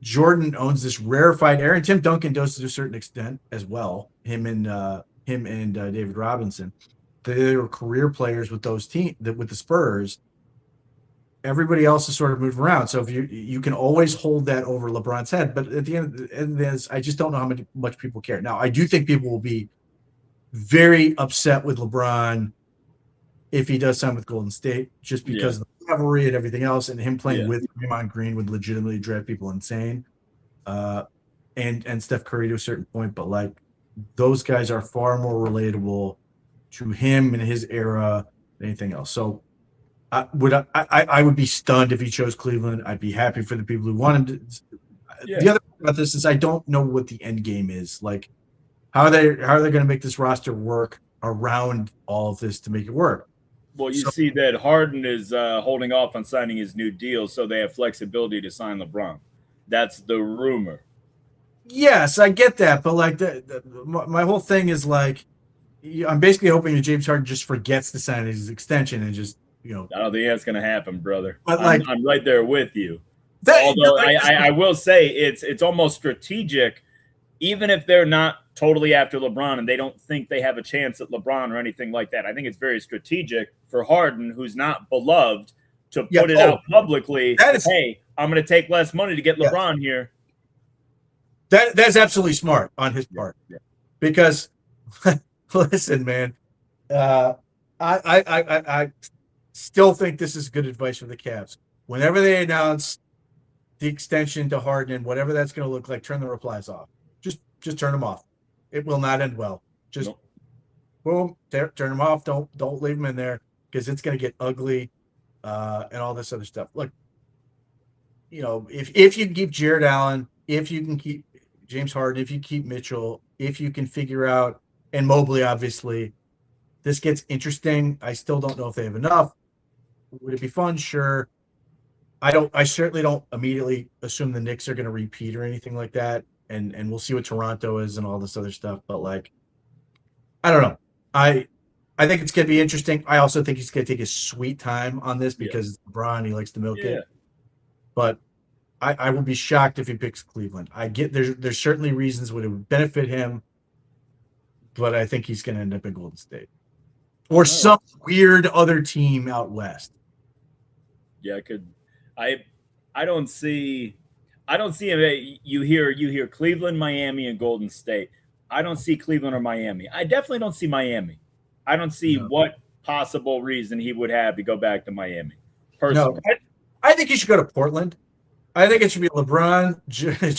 Speaker 2: Jordan owns this rarefied air, and Tim Duncan does to a certain extent as well. Him and David Robinson, they were career players with those with the Spurs. Everybody else is sort of moved around, so if you can always hold that over LeBron's head. But at the end of this, I just don't know how much people care. Now, I do think people will be very upset with LeBron if he does sign with Golden State, just because of the rivalry and everything else, and him playing with Draymond Green would legitimately drive people insane. And Steph Curry to a certain point, but like those guys are far more relatable to him and his era than anything else. So I would be stunned if he chose Cleveland. I'd be happy for the people who want him to. Yeah. The other thing about this is I don't know what the end game is. Like how are they going to make this roster work around all of this to make it work?
Speaker 1: Well, you see that Harden is holding off on signing his new deal, so they have flexibility to sign LeBron. That's the rumor.
Speaker 2: Yes, I get that, but like my whole thing is like I'm basically hoping that James Harden just forgets to sign his extension and just
Speaker 1: I don't think that's going to happen, brother.
Speaker 2: But
Speaker 1: I'm right there with you. Although I will say it's almost strategic, even if they're not totally after LeBron and they don't think they have a chance at LeBron or anything like that. I think it's very strategic for Harden, who's not beloved, to put it out publicly. Hey, I'm going to take less money to get LeBron here.
Speaker 2: That's absolutely smart on his part, because listen, man, I still think this is good advice for the Cavs. Whenever they announce the extension to Harden, whatever that's going to look like, turn the replies off. Just turn them off. It will not end well. Just boom, turn them off. Don't leave them in there because it's going to get ugly, and all this other stuff. Look, if you can keep Jared Allen, if you can keep James Harden, if you keep Mitchell, if you can figure out, and Mobley, obviously, this gets interesting. I still don't know if they have enough. Would it be fun? Sure. I certainly don't immediately assume the Knicks are going to repeat or anything like that. And we'll see what Toronto is and all this other stuff. But like, I don't know. I think it's going to be interesting. I also think he's going to take his sweet time on this because it's LeBron. He likes to milk it. But I will be shocked if he picks Cleveland. I get there's certainly reasons would it would benefit him, but I think he's going to end up in Golden State or some weird other team out west.
Speaker 1: Yeah, I don't see him. You hear Cleveland, Miami, and Golden State. I don't see Cleveland or Miami. I definitely don't see Miami. I don't see what possible reason he would have to go back to Miami. Personally,
Speaker 2: no, I think he should go to Portland. I think it should be LeBron,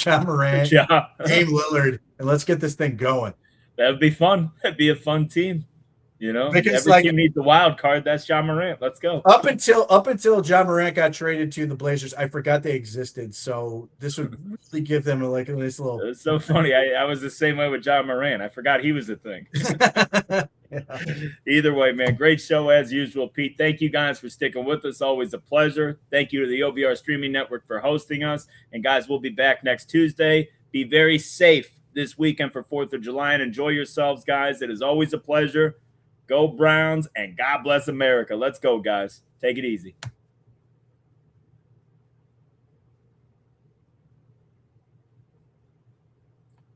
Speaker 2: Ja Morant, Dame Lillard, and let's get this thing going.
Speaker 1: That would be fun. That'd be a fun team.
Speaker 2: Because
Speaker 1: every team needs the wild card. That's Ja Morant. Let's go.
Speaker 2: Up until Ja Morant got traded to the Blazers, I forgot they existed. So this would really give them a nice little.
Speaker 1: It's so funny. I was the same way with Ja Morant. I forgot he was a thing. Either way, man, great show as usual, Pete. Thank you guys for sticking with us. Always a pleasure. Thank you to the OVR Streaming Network for hosting us. And guys, we'll be back next Tuesday. Be very safe this weekend for 4th of July and enjoy yourselves, guys. It is always a pleasure. Go Browns, and God bless America. Let's go, guys. Take it easy.